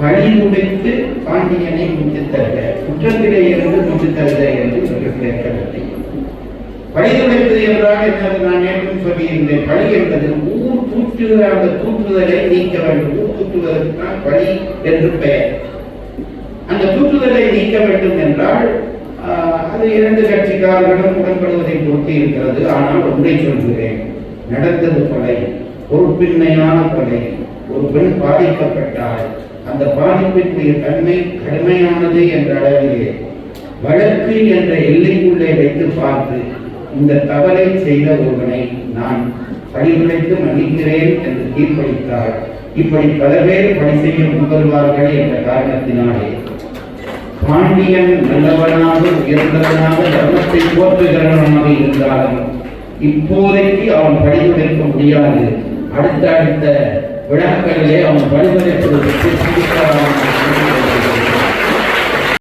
பழி உடைத்து பாண்டியனை முற்றுத்தருக, குற்றத்திலே இருந்து முற்றுத்தருக என்று சொல்லி கேட்கவில்லை. பழி உடைப்பது என்றால் என்னது? நான் ஏற்கனவே சொல்லியிருந்தேன். பழி என்பது ஊர் தூற்றுகிற அந்த தூற்றுதலை நீக்க வேண்டும். ஊர் தூற்றுவதற்கு தான் பழி என்று பெயர். அந்த தூற்றுதலை நீக்க வேண்டும் என்றால் அது இரண்டு கட்சிக்காரர்களும் உடன்படுவதை பொறுத்து இருக்கிறது. ஆனால் ஒன்றை சொல்கிறேன், நடந்தது கொலை, பொறுப்பின்மையான கொலை. ஒரு பெண் பாதிக்கப்பட்டால் அந்த பாதிப்பினுடைய தன்மை கடுமையானது என்ற அளவிலே வழக்கு என்ற எல்லைக்குள்ளே வைத்து பார்த்து இந்த தவறை செய்த ஒருவனை நான் பழிகுறைத்து மன்னிக்கிறேன் என்று தீர்ப்பளித்தார். இப்படி பல பேர் பணி செய்ய முன்வருவார்கள் என்ற காரணத்தினாலே பாண்டியன் நல்லவனாக உயர்ந்தவனாக தர்மத்தை போற்றுகிறவனாக இருந்தாலும் இப்போதைக்கு அவன் பழிகுறைக்க முடியாது. அடுத்த விழாக்களிலே அவன் பழிகுறைப்பதற்கு